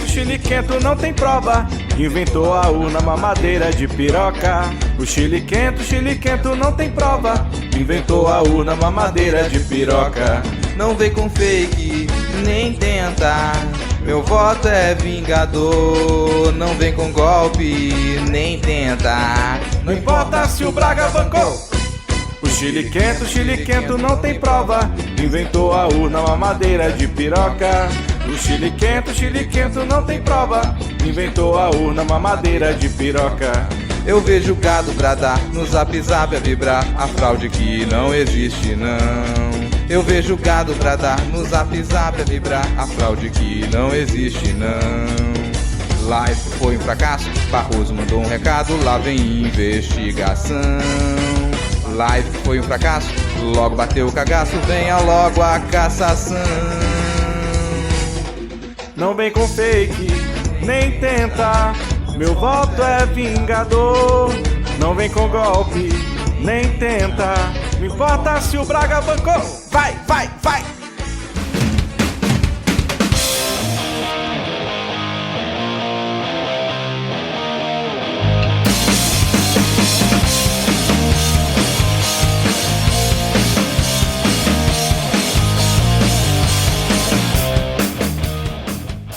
Chile quento não tem prova, inventou a urna mamadeira de piroca. O chile quento não tem prova, inventou a urna mamadeira de piroca. Não vem com fake, nem tenta, meu voto é vingador. Não vem com golpe, nem tenta, não importa se o Braga bancou. O chile quento não tem prova, inventou a urna mamadeira de piroca. O chile quento não tem prova, inventou a urna mamadeira de piroca. Eu vejo gado bradar, no zap zap a vibrar, a fraude que não existe não. Eu vejo gado bradar, no zap zap a vibrar, a fraude que não existe não. Live foi um fracasso, Barroso mandou um recado, lá vem investigação. Live foi um fracasso, logo bateu o cagaço, venha logo a cassação. Não vem com fake, nem tenta, meu voto é vingador. Não vem com golpe, nem tenta, não importa se o Braga bancou. Vai, vai, vai!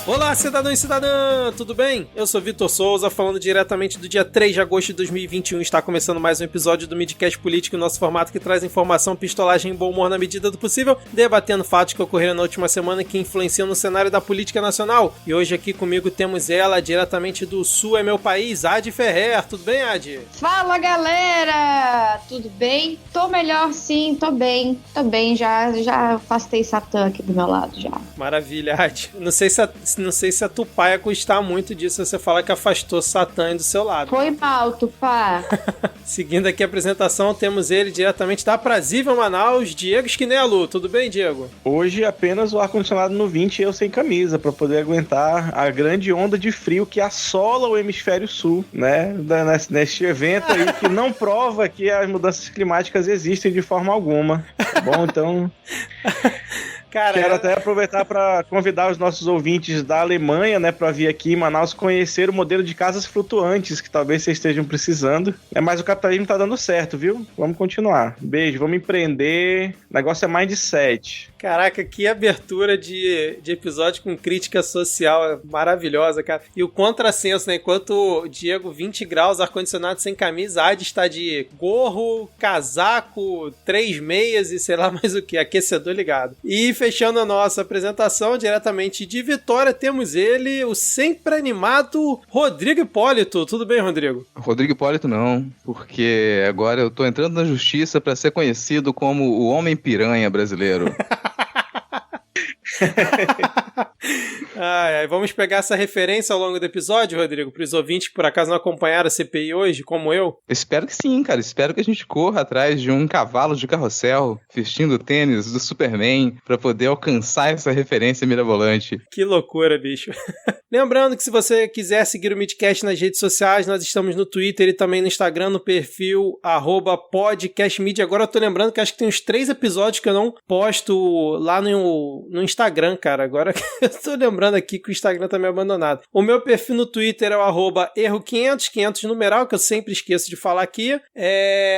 Olá, cidadão e cidadã, tudo bem? Eu sou Vitor Souza, falando diretamente do dia 3 de agosto de 2021. Está começando mais um episódio do Midcast Político, nosso formato que traz informação, pistolagem e bom humor na medida do possível, debatendo fatos que ocorreram na última semana que influenciam no cenário da política nacional. E hoje aqui comigo temos ela, diretamente do Sul é meu país, Adi Ferrer. Tudo bem, Adi? Fala, galera! Tudo bem? Tô melhor, sim, tô bem, já afastei Satã aqui do meu lado, já. Maravilha, Adi. Não sei se a Tupá ia gostar muito disso, você falar que afastou Satã do seu lado. Foi mal, Tupá. Seguindo aqui a apresentação, temos ele diretamente da Aprazível Manaus, Diego Esquinelo. Tudo bem, Diego? Hoje apenas o ar-condicionado no 20 e eu sem camisa, para poder aguentar a grande onda de frio que assola o hemisfério sul, né? Neste evento aí que não prova que as mudanças climáticas existem de forma alguma. Bom, então... Cara, quero até aproveitar para convidar os nossos ouvintes da Alemanha, né, para vir aqui em Manaus conhecer o modelo de casas flutuantes que talvez vocês estejam precisando. Mas o capitalismo tá dando certo, viu? Vamos continuar. Beijo, vamos empreender. O negócio é mindset. Caraca, que abertura de episódio com crítica social maravilhosa, cara. E o contrassenso, né? Enquanto o Diego, 20 graus, ar-condicionado sem camisa, Adi está de gorro, casaco, 3 meias e sei lá mais o que, aquecedor ligado. E fechando a nossa apresentação, diretamente de Vitória, temos ele, o sempre animado Rodrigo Hipólito. Tudo bem, Rodrigo? Rodrigo Hipólito não, porque agora eu tô entrando na justiça para ser conhecido como o homem piranha brasileiro. Vamos pegar essa referência ao longo do episódio, Rodrigo, para os ouvintes que por acaso não acompanharam a CPI hoje, como eu? Espero que sim, cara. Espero que a gente corra atrás de um cavalo de carrossel vestindo tênis do Superman para poder alcançar essa referência mirabolante. Que loucura, bicho. Lembrando que se você quiser seguir o Midcast nas redes sociais, nós estamos no Twitter e também no Instagram, no perfil @podcastmedia. Agora eu tô lembrando que acho que tem uns 3 episódios que eu não posto lá no Instagram, cara. Agora eu tô lembrando aqui que o Instagram tá meio abandonado. O meu perfil no Twitter é o @erro500, 500 numeral, que eu sempre esqueço de falar aqui.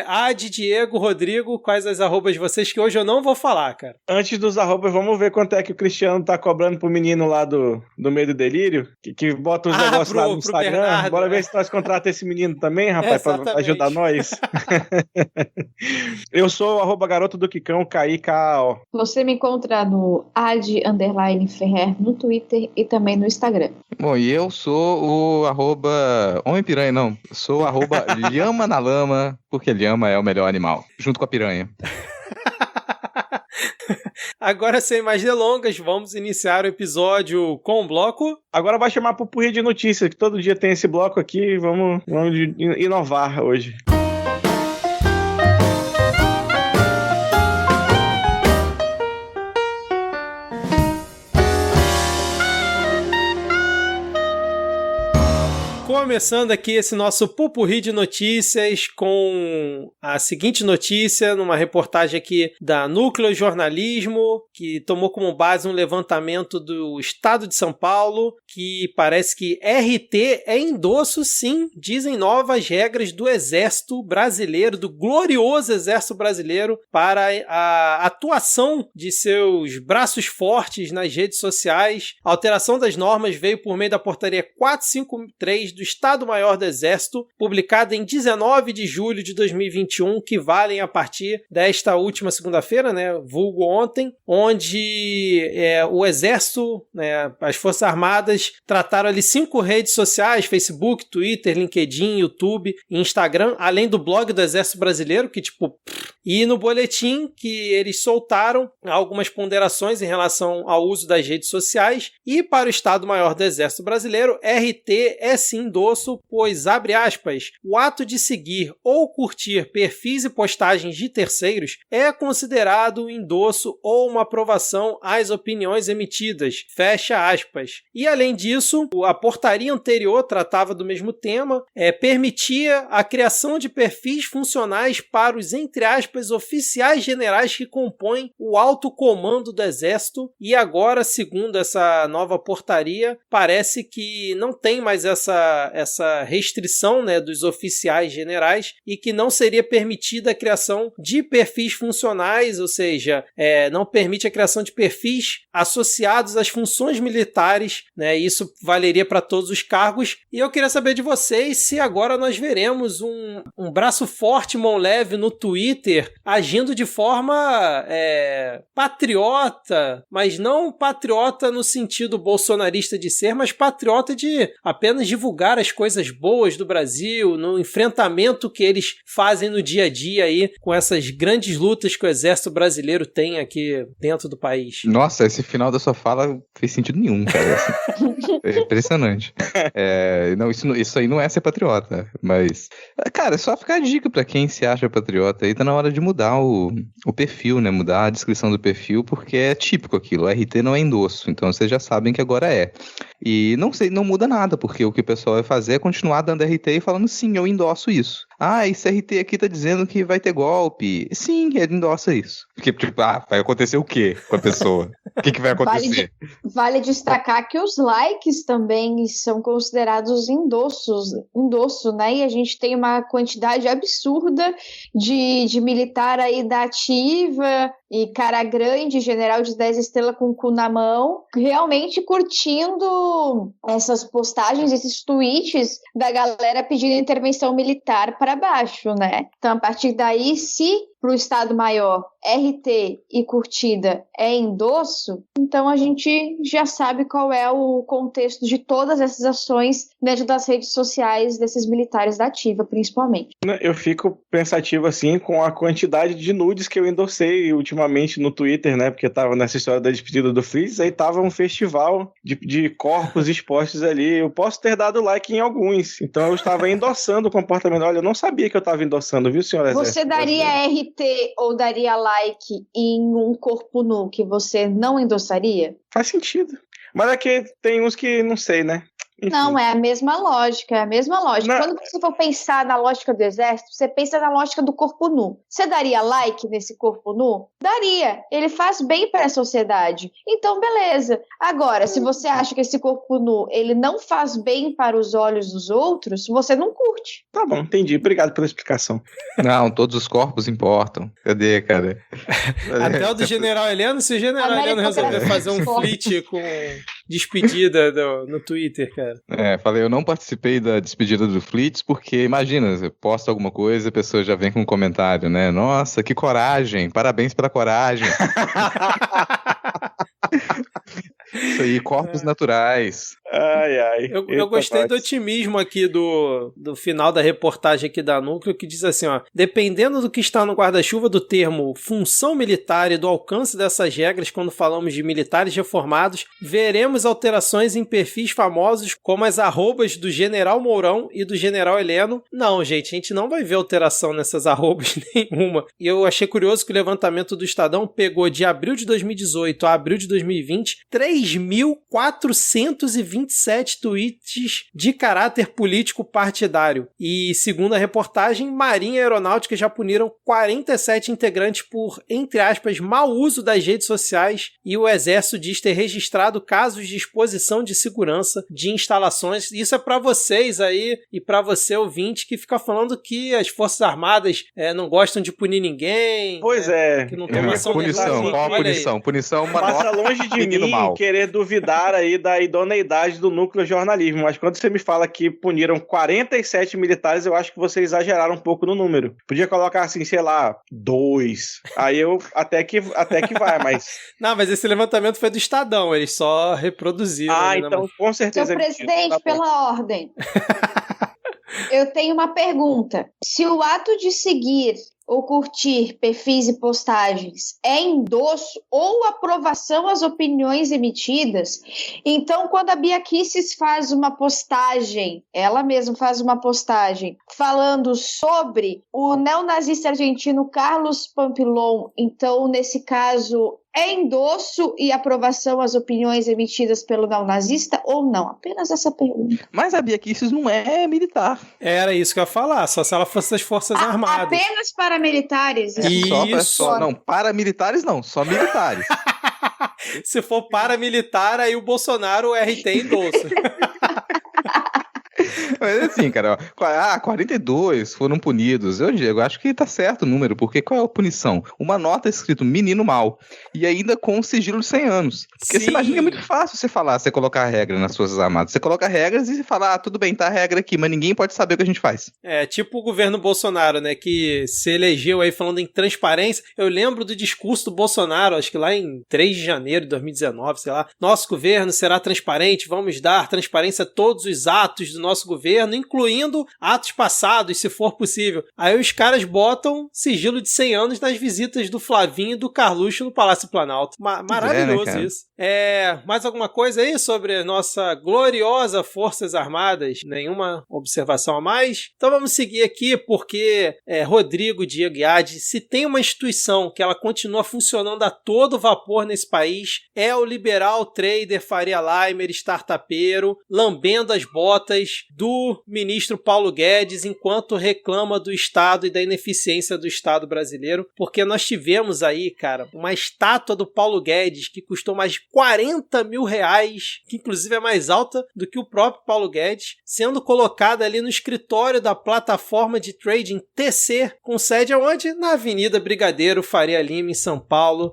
Adi, Diego, Rodrigo, quais as arrobas de vocês que hoje eu não vou falar, cara? Antes dos arrobas, vamos ver quanto é que o Cristiano tá cobrando pro menino lá do Medo e Delírio, que bota os negócios lá no Instagram. Bernardo, bora ver se nós contratamos esse menino também, rapaz, pra ajudar nós. Eu sou o @garoto do Quicão, KIKAO. Você me encontra no Adi_Ferrer no Twitter e também no Instagram. Bom, e eu sou o homem piranha, não. Sou o lhama na lama, porque lhama é o melhor animal, junto com a piranha. Agora, sem mais delongas, vamos iniciar o episódio com o bloco. Agora vai chamar pro Pupurri de Notícias, que todo dia tem esse bloco aqui, vamos inovar hoje. Começando aqui esse nosso pupurri de notícias com a seguinte notícia, numa reportagem aqui da Núcleo Jornalismo, que tomou como base um levantamento do Estado de São Paulo, que parece que RT é endosso, sim, dizem novas regras do Exército Brasileiro, do glorioso Exército Brasileiro, para a atuação de seus braços fortes nas redes sociais. A alteração das normas veio por meio da portaria 453 do Estado-Maior do Exército, publicada em 19 de julho de 2021, que valem a partir desta última segunda-feira, né, vulgo ontem, onde o Exército, né, as Forças Armadas, trataram ali 5 redes sociais, Facebook, Twitter, LinkedIn, YouTube e Instagram, além do blog do Exército Brasileiro, que e no boletim que eles soltaram algumas ponderações em relação ao uso das redes sociais, e para o Estado-Maior do Exército Brasileiro, RT é sim endosso, pois, abre aspas, o ato de seguir ou curtir perfis e postagens de terceiros é considerado endosso ou uma aprovação às opiniões emitidas, fecha aspas. E além disso, a portaria anterior tratava do mesmo tema, permitia a criação de perfis funcionais para os, entre aspas, oficiais generais que compõem o alto comando do Exército, e agora, segundo essa nova portaria, parece que não tem mais essa restrição, né, dos oficiais generais, e que não seria permitida a criação de perfis funcionais, ou seja, não permite a criação de perfis associados às funções militares, né, isso valeria para todos os cargos. E eu queria saber de vocês se agora nós veremos um braço forte, mão leve no Twitter, agindo de forma patriota, mas não patriota no sentido bolsonarista de ser, mas patriota de apenas divulgar as coisas boas do Brasil, no enfrentamento que eles fazem no dia a dia aí, com essas grandes lutas que o Exército Brasileiro tem aqui dentro do país. Nossa, esse final da sua fala fez sentido nenhum, cara. É impressionante. Não, isso aí não é ser patriota, mas... Cara, é só ficar a dica pra quem se acha patriota aí, tá na hora de mudar o perfil, né? Mudar a descrição do perfil, porque é típico aquilo. O RT não é endosso, então vocês já sabem que agora é. E não muda nada, porque o que o pessoal vai fazer é continuar dando RT e falando, sim, eu endosso isso. Ah, esse RT aqui tá dizendo que vai ter golpe. Sim, ele endossa isso. Porque, vai acontecer o quê com a pessoa? O que vai acontecer? Vale destacar que os likes também são considerados endosso, né? E a gente tem uma quantidade absurda de militar aí da ativa e cara grande, general de 10 estrelas com o cu na mão, realmente curtindo essas postagens, esses tweets da galera pedindo intervenção militar para baixo, né? Então, a partir daí, se para o Estado Maior, RT e curtida é endosso, então a gente já sabe qual é o contexto de todas essas ações dentro das redes sociais desses militares da ativa, principalmente. Eu fico pensativo, assim, com a quantidade de nudes que eu endossei ultimamente no Twitter, né, porque tava nessa história da despedida do Freeze, aí tava um festival de corpos expostos ali, eu posso ter dado like em alguns, então eu estava endossando o comportamento. Olha, eu não sabia que eu estava endossando, viu, senhora? Você daria RT ou daria like em um corpo nu que você não endossaria? Faz sentido. Mas é que tem uns que não sei, né? Enfim. Não, é a mesma lógica, Não. Quando você for pensar na lógica do Exército, você pensa na lógica do corpo nu. Você daria like nesse corpo nu? Daria. Ele faz bem para a sociedade. Então, beleza. Agora, se você acha que esse corpo nu, ele não faz bem para os olhos dos outros, você não curte. Tá bom, entendi. Obrigado pela explicação. Não, todos os corpos importam. Cadê, cara? Até o do General Heleno, se o General Heleno resolver fazer um flit com despedida no Twitter, cara. Falei, eu não participei da despedida do Flits, porque imagina, você posta alguma coisa e a pessoa já vem com um comentário, né? Nossa, que coragem, parabéns pela coragem. Isso aí, corpos naturais. Ai. Eu gostei do otimismo aqui do final da reportagem aqui da Núcleo, que diz assim, ó, dependendo do que está no guarda-chuva do termo função militar e do alcance dessas regras quando falamos de militares reformados, veremos alterações em perfis famosos como as arrobas do General Mourão e do General Heleno. Não, gente, a gente não vai ver alteração nessas arrobas nenhuma. E eu achei curioso que o levantamento do Estadão pegou de abril de 2018 a abril de 2020 3.420 27 tweets de caráter político partidário. E, segundo a reportagem, Marinha e Aeronáutica já puniram 47 integrantes por, entre aspas, mau uso das redes sociais, e o Exército diz ter registrado casos de exposição de segurança de instalações. Isso é para vocês aí e para você, ouvinte, que fica falando que as Forças Armadas não gostam de punir ninguém. Pois é. Que não toma ação punição, qual a punição? Punição, uma nota. Passa longe de mim mal. Querer duvidar aí da idoneidade do núcleo jornalismo, mas quando você me fala que puniram 47 militares, eu acho que você exageraram um pouco no número. Podia colocar assim, sei lá, 2. Aí eu até que vai, mas... Não, mas esse levantamento foi do Estadão, eles só reproduziram. Então com certeza... Seu presidente, pela ordem. Eu tenho uma pergunta. Se o ato de seguir ou curtir perfis e postagens é endosso ou aprovação às opiniões emitidas, então quando a Bia Kicis faz uma postagem, ela mesma faz uma postagem falando sobre o neonazista argentino Carlos Pampillon, então nesse caso é endosso e aprovação às opiniões emitidas pelo neonazista ou não? Apenas essa pergunta. Mas a Bia Kicis não é militar. Era isso que eu ia falar, só se ela fosse das Forças Armadas. Apenas paramilitares. Só, não, paramilitares não, só militares. Se for paramilitar, aí o Bolsonaro RT endosso. Mas assim, cara, 42 foram punidos. Eu acho que tá certo o número, porque qual é a punição? Uma nota escrito menino mal, e ainda com um sigilo de 100 anos. Porque você imagina que é muito fácil você colocar regra nas Forças Armadas. Você coloca regras e fala, tudo bem, tá a regra aqui, mas ninguém pode saber o que a gente faz. É, tipo o governo Bolsonaro, né, que se elegeu aí falando em transparência. Eu lembro do discurso do Bolsonaro, acho que lá em 3 de janeiro de 2019, sei lá. Nosso governo será transparente, vamos dar transparência a todos os atos do nosso governo, incluindo atos passados, se for possível. Aí os caras botam sigilo de 100 anos nas visitas do Flavinho e do Carluxo no Palácio Planalto. Maravilhoso, né, isso. Mais alguma coisa aí sobre nossa gloriosa Forças Armadas? Nenhuma observação a mais? Então vamos seguir aqui, porque Rodrigo Diego Iade, se tem uma instituição que ela continua funcionando a todo vapor nesse país, é o liberal trader Faria Limer, startupeiro, lambendo as botas do ministro Paulo Guedes enquanto reclama do Estado e da ineficiência do Estado brasileiro, porque nós tivemos aí, cara, uma estátua do Paulo Guedes que custou mais de 40 mil reais, que inclusive é mais alta do que o próprio Paulo Guedes, sendo colocada ali no escritório da plataforma de trading TC, com sede aonde? Na Avenida Brigadeiro Faria Lima, em São Paulo.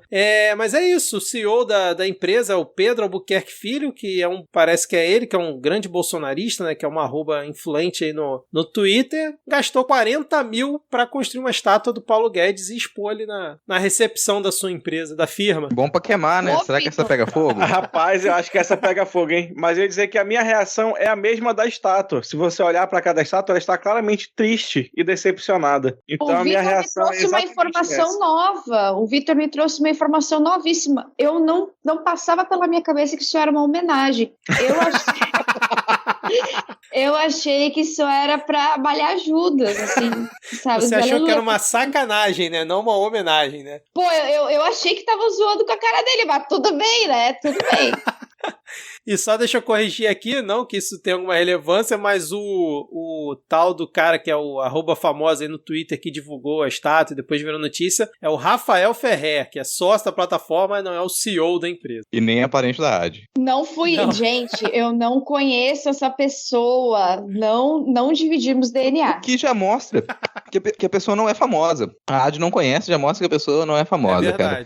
Mas é isso, o CEO da empresa é o Pedro Albuquerque Filho, que parece que é ele, que é um grande bolsonarista, né, que é uma arroba influente aí no Twitter, gastou 40 mil para construir uma estátua do Paulo Guedes e expor ali na recepção da sua empresa, da firma. Bom pra queimar, né? Será que essa pega fogo? Rapaz, eu acho que essa pega fogo, hein? Mas eu ia dizer que a minha reação é a mesma da estátua. Se você olhar para cada estátua, ela está claramente triste e decepcionada. Então a minha reação é exatamente uma informação nova. O Vitor me trouxe uma informação novíssima. Eu não passava pela minha cabeça que isso era uma homenagem. Eu achei que isso era pra malhar Judas, assim, sabe? Você achou que era uma sacanagem, né? Não uma homenagem, né? Pô, eu achei que tava zoando com a cara dele, mas tudo bem, né? Tudo bem. E só deixa eu corrigir aqui, não que isso tenha alguma relevância, mas o tal do cara que é o arroba famoso aí no Twitter que divulgou a estátua e depois virou notícia, é o Rafael Ferrer, que é sócio da plataforma e não é o CEO da empresa. E nem é parente da AD. Não fui, gente, eu não conheço essa pessoa, não dividimos DNA. O que já mostra que a pessoa não é famosa. A AD não conhece, já mostra que a pessoa não é famosa, cara.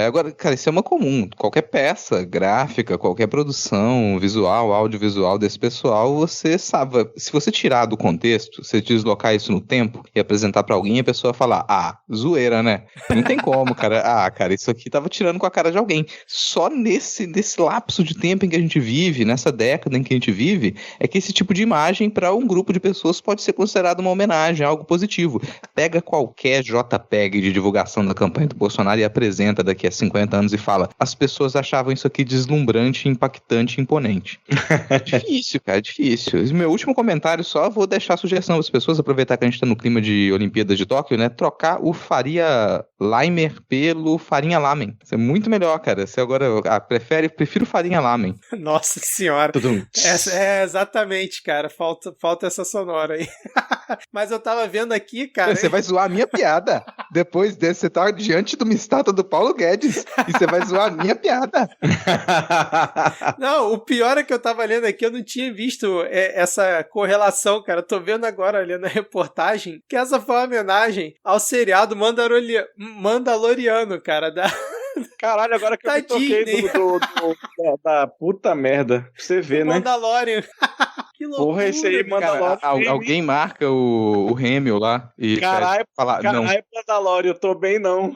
Agora, cara, isso é uma comum. Qualquer peça gráfica, qualquer produção visual, audiovisual desse pessoal, você sabe, se você tirar do contexto, você deslocar isso no tempo e apresentar pra alguém, a pessoa falar, zoeira, né? Não tem como, cara. Cara, isso aqui tava tirando com a cara de alguém. Só nesse lapso de tempo em que a gente vive, nessa década em que a gente vive, é que esse tipo de imagem para um grupo de pessoas pode ser considerado uma homenagem, algo positivo. Pega qualquer JPEG de divulgação da campanha do Bolsonaro e apresenta daqui a 50 anos e fala, as pessoas achavam isso aqui deslumbrante, impactante, imponente. Difícil, cara, difícil. Meu último comentário só, vou deixar a sugestão para as pessoas, aproveitar que a gente tá no clima de Olimpíadas de Tóquio, né, trocar o Faria Limer pelo farinha lamen. Isso é muito melhor, cara. Você agora prefiro farinha lamen. Nossa senhora. Exatamente, cara. Falta essa sonora aí. Mas eu tava vendo aqui, cara... Você vai zoar a minha piada. Depois desse, você tá diante de uma estátua do Paulo Guedes e você vai zoar a minha piada. Não, o pior é que eu tava lendo aqui, eu não tinha visto essa correlação, cara. Eu tô vendo agora, olhando a reportagem, que essa foi uma homenagem ao seriado Mandaloriano, cara, Caralho, agora que eu me toquei da puta merda. Pra você ver, né? Mandalorian. Que loucura. Porra, esse aí, Mandalorian. Alguém marca o Rêmio lá e caralho, Mandalorian, eu tô bem não.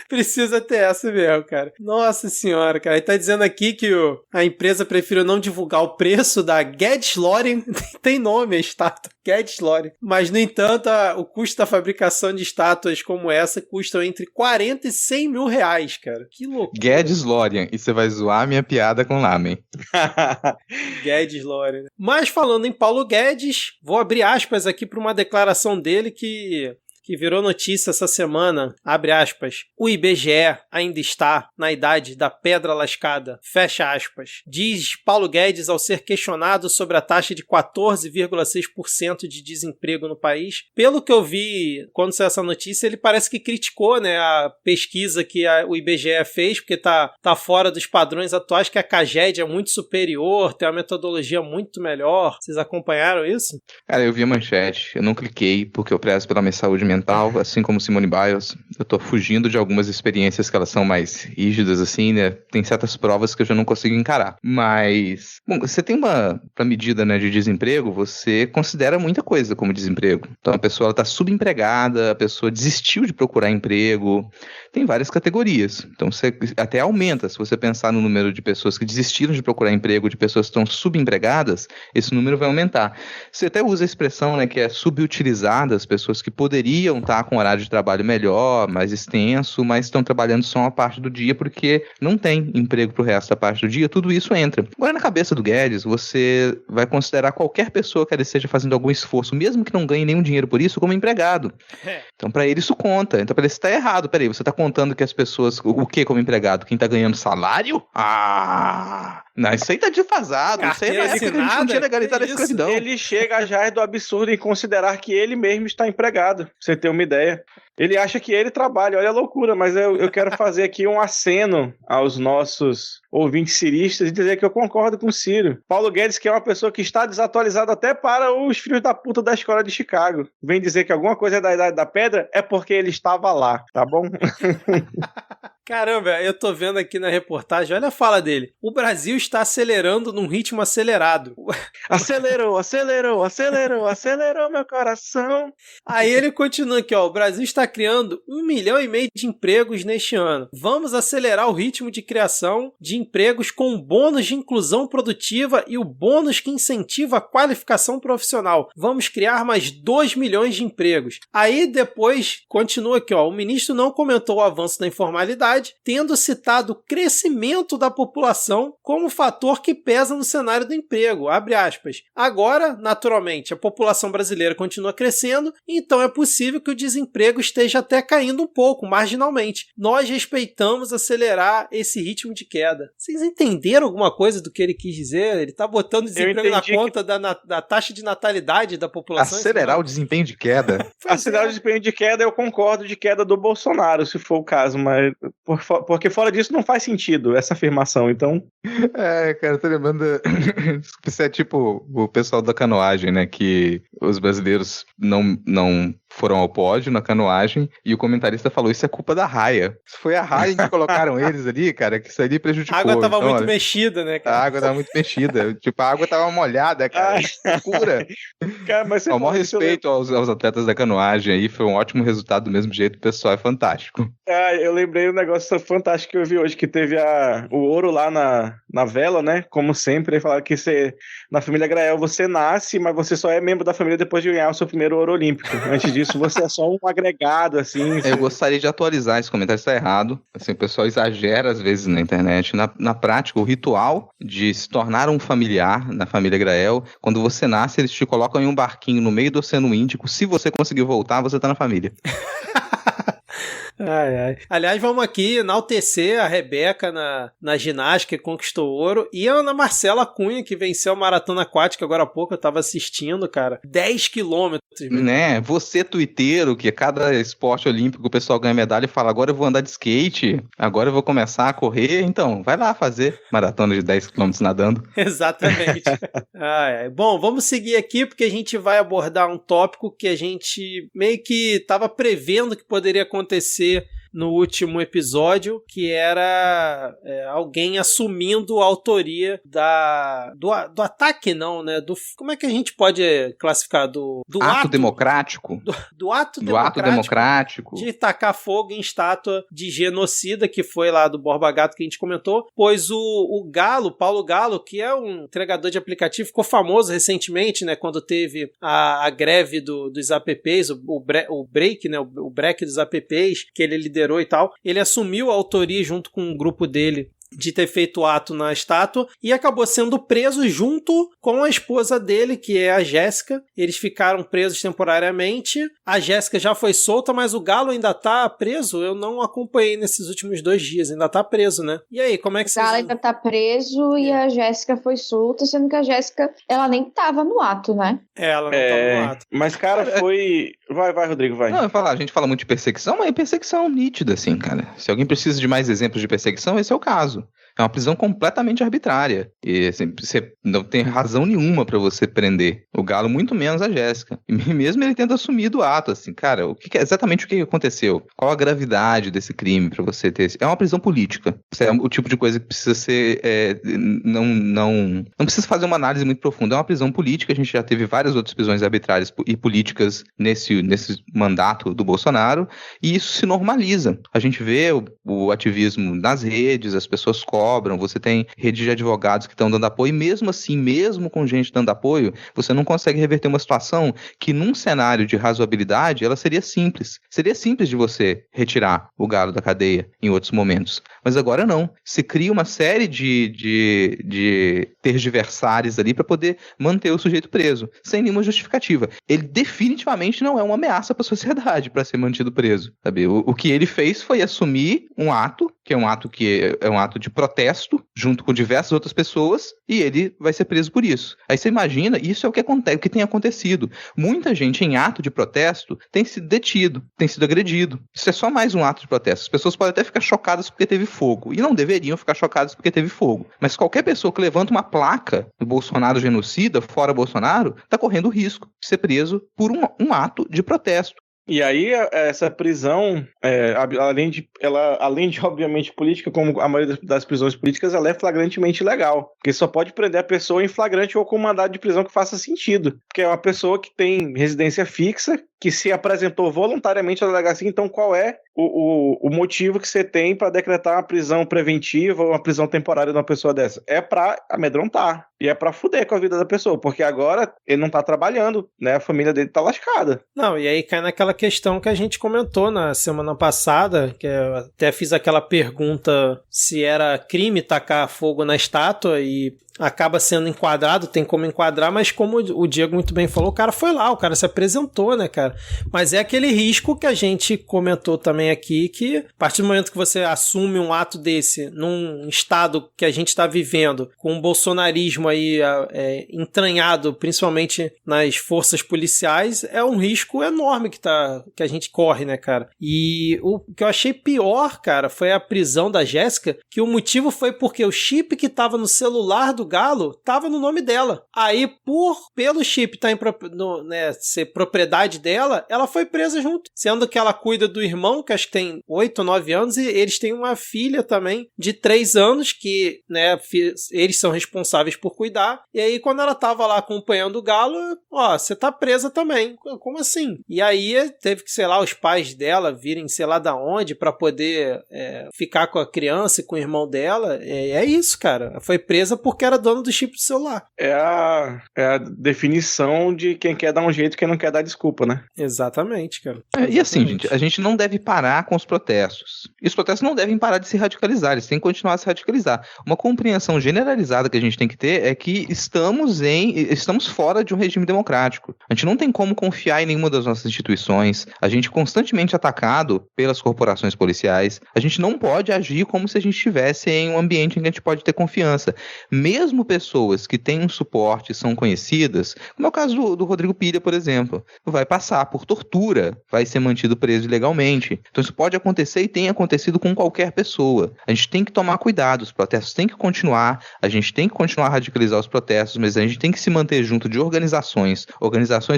Precisa ter essa mesmo, cara. Nossa senhora, cara. Ele tá dizendo aqui que a empresa preferiu não divulgar o preço da Guedes Lorien. Tem nome a estátua, Guedes Lorien. Mas, no entanto, o custo da fabricação de estátuas como essa custam entre 40 e 100 mil reais, cara. Que loucura. Guedes Lorien. E você vai zoar a minha piada com lamen. Guedes Lorien. Mas, falando em Paulo Guedes, vou abrir aspas aqui para uma declaração dele que virou notícia essa semana, abre aspas, o IBGE ainda está na idade da pedra lascada, fecha aspas, diz Paulo Guedes ao ser questionado sobre a taxa de 14,6% de desemprego no país. Pelo que eu vi quando saiu essa notícia, ele parece que criticou, né, a pesquisa que o IBGE fez, porque tá fora dos padrões atuais, que a CAGED é muito superior, tem uma metodologia muito melhor. Vocês acompanharam isso? Cara, eu vi a manchete, eu não cliquei porque eu prezo pela minha saúde mental, assim como Simone Biles. Eu tô fugindo de algumas experiências que elas são mais rígidas, assim, né? Tem certas provas que eu já não consigo encarar. Mas, bom, você tem pra medida, né, de desemprego, você considera muita coisa como desemprego. Então a pessoa ela tá subempregada, a pessoa desistiu de procurar emprego. Tem várias categorias. Então você até aumenta, se você pensar no número de pessoas que desistiram de procurar emprego, de pessoas que estão subempregadas, esse número vai aumentar. Você até usa a expressão, né, que é subutilizadas, pessoas que poderiam estar com um horário de trabalho melhor, mais extenso, mas estão trabalhando só uma parte do dia porque não tem emprego pro resto da parte do dia, tudo isso entra. Agora, na cabeça do Guedes, você vai considerar qualquer pessoa que ele esteja fazendo algum esforço, mesmo que não ganhe nenhum dinheiro por isso, como empregado. Então, para ele, isso conta. Então, para ele, você tá errado. Peraí, você tá contando que as pessoas... O que como empregado? Quem tá ganhando salário? Não, isso aí tá defasado. Isso aí é na época que a gente não tinha legalizado a escravidão. Ele chega já do absurdo em considerar que ele mesmo está empregado, pra você ter uma ideia. Ele acha que ele trabalha, olha a loucura, mas eu quero fazer aqui um aceno aos nossos ouvintes ciristas e dizer que eu concordo com o Ciro. Paulo Guedes, que é uma pessoa que está desatualizada até para os filhos da puta da escola de Chicago. Vem dizer que alguma coisa é da idade da pedra, é porque ele estava lá, tá bom? Caramba, eu tô vendo aqui na reportagem, olha a fala dele. O Brasil está acelerando num ritmo acelerado. Acelerou meu coração. Aí ele continua aqui, ó. O Brasil está criando 1,5 milhão de empregos neste ano. Vamos acelerar o ritmo de criação de empregos com o bônus de inclusão produtiva e o bônus que incentiva a qualificação profissional. Vamos criar mais 2 milhões de empregos. Aí depois, continua aqui, ó. O ministro não comentou o avanço da informalidade, tendo citado o crescimento da população como fator que pesa no cenário do emprego, abre aspas. Agora, naturalmente, a população brasileira continua crescendo, então é possível que o desemprego esteja até caindo um pouco, marginalmente. Nós respeitamos acelerar esse ritmo de queda. Vocês entenderam alguma coisa do que ele quis dizer? Ele está botando o desemprego na conta da taxa de natalidade da população? Acelerar o desempenho de queda? Acelerar o desempenho de queda, eu concordo, de queda do Bolsonaro, se for o caso, mas... Porque fora disso não faz sentido essa afirmação, então... Cara, eu tô lembrando... Isso é tipo o pessoal da canoagem, né? Que os brasileiros não foram ao pódio na canoagem e o comentarista falou, isso é culpa da raia. Foi a raia que colocaram eles ali, cara, que isso ali prejudicou. A água tava muito mexida, né, cara? A água tava muito mexida. Tipo, a água tava molhada, cara. Loucura. Cara, mas o maior respeito aos atletas da canoagem aí, foi um ótimo resultado do mesmo jeito, o pessoal é fantástico. Eu lembrei um negócio fantástico que eu vi hoje, que teve o ouro lá na vela, né? Como sempre, ele falava que na família Grael você nasce, mas você só é membro da família depois de ganhar o seu primeiro ouro olímpico. Antes disso, você é só um agregado, assim. Eu gostaria de atualizar, esse comentário está errado. Assim, o pessoal exagera às vezes na internet. Na prática, o ritual de se tornar um familiar na família Grael, quando você nasce, eles te colocam em um barquinho no meio do Oceano Índico. Se você conseguir voltar, você tá na família. Aliás, vamos aqui enaltecer a Rebeca na ginástica, que conquistou ouro, e a Ana Marcela Cunha, que venceu a maratona aquática agora há pouco, eu tava assistindo, cara. 10 quilômetros. Né? Você, tuiteiro, que a cada esporte olímpico o pessoal ganha medalha e fala, agora eu vou andar de skate, agora eu vou começar a correr, então, vai lá fazer maratona de 10 quilômetros nadando. Exatamente. Bom, vamos seguir aqui, porque a gente vai abordar um tópico que a gente meio que tava prevendo que poderia acontecer no último episódio, que era alguém assumindo a autoria do ataque, não, né? Como é que a gente pode classificar? Do ato democrático? Do ato democrático de tacar fogo em estátua de genocida, que foi lá do Borba Gato que a gente comentou, pois o Galo, Paulo Galo, que é um entregador de aplicativo, ficou famoso recentemente, né? Quando teve a greve dos apps, o break, né? O break dos apps, que ele liderou e tal, ele assumiu a autoria junto com um grupo dele de ter feito o ato na estátua e acabou sendo preso junto com a esposa dele, que é a Jéssica. Eles ficaram presos temporariamente. A Jéssica já foi solta, mas o Galo ainda tá preso? Eu não acompanhei nesses últimos 2 dias. Ainda tá preso, né? E aí, como é que vocês... O Galo ainda tá preso e a Jéssica foi solta, sendo que a Jéssica, ela nem tava no ato, né? Ela não tava no ato. Mas, cara, foi... Vai, Rodrigo, vai. Não, a gente fala muito de perseguição, mas é perseguição nítida, assim, cara. Se alguém precisa de mais exemplos de perseguição, esse é o caso. É uma prisão completamente arbitrária. E assim, você não tem razão nenhuma pra você prender o Galo, muito menos a Jéssica. E mesmo ele tendo assumido o ato, assim, cara, exatamente o que aconteceu? Qual a gravidade desse crime pra você ter? É uma prisão política. Isso é o tipo de coisa que precisa ser... não precisa fazer uma análise muito profunda. É uma prisão política. A gente já teve várias outras prisões arbitrárias e políticas nesse mandato do Bolsonaro. E isso se normaliza. A gente vê o ativismo nas redes, as pessoas cobram, você tem rede de advogados que estão dando apoio, e mesmo assim, mesmo com gente dando apoio, você não consegue reverter uma situação que num cenário de razoabilidade, ela seria simples. Seria simples de você retirar o Galo da cadeia em outros momentos. Mas agora não. Se cria uma série de tergiversários ali para poder manter o sujeito preso, sem nenhuma justificativa. Ele definitivamente não é uma ameaça para a sociedade para ser mantido preso. Sabe? O que ele fez foi assumir um ato, que é um ato de protesto, junto com diversas outras pessoas, e ele vai ser preso por isso. Aí você imagina, isso é o que acontece, o que tem acontecido. Muita gente em ato de protesto tem sido detido, tem sido agredido. Isso é só mais um ato de protesto. As pessoas podem até ficar chocadas porque teve fogo, e não deveriam ficar chocadas porque teve fogo. Mas qualquer pessoa que levanta uma placa do Bolsonaro genocida, fora Bolsonaro, está correndo o risco de ser preso por um ato de protesto. E aí, essa prisão, além de, obviamente, política, como a maioria das prisões políticas, ela é flagrantemente ilegal. Porque só pode prender a pessoa em flagrante ou com mandado de prisão que faça sentido. Porque é uma pessoa que tem residência fixa, que se apresentou voluntariamente à delegacia, então qual é o motivo que você tem para decretar uma prisão preventiva ou uma prisão temporária de uma pessoa dessa? É para amedrontar. E é para fuder com a vida da pessoa, porque agora ele não tá trabalhando, né? A família dele tá lascada. Não, e aí cai naquela questão que a gente comentou na semana passada, que eu até fiz aquela pergunta se era crime tacar fogo na estátua, e acaba sendo enquadrado, tem como enquadrar, mas como o Diego muito bem falou, o cara foi lá, o cara se apresentou, né, cara? Mas é aquele risco que a gente comentou também aqui, que a partir do momento que você assume um ato desse num estado que a gente está vivendo, com o bolsonarismo aí entranhado, principalmente nas forças policiais, é um risco enorme que a gente corre, né, cara? E o que eu achei pior, cara, foi a prisão da Jéssica, que o motivo foi porque o chip que tava no celular do Galo tava no nome dela. Aí, pelo chip tá ser propriedade dela, ela foi presa junto. Sendo que ela cuida do irmão, que acho que tem 8 ou 9 anos, e eles têm uma filha também de 3 anos, que, né, eles são responsáveis por cuidar. E aí, quando ela tava lá acompanhando o Galo, você tá presa também. Como assim? E aí, teve que, sei lá, os pais dela virem, sei lá da onde, pra poder ficar com a criança e com o irmão dela. É isso, cara. Foi presa porque era era dono do chip do celular. É a definição de quem quer dar um jeito e quem não quer dar desculpa, né? Exatamente, cara. E assim, gente, a gente não deve parar com os protestos. E os protestos não devem parar de se radicalizar, eles têm que continuar a se radicalizar. Uma compreensão generalizada que a gente tem que ter é que estamos fora de um regime democrático. A gente não tem como confiar em nenhuma das nossas instituições. A gente é constantemente atacado pelas corporações policiais. A gente não pode agir como se a gente estivesse em um ambiente em que a gente pode ter confiança. Mesmo pessoas que têm um suporte, são conhecidas, como é o caso do Rodrigo Pilha, por exemplo, vai passar por tortura, vai ser mantido preso ilegalmente. Então isso pode acontecer e tem acontecido com qualquer pessoa. A gente tem que tomar cuidado, os protestos têm que continuar, a gente tem que continuar a radicalizar os protestos, mas a gente tem que se manter junto de organizações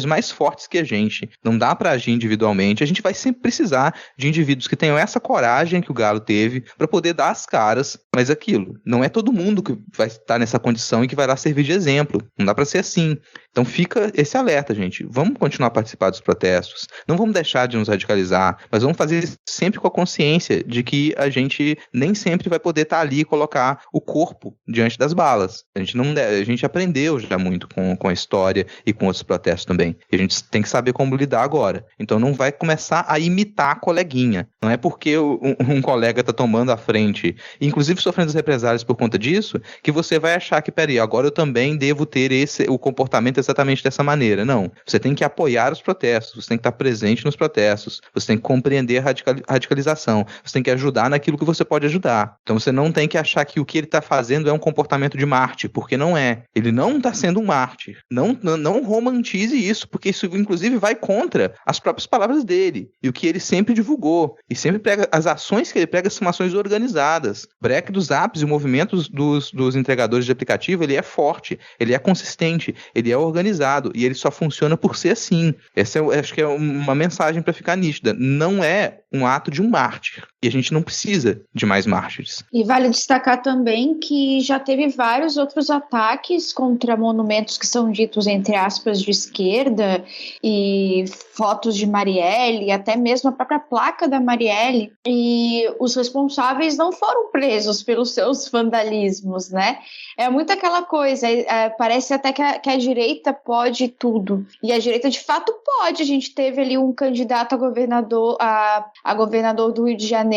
mais fortes que a gente. Não dá pra agir individualmente, a gente vai sempre precisar de indivíduos que tenham essa coragem que o Galo teve para poder dar as caras, mas aquilo, não é todo mundo que vai estar nessa condição e que vai lá servir de exemplo. Não dá pra ser assim. Então fica esse alerta, gente. Vamos continuar a participar dos protestos, não vamos deixar de nos radicalizar, mas vamos fazer isso sempre com a consciência de que a gente nem sempre vai poder estar ali e colocar o corpo diante das balas. A gente aprendeu já muito com a história e com outros protestos também. E a gente tem que saber como lidar agora. Então não vai começar a imitar a coleguinha. Não é porque um colega está tomando a frente, inclusive sofrendo as represálias por conta disso, que você vai achar que, peraí, agora eu também devo ter o comportamento exatamente dessa maneira. Não. Você tem que apoiar os protestos, você tem que estar presente nos protestos, você tem que compreender a radicalização, você tem que ajudar naquilo que você pode ajudar. Então você não tem que achar que o que ele está fazendo é um comportamento de mártir, porque não é. Ele não está sendo um mártir. Não romantize isso, porque isso inclusive vai contra as próprias palavras dele e o que ele sempre divulgou. E sempre prega, as ações que ele prega são ações organizadas. O break dos apps e o movimento dos entregadores de aplicativo, ele é forte, ele é consistente, ele é organizado e ele só funciona por ser assim. Essa acho que é uma mensagem para ficar nítida. Não é um ato de um mártir. E a gente não precisa de mais mártires. E vale destacar também que já teve vários outros ataques contra monumentos que são ditos, entre aspas, de esquerda, e fotos de Marielle, até mesmo a própria placa da Marielle, e os responsáveis não foram presos pelos seus vandalismos, né? É muito aquela coisa, parece até que a direita pode tudo, e a direita de fato pode. A gente teve ali um candidato a governador do Rio de Janeiro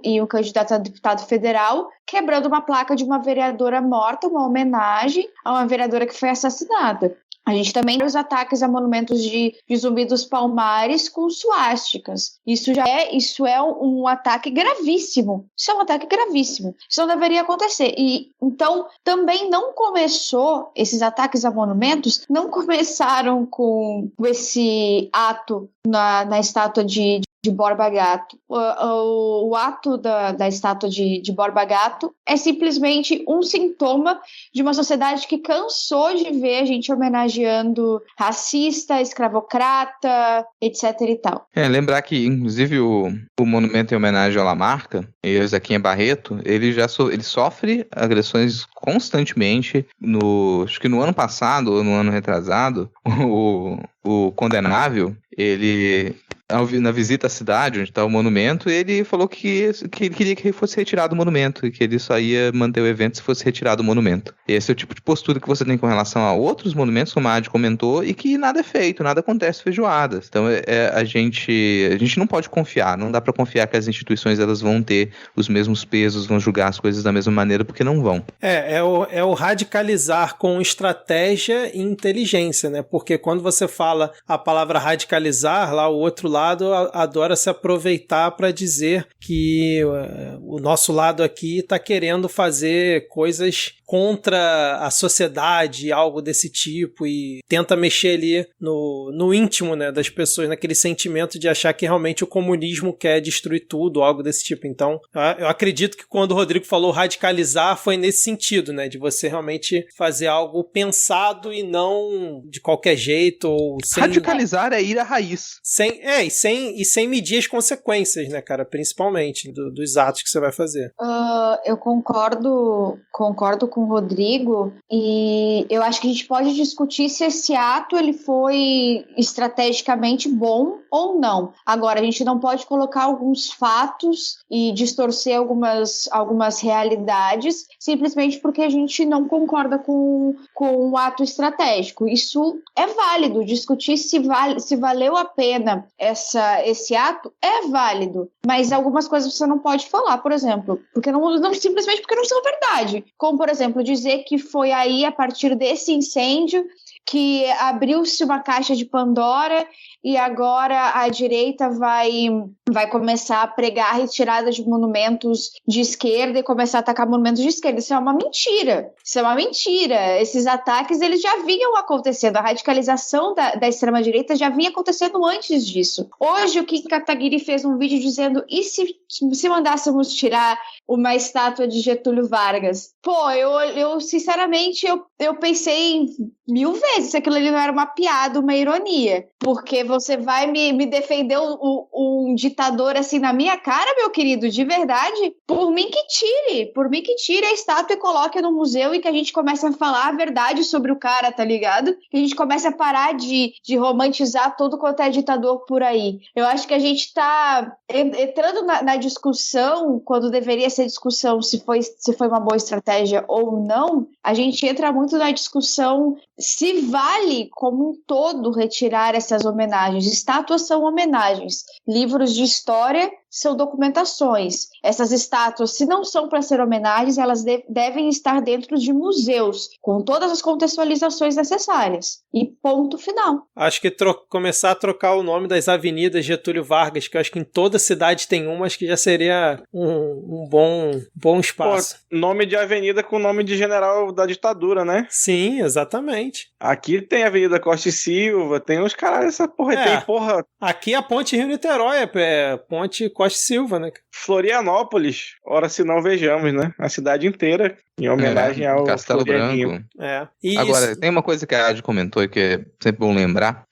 e um candidato a deputado federal quebrando uma placa de uma vereadora morta, uma homenagem a uma vereadora que foi assassinada. A gente também tem os ataques a monumentos de Zumbi dos Palmares com suásticas. Isso é um ataque gravíssimo. Isso é um ataque gravíssimo. Isso não deveria acontecer. E então também não começou, esses ataques a monumentos não começaram com esse ato na estátua de Borba Gato. O ato da estátua de Borba Gato é simplesmente um sintoma de uma sociedade que cansou de ver a gente homenageando racista, escravocrata, etc e tal. Lembrar que, inclusive, o monumento em homenagem ao Lamarca, e Zequinha Barreto, ele sofre agressões constantemente. Acho que no ano passado, ou no ano retrasado, o Condenável, ele, na visita à cidade onde está o monumento, ele falou que ele queria que fosse retirado o monumento e que ele só ia manter o evento se fosse retirado o monumento. Esse é o tipo de postura que você tem com relação a outros monumentos, como a Adi comentou, e que nada é feito, nada acontece feijoadas. Então a gente não pode confiar, não dá para confiar que as instituições elas vão ter os mesmos pesos, vão julgar as coisas da mesma maneira, porque não vão. É o radicalizar com estratégia e inteligência, né? Porque quando você fala a palavra radicalizar, lá o outro lado adora se aproveitar para dizer que o nosso lado aqui está querendo fazer coisas contra a sociedade, algo desse tipo, e tenta mexer ali no íntimo, né, das pessoas, naquele sentimento de achar que realmente o comunismo quer destruir tudo, algo desse tipo. Então, eu acredito que quando o Rodrigo falou radicalizar, foi nesse sentido, né, de você realmente fazer algo pensado e não de qualquer jeito, ou sem... Radicalizar é ir à raiz. E sem medir as consequências, né, cara? Principalmente dos atos que você vai fazer. Eu concordo com o Rodrigo, e eu acho que a gente pode discutir se esse ato ele foi estrategicamente bom ou não. Agora, a gente não pode colocar alguns fatos e distorcer algumas realidades simplesmente porque a gente não concorda com um ato estratégico. Isso é válido. Discutir se valeu a pena esse ato é válido, mas algumas coisas você não pode falar, por exemplo, porque simplesmente porque não são verdade. Como, por exemplo, dizer que foi aí, a partir desse incêndio, que abriu-se uma caixa de Pandora e agora a direita vai começar a pregar a retirada de monumentos de esquerda e começar a atacar monumentos de esquerda. Isso é uma mentira. Esses ataques, eles já vinham acontecendo. A radicalização da extrema-direita já vinha acontecendo antes disso. Hoje, o Kim Kataguiri fez um vídeo dizendo, e se mandássemos tirar uma estátua de Getúlio Vargas? Pô, eu sinceramente, eu pensei 1000 vezes se aquilo ali não era uma piada, uma ironia. Porque você vai me defender um ditador assim na minha cara, meu querido, de verdade? Por mim que tire a estátua e coloque no museu e que a gente comece a falar a verdade sobre o cara, tá ligado? Que a gente comece a parar de romantizar todo quanto é ditador por aí. Eu acho que a gente tá entrando na discussão, quando deveria ser discussão se foi uma boa estratégia ou não, a gente entra muito na discussão se vale como um todo retirar essas homenagens. Estátuas são homenagens, livros de história são documentações. Essas estátuas, se não são para ser homenagens, elas devem estar dentro de museus, com todas as contextualizações necessárias. E ponto final. Acho que começar a trocar o nome das avenidas Getúlio Vargas, que eu acho que em toda cidade tem uma, acho que já seria um bom espaço. Pô, nome de avenida com nome de general da ditadura, né? Sim, exatamente. Aqui tem a Avenida Costa e Silva, tem uns caras, essa porra, tem porra... Aqui a Ponte Rio-Niterói, é Ponte Costa e Silva, né? Florianópolis, ora se não vejamos, né? A cidade inteira, em homenagem ao Castelo Florianinho. Branco. Agora, tem uma coisa que a Adi comentou e que é sempre bom lembrar,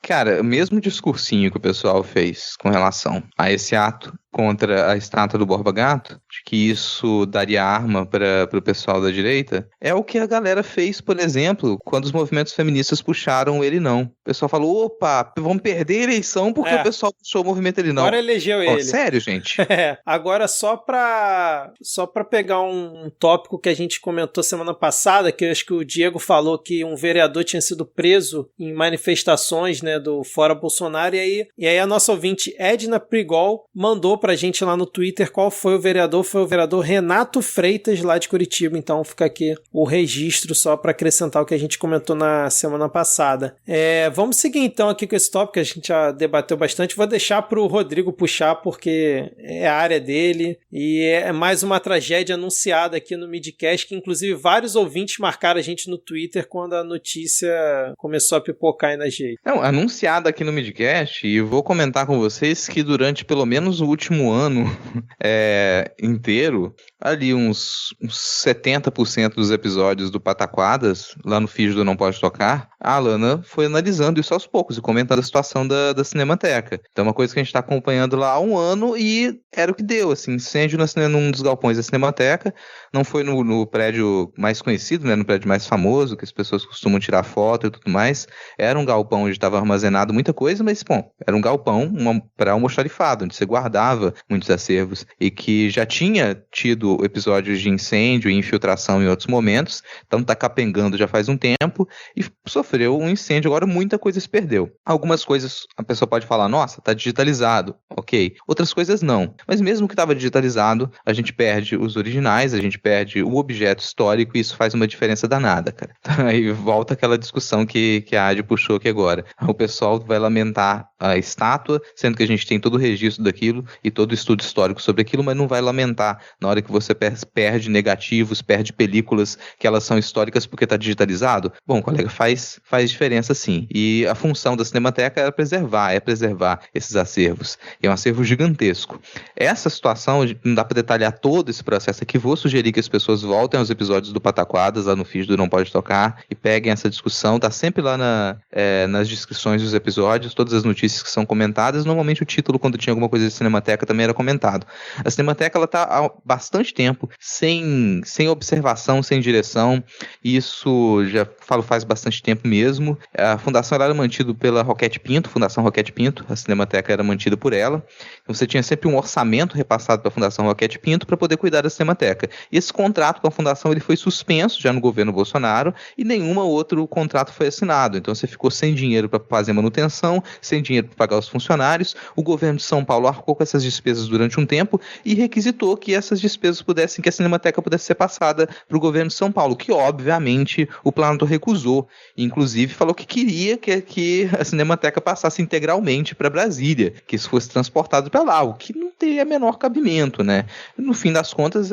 cara, o mesmo discursinho que o pessoal fez com relação a esse ato contra a estátua do Borba Gato, de que isso daria arma para o pessoal da direita, é o que a galera fez, por exemplo, quando os movimentos feministas puxaram Ele Não. O pessoal falou, opa, vamos perder a eleição porque o pessoal puxou o movimento Ele Não. Agora elegeu ele. Sério, gente? Agora só pra pegar um tópico que a gente comentou semana passada, que eu acho que o Diego falou que um vereador tinha sido preso em manifestações, né, do Fora Bolsonaro, e aí a nossa ouvinte Edna Prigol mandou pra gente lá no Twitter qual foi o vereador. Foi o vereador Renato Freitas, lá de Curitiba. Então fica aqui o registro só para acrescentar o que a gente comentou na semana passada. Vamos seguir então aqui com esse tópico que a gente já debateu bastante. Vou deixar pro Rodrigo puxar porque é a área dele e é mais uma tragédia anunciada aqui no Midcast, que inclusive vários ouvintes marcaram a gente no Twitter quando a notícia começou a pipocar aí na gente. Não, anunciada aqui no Midcast, e vou comentar com vocês que durante pelo menos o último ano inteiro, ali uns 70% dos episódios do Pataquadas, lá no feed do Não Pode Tocar, a Alana foi analisando isso aos poucos e comentando a situação da Cinemateca. Então é uma coisa que a gente está acompanhando lá há um ano e era o que deu, assim, incêndio num dos galpões da Cinemateca, não foi no prédio mais conhecido, né, no prédio mais famoso, que as pessoas costumam tirar foto e tudo mais, era um galpão onde estava armazenado muita coisa, mas, bom, era um galpão para almoxarifado, onde você guardava muitos acervos e que já tinha tido episódios de incêndio e infiltração em outros momentos, então tá capengando já faz um tempo e sofreu um incêndio, agora muita coisa se perdeu. Algumas coisas a pessoa pode falar, nossa, tá digitalizado, ok. Outras coisas não, mas mesmo que estava digitalizado, a gente perde os originais, a gente perde o objeto histórico e isso faz uma diferença danada, cara. Aí volta aquela discussão que a Adi puxou aqui agora. O pessoal vai lamentar a estátua, sendo que a gente tem todo o registro daquilo e todo estudo histórico sobre aquilo, mas não vai lamentar na hora que você perde negativos, perde películas que elas são históricas porque está digitalizado. Bom, colega, faz diferença sim. E a função da Cinemateca é preservar esses acervos. E é um acervo gigantesco. Essa situação, não dá para detalhar todo esse processo aqui, vou sugerir que as pessoas voltem aos episódios do Pataquadas, lá no feed do Não Pode Tocar, e peguem essa discussão, tá sempre lá nas descrições dos episódios, todas as notícias que são comentadas. Normalmente o título, quando tinha alguma coisa de Cinemateca, também era comentado. A Cinemateca, ela tá há bastante tempo sem observação, sem direção. Isso já faz bastante tempo mesmo. A fundação era mantida pela Roquete Pinto, Fundação Roquete Pinto, a Cinemateca era mantida por ela. Então você tinha sempre um orçamento repassado pela Fundação Roquete Pinto para poder cuidar da Cinemateca. E esse contrato com a fundação ele foi suspenso já no governo Bolsonaro e nenhum outro contrato foi assinado. Então você ficou sem dinheiro para fazer manutenção, sem dinheiro para pagar os funcionários. O governo de São Paulo arcou com essas despesas durante um tempo e requisitou que essas despesas que a Cinemateca pudesse ser passada para o governo de São Paulo, que obviamente o Planalto recusou. Inclusive falou que queria que a Cinemateca passasse integralmente para Brasília, que isso fosse transportado para lá, o que não teria menor cabimento, né? No fim das contas,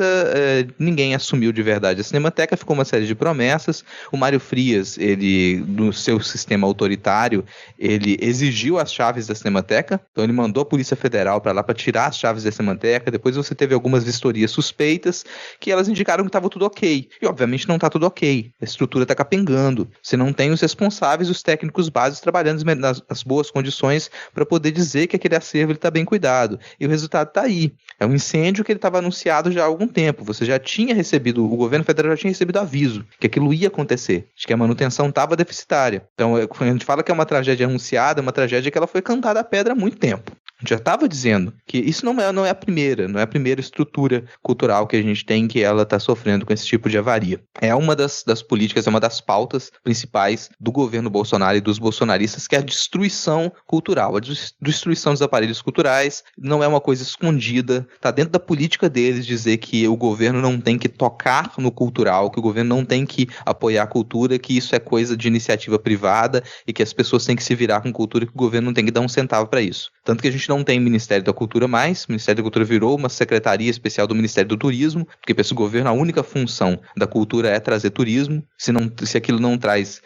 ninguém assumiu de verdade a Cinemateca, ficou uma série de promessas. O Mário Frias, ele, no seu sistema autoritário, ele exigiu as chaves da Cinemateca, então ele mandou a Polícia Federal para lá para tirar as chaves da Cinemateca. Depois você teve algumas vistorias suspeitas que elas indicaram que estava tudo ok. E obviamente não está tudo ok. A estrutura está capengando. Você não tem os responsáveis, os técnicos básicos trabalhando nas boas condições para poder dizer que aquele acervo está bem cuidado. E o resultado está aí. É um incêndio que ele estava anunciado já há algum tempo. Você já tinha recebido, o governo federal já tinha recebido aviso que aquilo ia acontecer, de que a manutenção estava deficitária. Então, quando a gente fala que é uma tragédia anunciada, é uma tragédia que ela foi cantada a pedra há muito tempo. A gente já estava dizendo que isso não é a primeira estrutura cultural que a gente tem que ela está sofrendo com esse tipo de avaria. É uma das políticas, é uma das pautas principais do governo Bolsonaro e dos bolsonaristas, que é a destruição cultural, a destruição dos aparelhos culturais. Não é uma coisa escondida, está dentro da política deles dizer que o governo não tem que tocar no cultural, que o governo não tem que apoiar a cultura, que isso é coisa de iniciativa privada e que as pessoas têm que se virar com cultura e que o governo não tem que dar um centavo para isso. Tanto que a gente não tem Ministério da Cultura mais, o Ministério da Cultura virou uma secretaria especial do Ministério do Turismo, porque para esse governo a única função da cultura é trazer turismo. Se aquilo não traz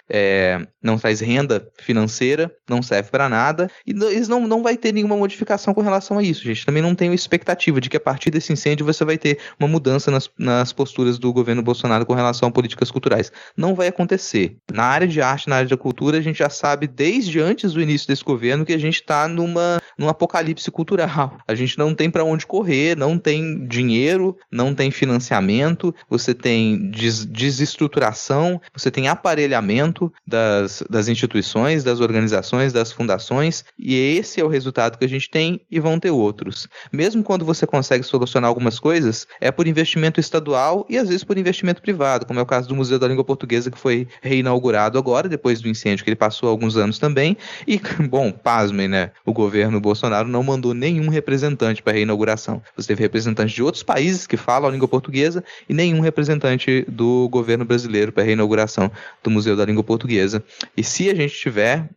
renda financeira, não serve para nada, e eles não vai ter nenhuma modificação com relação a isso, gente. Também não tenho expectativa de que a partir desse incêndio você vai ter uma mudança nas posturas do governo Bolsonaro com relação a políticas culturais. Não vai acontecer. Na área de arte, na área da cultura, a gente já sabe desde antes do início desse governo que a gente está num apocalipse cultural. A gente não tem para onde correr, não tem dinheiro, não tem financiamento, você tem desestruturação, você tem aparelhamento das instituições, das organizações, das fundações, e esse é o resultado que a gente tem e vão ter outros. Mesmo quando você consegue solucionar algumas coisas, é por investimento estadual e às vezes por investimento privado, como é o caso do Museu da Língua Portuguesa, que foi reinaugurado agora, depois do incêndio que ele passou há alguns anos também, e, bom, pasmem, né? O governo Bolsonaro não mandou nenhum representante para a reinauguração. Você teve representantes de outros países que falam a língua portuguesa e nenhum representante do governo brasileiro para a reinauguração do Museu da Língua Portuguesa. E se a gente tiver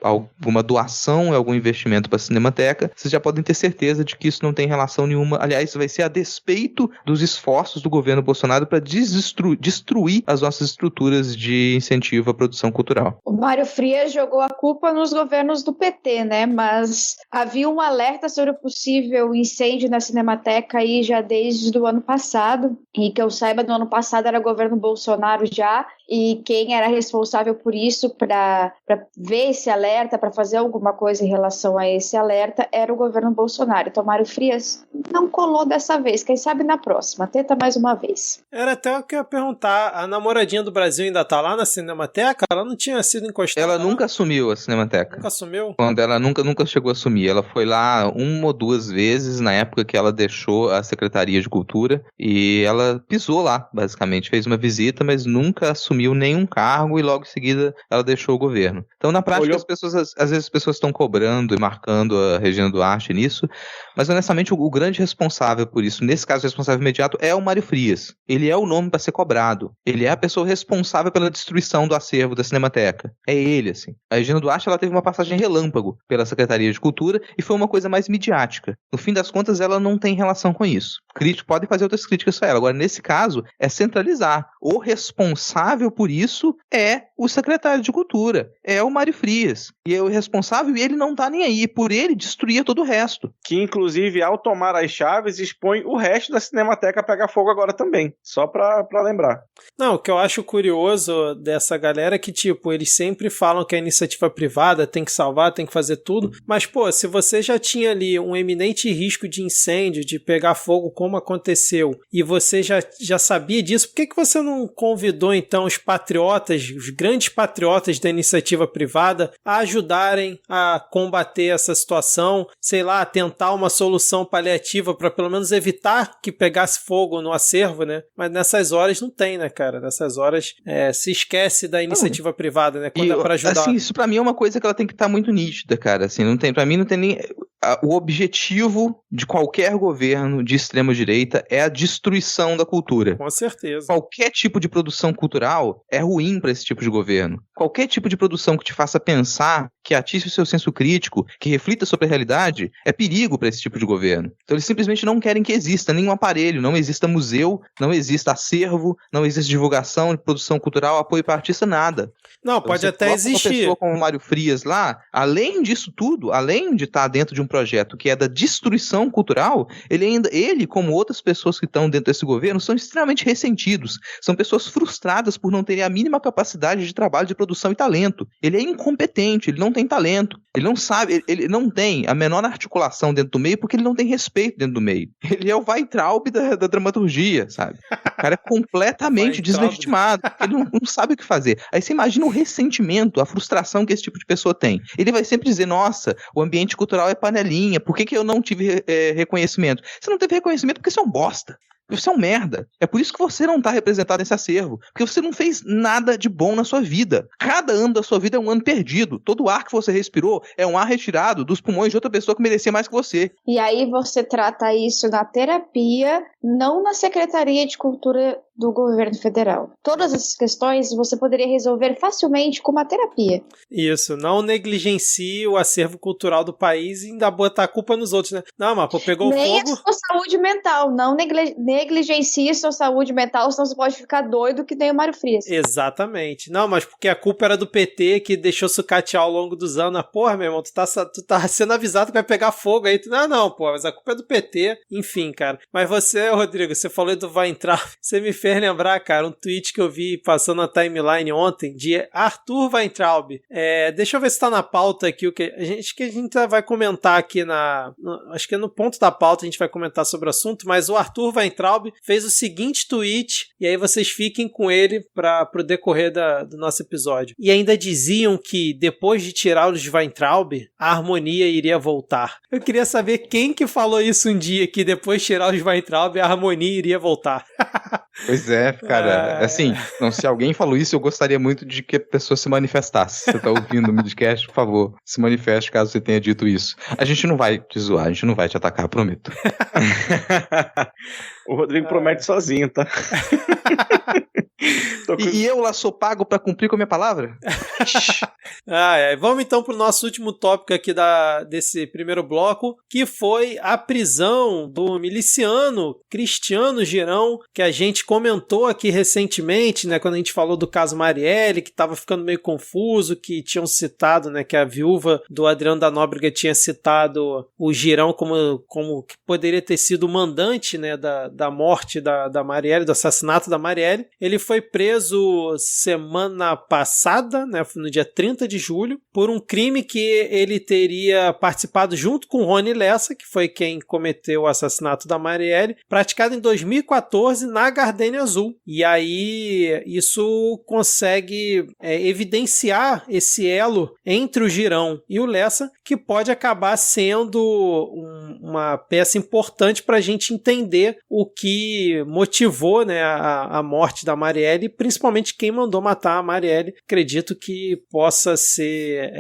alguma doação, algum investimento para a Cinemateca, vocês já podem ter certeza de que isso não tem relação nenhuma. Aliás, vai ser a despeito dos esforços do governo Bolsonaro para destruir as nossas estruturas de incentivo à produção cultural. O Mário Frias jogou a culpa nos governos do PT, né? Mas havia um alerta sobre o possível incêndio na Cinemateca aí já desde o ano passado, e que eu saiba, no ano passado era o governo Bolsonaro já, e quem era responsável por isso, para ver esse alerta, para fazer alguma coisa em relação a esse alerta, era o governo Bolsonaro. Então, Mário Frias não colou dessa vez, quem sabe na próxima, tenta mais uma vez. Era até o que eu ia perguntar, a namoradinha do Brasil ainda tá lá na Cinemateca? Ela não tinha sido encostada? Ela nunca assumiu a Cinemateca. Nunca assumiu? Quando ela nunca chegou a assumir, ela foi lá uma ou duas vezes na época que ela deixou a Secretaria de Cultura, e ela pisou lá, basicamente, fez uma visita, mas nunca assumiu nenhum cargo, e logo em seguida ela deixou o governo. Então, na prática, às vezes as pessoas estão cobrando e marcando a Regina Duarte nisso, mas honestamente o grande responsável por isso, nesse caso o responsável imediato, é o Mário Frias. Ele é o nome para ser cobrado. Ele é a pessoa responsável pela destruição do acervo da Cinemateca. É ele, assim. A Regina Duarte, ela teve uma passagem relâmpago pela Secretaria Secretaria de Cultura e foi uma coisa mais midiática. No fim das contas, ela não tem relação com isso. Críticos podem fazer outras críticas a ela. Agora, nesse caso, é centralizar. O responsável por isso é o secretário de Cultura, é o Mário Frias. E é o responsável e ele não tá nem aí. Por ele, destruía todo o resto. Que, inclusive, ao tomar as chaves, expõe o resto da Cinemateca a pegar fogo agora também. Só pra lembrar. Não, o que eu acho curioso dessa galera é que, tipo, eles sempre falam que a iniciativa privada tem que salvar, tem que fazer tudo, mas, pô, se você já tinha ali um eminente risco de incêndio, de pegar fogo como aconteceu, e você já sabia disso, por que você não convidou, então, os patriotas, os grandes patriotas da iniciativa privada a ajudarem a combater essa situação, sei lá, tentar uma solução paliativa para pelo menos evitar que pegasse fogo no acervo, né? Mas nessas horas não tem, né, cara? Nessas horas se esquece da iniciativa privada, né? Quando é pra ajudar. Assim, isso pra mim é uma coisa que ela tem que estar muito nítida, cara. Assim, pra mim não tem nem... O objetivo de qualquer governo de extrema-direita é a destruição da cultura. Com certeza. Qualquer tipo de produção cultural é ruim para esse tipo de governo. Qualquer tipo de produção que te faça pensar, que atice o seu senso crítico, que reflita sobre a realidade, é perigo para esse tipo de governo. Então eles simplesmente não querem que exista nenhum aparelho, não exista museu, não exista acervo, não exista divulgação de produção cultural, apoio para artista, nada. Não, pode até existir. Uma pessoa como o Mário Frias lá, além disso tudo, além de estar dentro de um projeto que é da destruição cultural, ele, como outras pessoas que estão dentro desse governo, são extremamente ressentidos. São pessoas frustradas por não terem a mínima capacidade de trabalho, de produção e talento. Ele é incompetente, ele não tem talento. Ele não sabe, ele não tem a menor articulação dentro do meio porque ele não tem respeito dentro do meio. Ele é o Weintraub da dramaturgia, sabe? O cara é completamente deslegitimado. Ele não sabe o que fazer. Aí você imagina o ressentimento, a frustração que esse tipo de pessoa tem. Ele vai sempre dizer, nossa, o ambiente cultural é panelinha, por que eu não tive reconhecimento? Você não teve reconhecimento porque você é um bosta. Você é um merda. É por isso que você não está representado nesse acervo. Porque você não fez nada de bom na sua vida. Cada ano da sua vida é um ano perdido. Todo ar que você respirou é um ar retirado dos pulmões de outra pessoa que merecia mais que você. E aí você trata isso na terapia, não na Secretaria de Cultura do governo federal. Todas essas questões você poderia resolver facilmente com uma terapia. Isso, não negligencie o acervo cultural do país e ainda botar a culpa nos outros, né? Não, mas pô, pegou nem fogo... Nem a sua saúde mental, não negligencie sua saúde mental, senão você pode ficar doido que nem o Mário Frias. Exatamente. Não, mas porque a culpa era do PT que deixou sucatear ao longo dos anos. Porra, meu irmão, tu tá sendo avisado que vai pegar fogo aí. Não, pô, mas a culpa é do PT. Enfim, cara. Mas você, Rodrigo, você falou do vai entrar. Você me fez lembrar, cara, um tweet que eu vi passando na timeline ontem de Arthur Weintraub. Deixa eu ver se tá na pauta aqui o que a gente vai comentar aqui acho que no ponto da pauta a gente vai comentar sobre o assunto, mas o Arthur Weintraub fez o seguinte tweet, e aí vocês fiquem com ele pro decorrer do nosso episódio. E ainda diziam que depois de tirá-los de Weintraub, a harmonia iria voltar. Eu queria saber quem que falou isso um dia, que depois de tirar os Weintraub, a harmonia iria voltar. Pois é, cara, assim, se alguém falou isso, eu gostaria muito de que a pessoa se manifestasse. Você tá ouvindo o midcast, por favor, se manifeste caso você tenha dito isso. A gente não vai te zoar, a gente não vai te atacar, prometo. O Rodrigo promete sozinho, tá? E eu lá sou pago pra cumprir com a minha palavra? Vamos então pro nosso último tópico aqui desse primeiro bloco, que foi a prisão do miliciano Cristiano Girão, que a gente comentou aqui recentemente, né, quando a gente falou do caso Marielle, que tava ficando meio confuso, que tinham citado, né, que a viúva do Adriano da Nóbrega tinha citado o Girão como que poderia ter sido o mandante, né, da morte da Marielle, do assassinato da Marielle. Ele foi preso semana passada, né, no dia 30 de julho, por um crime que ele teria participado junto com Rony Lessa, que foi quem cometeu o assassinato da Marielle, praticado em 2014 na Gardenia Azul. E aí isso consegue evidenciar esse elo entre o Girão e o Lessa, que pode acabar sendo uma peça importante para a gente entender o que motivou, né, a morte da Marielle Marielle, principalmente quem mandou matar a Marielle. Acredito que possa ser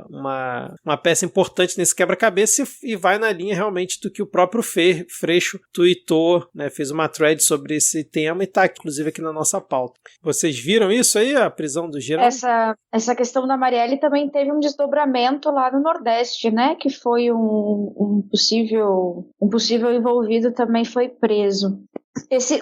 uma peça importante nesse quebra-cabeça e vai na linha realmente do que o próprio Freixo tweetou, né, fez uma thread sobre esse tema e tá inclusive aqui na nossa pauta. Vocês viram isso aí, a prisão do Girão? Essa questão da Marielle também teve um desdobramento lá no Nordeste, né, que foi um possível envolvido também foi preso.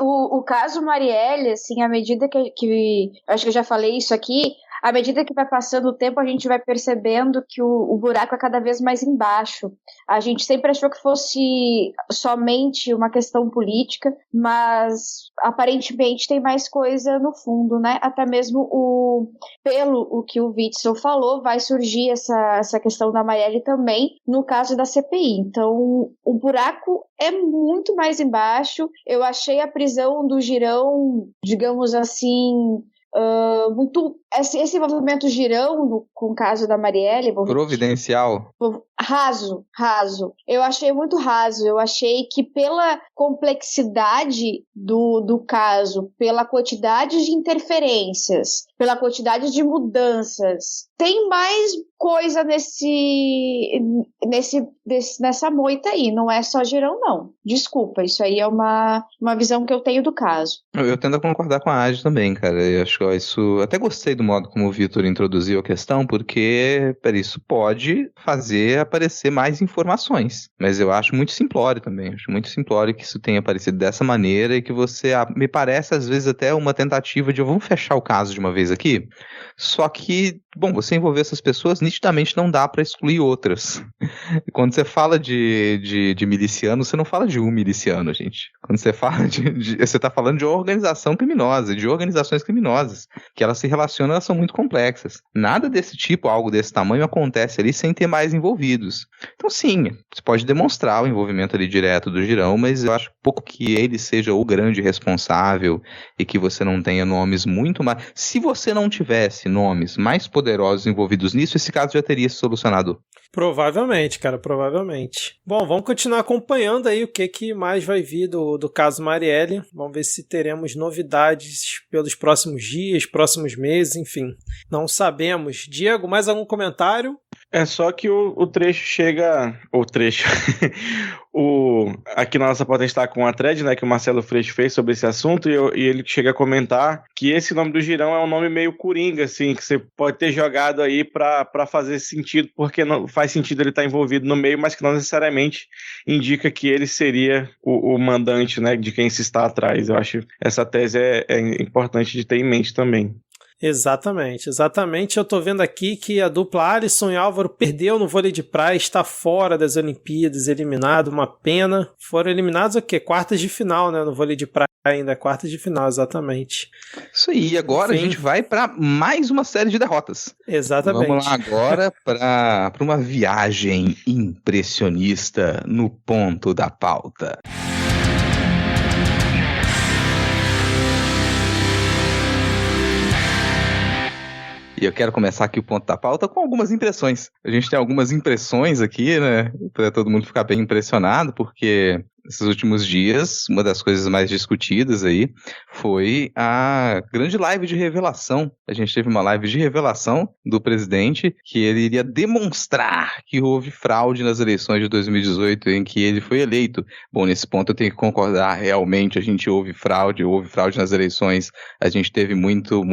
O caso Marielle, assim, à medida que acho que eu já falei isso aqui, à medida que vai passando o tempo, a gente vai percebendo que o buraco é cada vez mais embaixo. A gente sempre achou que fosse somente uma questão política, mas aparentemente tem mais coisa no fundo, né? Até mesmo pelo que o Witzel falou, vai surgir essa questão da Marielle também no caso da CPI. Então, o buraco é muito mais embaixo. Eu achei a prisão do Girão, digamos assim, muito. Esse envolvimento Girão com o caso da Marielle. Providencial. Raso. Eu achei muito raso. Eu achei que pela complexidade do caso, pela quantidade de interferências, pela quantidade de mudanças, tem mais coisa nessa moita aí. Não é só Girão, não. Desculpa, isso aí é uma visão que eu tenho do caso. Eu tendo a concordar com a Adi também, cara. Eu acho que isso. Até gostei do modo como o Vitor introduziu a questão, porque isso pode fazer aparecer mais informações. Mas eu acho muito simplório também. Acho muito simplório que isso tenha aparecido dessa maneira e que você, me parece às vezes até uma tentativa de vamos fechar o caso de uma vez aqui. Só que, bom, você envolver essas pessoas, nitidamente não dá para excluir outras. E quando você fala de miliciano, você não fala de um miliciano, gente. Quando você fala você está falando de organização criminosa, de organizações criminosas, que elas se relacionam, elas são muito complexas. Nada desse tipo, algo desse tamanho, acontece ali sem ter mais envolvidos. Então, sim, você pode demonstrar o envolvimento ali direto do Girão, mas eu acho pouco que ele seja o grande responsável e que você não tenha nomes muito mais... Se você não tivesse nomes mais poderosos envolvidos nisso, esse caso já teria se solucionado. Provavelmente, cara, provavelmente. Bom, vamos continuar acompanhando aí o que mais vai vir do caso Marielle. Vamos ver se teremos novidades pelos próximos dias, próximos meses, enfim. Não sabemos. Diego, mais algum comentário? É só que o trecho chega... O trecho... Aqui na nossa pauta a gente está com a thread, né, que o Marcelo Freixo fez sobre esse assunto, e ele chega a comentar que esse nome do Girão é um nome meio coringa, assim, que você pode ter jogado aí para fazer sentido, porque não faz sentido ele estar envolvido no meio, mas que não necessariamente indica que ele seria o mandante, né, de quem se está atrás. Eu acho que essa tese é importante de ter em mente também. Exatamente. Eu tô vendo aqui que a dupla Alisson e Álvaro perdeu no vôlei de praia, está fora das Olimpíadas, eliminado, uma pena. Foram eliminados o quê? Quartas de final, né? No vôlei de praia ainda, quartas de final, exatamente. Isso aí, agora a gente vai para mais uma série de derrotas. Exatamente. Vamos lá agora para uma viagem impressionista no ponto da pauta. E eu quero começar aqui o ponto da pauta com algumas impressões. A gente tem algumas impressões aqui, né? Para todo mundo ficar bem impressionado, porque esses últimos dias, uma das coisas mais discutidas aí foi a grande live de revelação. A gente teve uma live de revelação do presidente que ele iria demonstrar que houve fraude nas eleições de 2018 em que ele foi eleito. Bom, nesse ponto eu tenho que concordar, realmente a gente houve fraude nas eleições, a gente teve muito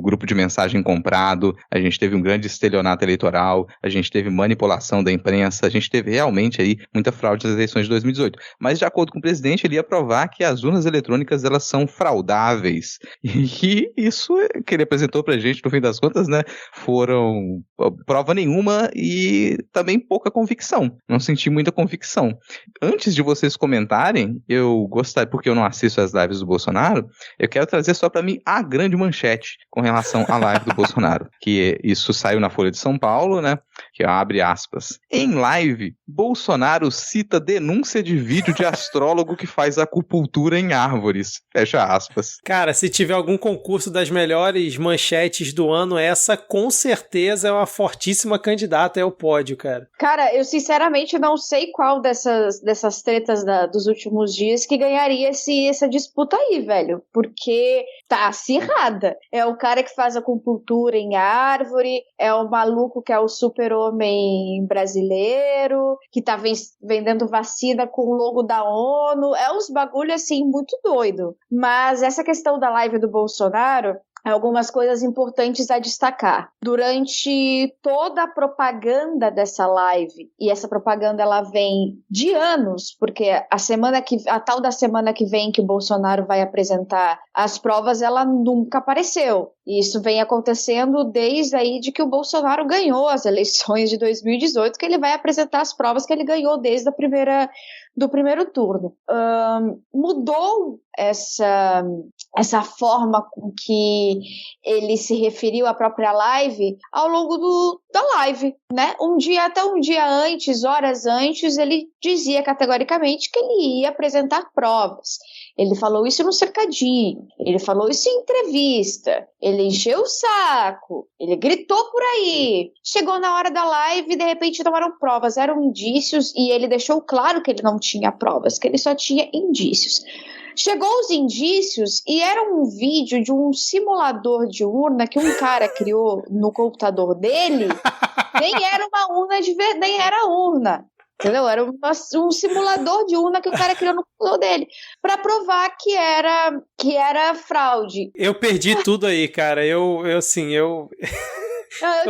grupo de mensagem comprado, a gente teve um grande estelionato eleitoral, a gente teve manipulação da imprensa, a gente teve realmente aí muita fraude nas eleições de 2018. Mas de acordo com o presidente, ele ia provar que as urnas eletrônicas elas são fraudáveis. E isso que ele apresentou pra gente, no fim das contas, né, foram prova nenhuma e também pouca convicção. Não senti muita convicção. Antes de vocês comentarem, eu gostaria, porque eu não assisto as lives do Bolsonaro, eu quero trazer só pra mim a grande manchete com relação à live do Bolsonaro. Que isso saiu na Folha de São Paulo, né, que abre aspas. Em live, Bolsonaro cita denúncia de vídeo de astrólogo que faz acupuntura em árvores. Fecha aspas. Cara, se tiver algum concurso das melhores manchetes do ano, essa com certeza é uma fortíssima candidata ao pódio, cara. Cara, eu sinceramente não sei qual dessas tretas dos últimos dias que ganharia essa disputa aí, velho. Porque tá acirrada. É o cara que faz acupuntura em árvore, é o maluco que é o super-homem brasileiro, que tá vendendo vacina com o logo da ONU. É uns bagulho, assim, muito doido. Mas essa questão da live do Bolsonaro, algumas coisas importantes a destacar. Durante toda a propaganda dessa live, e essa propaganda ela vem de anos, porque a tal da semana que vem que o Bolsonaro vai apresentar as provas, ela nunca apareceu. E isso vem acontecendo desde aí de que o Bolsonaro ganhou as eleições de 2018, que ele vai apresentar as provas que ele ganhou desde do primeiro turno. Mudou essa forma com que ele se referiu à própria live ao longo da live, né? Até um dia antes, horas antes, ele dizia categoricamente que ele ia apresentar provas. Ele falou isso no cercadinho, ele falou isso em entrevista, ele encheu o saco, ele gritou por aí. Chegou na hora da live e de repente não eram provas, eram indícios, e ele deixou claro que ele não tinha provas, que ele só tinha indícios. Chegou os indícios e era um vídeo de um simulador de urna que um cara criou no computador dele. Nem era uma urna nem era urna. Entendeu? Era um simulador de urna que o cara criou no computador dele para provar que era fraude. Eu perdi tudo aí, cara. Eu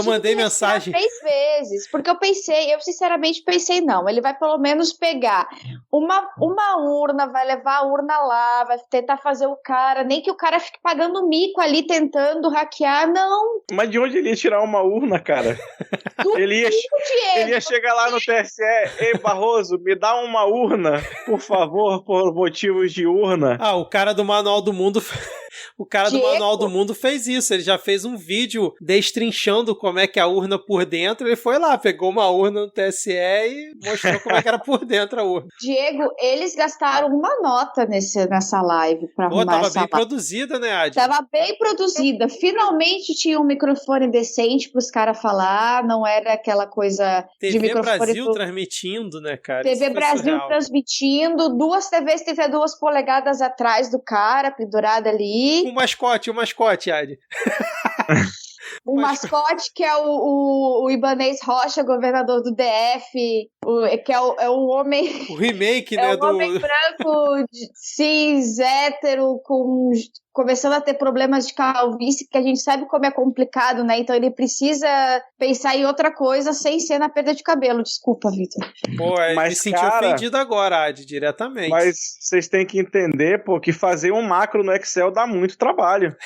mandei mensagem 3 vezes, porque eu sinceramente pensei, não, ele vai pelo menos pegar uma urna, vai levar a urna lá, vai tentar fazer o cara, nem que o cara fique pagando mico ali, tentando hackear, não. Mas de onde ele ia tirar uma urna, cara? Ele ia chegar lá no TSE, ei, Barroso, me dá uma urna, por favor, por motivos de urna. O cara do Manual do Mundo... O cara do Manual do Mundo fez isso, ele já fez um vídeo destrinchando como é que é a urna por dentro, ele foi lá, pegou uma urna no TSE e mostrou como é que era por dentro a urna. Diego, eles gastaram uma nota nessa live pra arrumar tava bem produzida, né, Adi? Tava bem produzida, finalmente tinha um microfone decente pros caras falar, não era aquela coisa TV de microfone... Brasil transmitindo, né, cara? TV Brasil transmitindo, 2 TVs 32 polegadas atrás do cara, pendurada ali. O mascote, Adi. O mascote que é o Ibanez Rocha, governador do DF, que é um homem... O remake, né? Um homem branco, cis, hétero, começando a ter problemas de calvície, que a gente sabe como é complicado, né? Então ele precisa pensar em outra coisa sem ser na perda de cabelo. Desculpa, Vitor. Pô, me senti ofendido agora, Adi, diretamente. Mas vocês têm que entender, pô, que fazer um macro no Excel dá muito trabalho.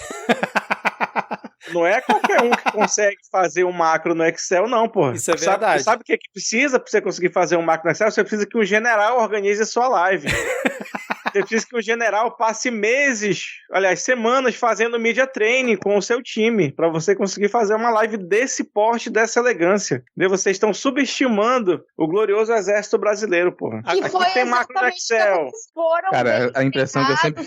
Não é qualquer um que consegue fazer um macro no Excel, não, pô. Isso é verdade. Sabe o que precisa pra você conseguir fazer um macro no Excel? Você precisa que um general organize a sua live. Você precisa que um general passe semanas fazendo media training com o seu time, pra você conseguir fazer uma live desse porte, dessa elegância. Vocês estão subestimando o glorioso exército brasileiro, porra. Aqui tem macro no Excel. Cara, a impressão que eu sempre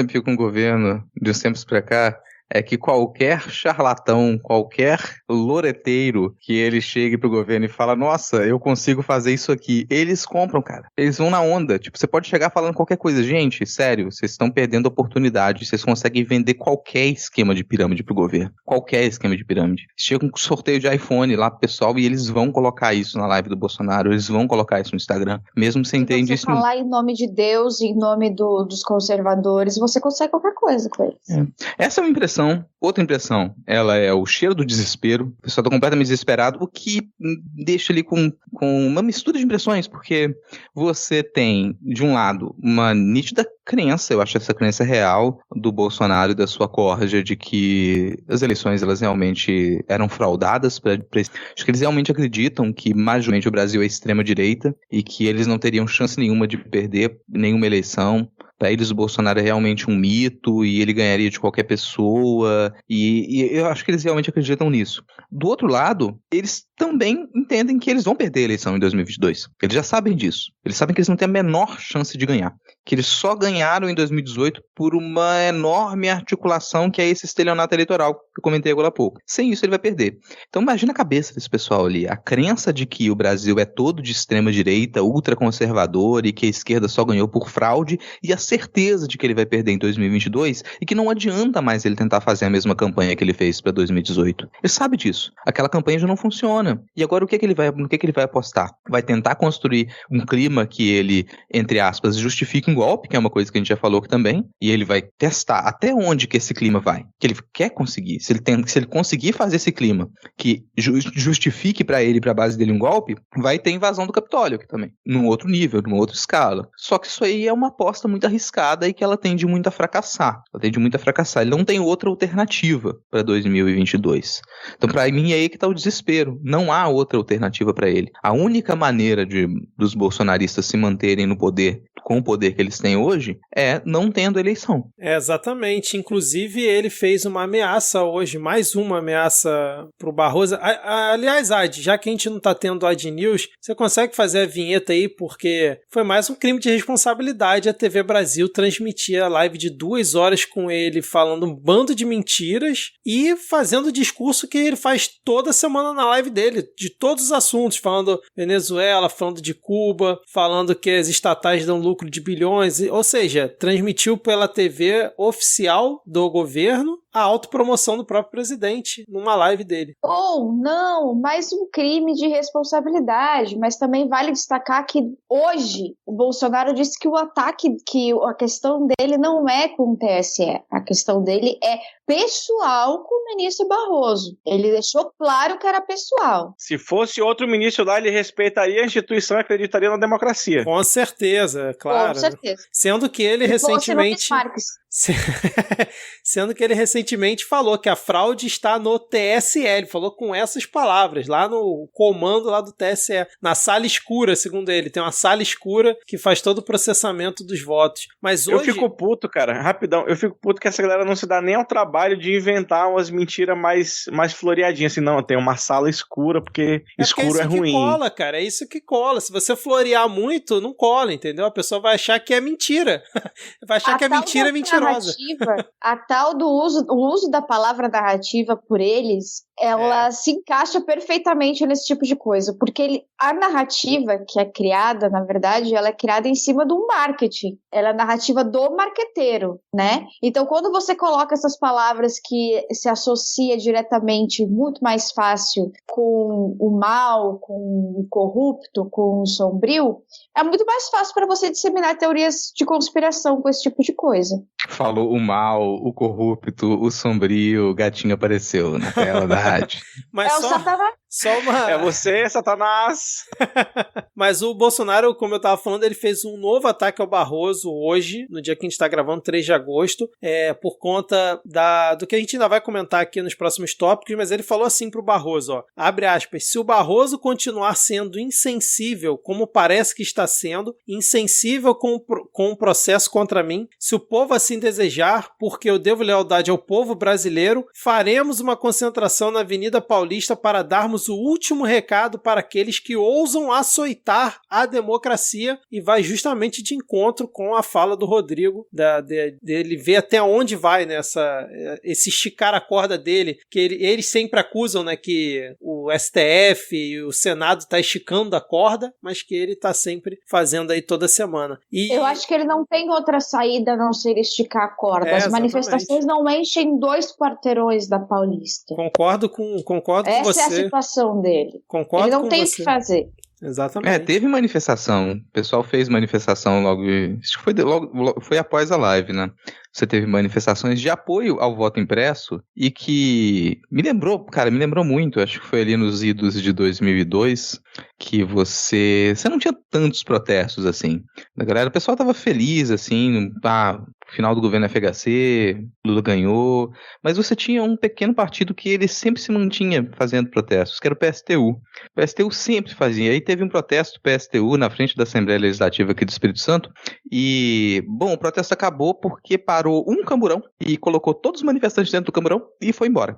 fico com o governo de uns tempos pra cá é que qualquer charlatão, qualquer loreteiro que ele chegue pro governo e fala, nossa, eu consigo fazer isso aqui, eles compram, cara. Eles vão na onda. Tipo, você pode chegar falando qualquer coisa. Gente, sério, vocês estão perdendo oportunidade. Vocês conseguem vender qualquer esquema de pirâmide pro governo. Qualquer esquema de pirâmide. Chega um sorteio de iPhone lá pro pessoal e eles vão colocar isso na live do Bolsonaro, eles vão colocar isso no Instagram, mesmo sem ter indício. Se você falar em nome de Deus, em nome dos conservadores, você consegue qualquer coisa com eles. Essa é uma impressão. Outra impressão, ela é o cheiro do desespero. O pessoal tá completamente desesperado, o que deixa ali com uma mistura de impressões, porque você tem, de um lado, uma nítida crença, eu acho que essa crença é real, do Bolsonaro e da sua corja, de que as eleições, elas realmente eram fraudadas. Acho que eles realmente acreditam que, majormente, o Brasil é extrema-direita e que eles não teriam chance nenhuma de perder nenhuma eleição. Para eles o Bolsonaro é realmente um mito e ele ganharia de qualquer pessoa, e eu acho que eles realmente acreditam nisso. Do outro lado, eles também entendem que eles vão perder a eleição em 2022. Eles já sabem disso. Eles sabem que eles não têm a menor chance de ganhar. que eles só ganharam em 2018 por uma enorme articulação que é esse estelionato eleitoral que eu comentei agora há pouco. Sem isso ele vai perder. Então imagina a cabeça desse pessoal ali, a crença de que o Brasil é todo de extrema direita, ultraconservador e que a esquerda só ganhou por fraude e a certeza de que ele vai perder em 2022 e que não adianta mais ele tentar fazer a mesma campanha que ele fez para 2018. Ele sabe disso. Aquela campanha já não funciona. E agora no que ele vai apostar? Vai tentar construir um clima que ele, entre aspas, justifique um golpe, que é uma coisa que a gente já falou aqui também, e ele vai testar até onde que esse clima vai, que ele quer conseguir. Se ele conseguir fazer esse clima que justifique para ele, para a base dele um golpe, vai ter invasão do Capitólio aqui também, num outro nível, numa outra escala. Só que isso aí é uma aposta muito arriscada e que ela tende muito a fracassar. Ele não tem outra alternativa para 2022. Então, para mim, é aí que está o desespero. Não há outra alternativa para ele. A única maneira dos bolsonaristas se manterem no poder, com o poder que eles têm hoje, é não tendo eleição. Exatamente. Inclusive, ele fez uma ameaça hoje, mais uma ameaça pro Barroso. Aliás, Ad, já que a gente não tá tendo Ad News, você consegue fazer a vinheta aí, porque foi mais um crime de responsabilidade a TV Brasil transmitir a live de 2 horas com ele falando um bando de mentiras e fazendo o discurso que ele faz toda semana na live dele, de todos os assuntos, falando Venezuela, falando de Cuba, falando que as estatais dão lucro de bilhões, ou seja, transmitiu pela TV oficial do governo a autopromoção do próprio presidente numa live dele. Não, mais um crime de responsabilidade, mas também vale destacar que hoje o Bolsonaro disse que o ataque, que a questão dele não é com o TSE, a questão dele é pessoal com o ministro Barroso. Ele deixou claro que era pessoal. Se fosse outro ministro lá, ele respeitaria a instituição e acreditaria na democracia. Com certeza, claro. Com certeza. Sendo que ele recentemente... Sendo que ele recentemente falou que a fraude está no TSE, ele falou com essas palavras, lá no comando lá do TSE, na sala escura, segundo ele, tem uma sala escura que faz todo o processamento dos votos. Mas hoje... Eu fico puto, cara, rapidão, eu fico puto que essa galera não se dá nem ao trabalho de inventar umas mentiras mais floreadinhas, assim, não, tem uma sala escura, porque escuro é ruim. É isso que cola, cara, é isso que cola, se você florear muito, não cola, entendeu? A pessoa vai achar que é mentira, vai achar que a mentira é mentirosa. A tal do uso da palavra narrativa por eles, ela se encaixa perfeitamente nesse tipo de coisa, porque a narrativa que é criada, na verdade, ela é criada em cima do marketing, ela é a narrativa do marqueteiro, né? Então, quando você coloca essas palavras que se associa diretamente, muito mais fácil, com o mal, com o corrupto, com o sombrio, é muito mais fácil para você disseminar teorias de conspiração com esse tipo de coisa. Falou o mal, o corrupto, o sombrio, o gatinho apareceu na tela da rádio. Mas o Satanás. É você, Satanás! Mas o Bolsonaro, como eu tava falando, ele fez um novo ataque ao Barroso hoje, no dia que a gente tá gravando, 3 de agosto, por conta do que a gente ainda vai comentar aqui nos próximos tópicos, mas ele falou assim pro Barroso, ó, abre aspas, se o Barroso continuar sendo insensível, como parece que está sendo, insensível com o processo contra mim, se o povo assim desejar, porque eu devo lealdade ao povo brasileiro, faremos uma concentração na Avenida Paulista para darmos o último recado para aqueles que ousam açoitar a democracia, e vai justamente de encontro com a fala do Rodrigo, dele ver até onde vai, né, esse esticar a corda dele, que eles sempre acusam, né, que o STF e o Senado tá esticando a corda, mas que ele tá sempre fazendo aí toda semana. Eu acho que ele não tem outra saída a não ser esticar a corda. As manifestações não enchem 2 quarteirões da Paulista. Concordo com você. Essa é a situação dele. Concordo ele não com tem o você. que fazer. Exatamente. Teve manifestação. O pessoal fez manifestação logo. Acho que foi após a live, né? Você teve manifestações de apoio ao voto impresso e que me lembrou muito, acho que foi ali nos idos de 2002, que você não tinha tantos protestos assim. A galera, o pessoal tava feliz, assim, final do governo FHC, Lula ganhou, mas você tinha um pequeno partido que ele sempre se mantinha fazendo protestos, que era o PSTU. O PSTU sempre fazia. Aí teve um protesto do PSTU na frente da Assembleia Legislativa aqui do Espírito Santo e, bom, o protesto acabou porque parou um camburão e colocou todos os manifestantes dentro do camburão e foi embora.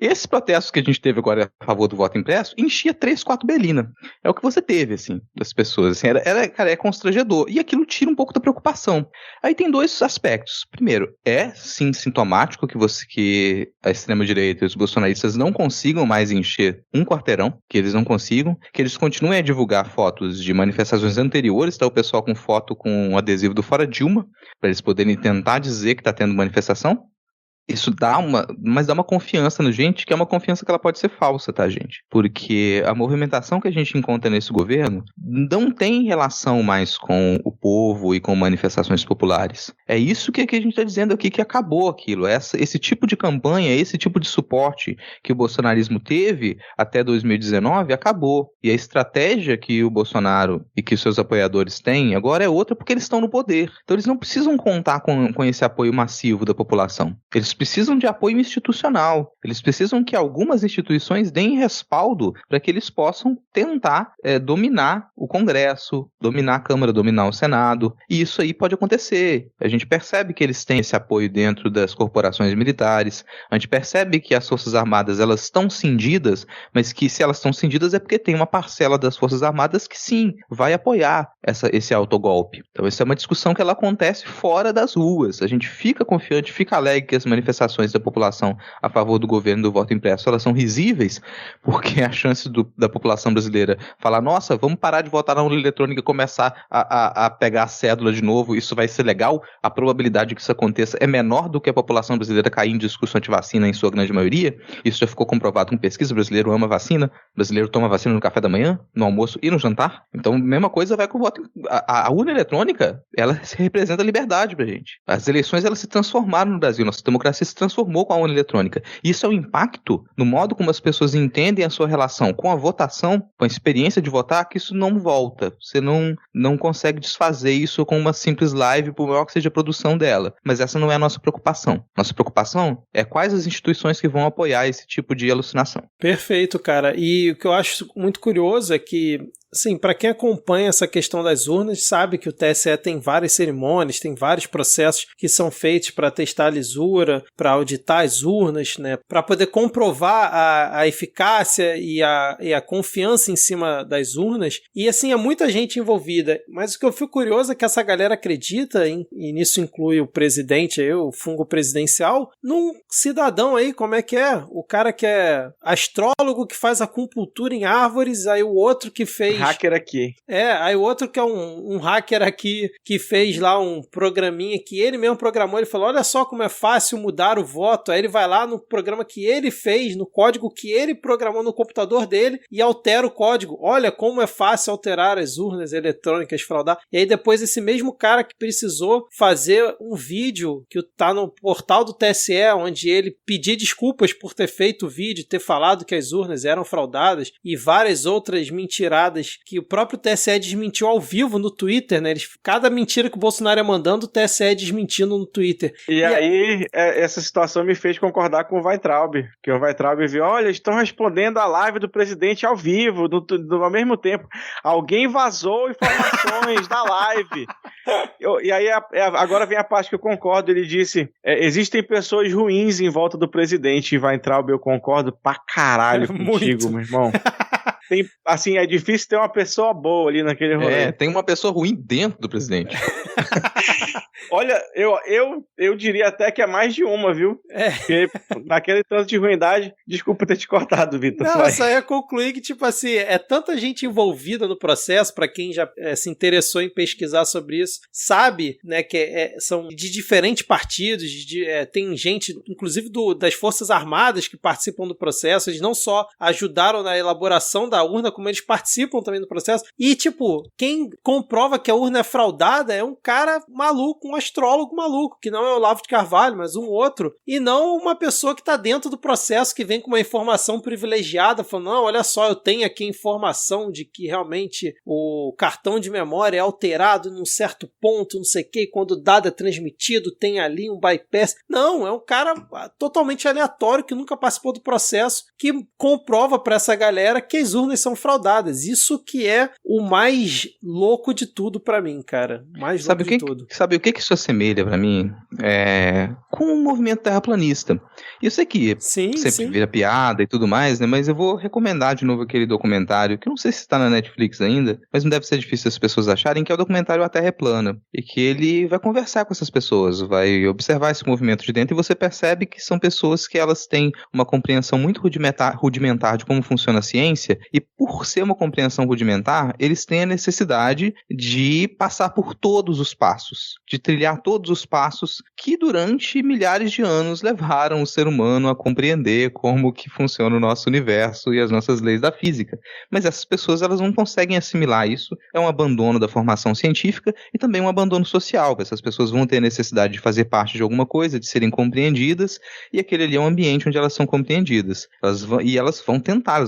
Esses protestos que a gente teve agora a favor do voto impresso enchia 3, 4 Belina. É o que você teve, assim, das pessoas. Assim, cara, é constrangedor. E aquilo tira um pouco da preocupação. Aí tem 2 aspectos. Primeiro, é sim sintomático que a extrema-direita e os bolsonaristas não consigam mais encher um quarteirão, que eles não consigam, que eles continuem a divulgar fotos de manifestações anteriores, tá? O pessoal com foto com um adesivo do Fora Dilma, para eles poderem tentar dizer que está tendo manifestação. Isso dá uma confiança na gente, que é uma confiança que ela pode ser falsa, tá, gente? Porque a movimentação que a gente encontra nesse governo não tem relação mais com o povo e com manifestações populares. É isso que a gente está dizendo aqui, que acabou aquilo. Esse tipo de campanha, esse tipo de suporte que o bolsonarismo teve até 2019, acabou. E a estratégia que o Bolsonaro e que os seus apoiadores têm agora é outra, porque eles estão no poder. Então eles não precisam contar com esse apoio massivo da população. Eles precisam de apoio institucional. Eles precisam que algumas instituições deem respaldo para que eles possam tentar dominar o Congresso, dominar a Câmara, dominar o Senado. E isso aí pode acontecer. A gente percebe que eles têm esse apoio dentro das corporações militares. A gente percebe que as Forças Armadas elas estão cindidas, mas que se elas estão cindidas é porque tem uma parcela das Forças Armadas que sim, vai apoiar esse autogolpe. Então essa é uma discussão que ela acontece fora das ruas. A gente fica confiante, fica alegre que as manifestações da população a favor do governo do voto impresso, elas são risíveis, porque a chance da população brasileira falar, nossa, vamos parar de votar na urna eletrônica e começar a pegar a cédula de novo, isso vai ser legal, a probabilidade de que isso aconteça é menor do que a população brasileira cair em discurso anti-vacina em sua grande maioria. Isso já ficou comprovado com pesquisa. O brasileiro ama vacina, o brasileiro toma vacina no café da manhã, no almoço e no jantar. Então, mesma coisa vai com o voto. A urna eletrônica, ela representa a liberdade pra gente. As eleições, elas se transformaram no Brasil, nossa democracia se transformou com a urna eletrônica. Isso é um impacto no modo como as pessoas entendem a sua relação com a votação, com a experiência de votar, que isso não volta. Você não consegue desfazer isso com uma simples live, por maior que seja a produção dela. Mas essa não é a nossa preocupação. Nossa preocupação é quais as instituições que vão apoiar esse tipo de alucinação. Perfeito, cara. E o que eu acho muito curioso é que, sim, para quem acompanha essa questão das urnas, sabe que o TSE tem várias cerimônias, tem vários processos que são feitos para testar a lisura, para auditar as urnas, né, para poder comprovar a eficácia e a confiança em cima das urnas. E assim, é muita gente envolvida. Mas o que eu fico curioso é que essa galera acredita, e nisso inclui o presidente, o fungo presidencial, num cidadão aí, como é que é? O cara que é astrólogo, que faz acupuntura em árvores, aí o outro que fez... Hacker aqui. Aí o outro que é um hacker aqui, que fez lá um programinha que ele mesmo programou, ele falou, olha só como é fácil mudar o voto. Aí ele vai lá no programa que ele fez, no código que ele programou no computador dele e altera o código. Olha como é fácil alterar as urnas eletrônicas, fraudar. E aí depois esse mesmo cara que precisou fazer um vídeo que tá no portal do TSE, onde ele pedir desculpas por ter feito o vídeo, ter falado que as urnas eram fraudadas e várias outras mentiradas que o próprio TSE desmentiu ao vivo no Twitter, né? Cada mentira que o Bolsonaro ia mandando, o TSE desmentindo no Twitter. E aí, essa situação me fez concordar com o Weintraub, que o Weintraub viu, olha, estão respondendo a live do presidente ao vivo, ao mesmo tempo. Alguém vazou informações da live. E aí, agora vem a parte que eu concordo, ele disse, existem pessoas ruins em volta do presidente, e Weintraub, eu concordo pra caralho contigo, meu irmão. Tem, assim, é difícil ter uma pessoa boa ali naquele rolê. Tem uma pessoa ruim dentro do presidente. Olha, eu diria até que é mais de uma, viu? Porque naquele tanto de ruindade, desculpa ter te cortado, Vitor. Não, só ia concluir que, tipo assim, é tanta gente envolvida no processo, pra quem já se interessou em pesquisar sobre isso, sabe, né, que são de diferentes partidos, tem gente, inclusive das Forças Armadas que participam do processo, eles não só ajudaram na elaboração da da urna, como eles participam também do processo. E, tipo, quem comprova que a urna é fraudada é um cara maluco, um astrólogo maluco, que não é o Olavo de Carvalho, mas um outro, e não uma pessoa que tá dentro do processo, que vem com uma informação privilegiada, falando, não, olha só, eu tenho aqui informação de que realmente o cartão de memória é alterado num certo ponto, não sei o que, quando o dado é transmitido, tem ali um bypass. Não, é um cara totalmente aleatório que nunca participou do processo, que comprova pra essa galera que as urnas são fraudadas. Isso que é o mais louco de tudo pra mim, cara. Mais louco de tudo. Sabe o que isso assemelha pra mim? Com o movimento terraplanista. Eu sei que sempre vira piada e tudo mais, né? Mas eu vou recomendar de novo aquele documentário, que eu não sei se está na Netflix ainda, mas não deve ser difícil as pessoas acharem, que é o documentário A Terra é Plana. E que ele vai conversar com essas pessoas, vai observar esse movimento de dentro, e você percebe que são pessoas que elas têm uma compreensão muito rudimentar de como funciona a ciência, e por ser uma compreensão rudimentar, eles têm a necessidade de passar por todos os passos, de trilhar todos os passos que durante milhares de anos levaram o ser humano a compreender como que funciona o nosso universo e as nossas leis da física. Mas essas pessoas, elas não conseguem assimilar isso, é um abandono da formação científica e também um abandono social. Essas pessoas vão ter necessidade de fazer parte de alguma coisa, de serem compreendidas, e aquele ali é um ambiente onde elas são compreendidas. Elas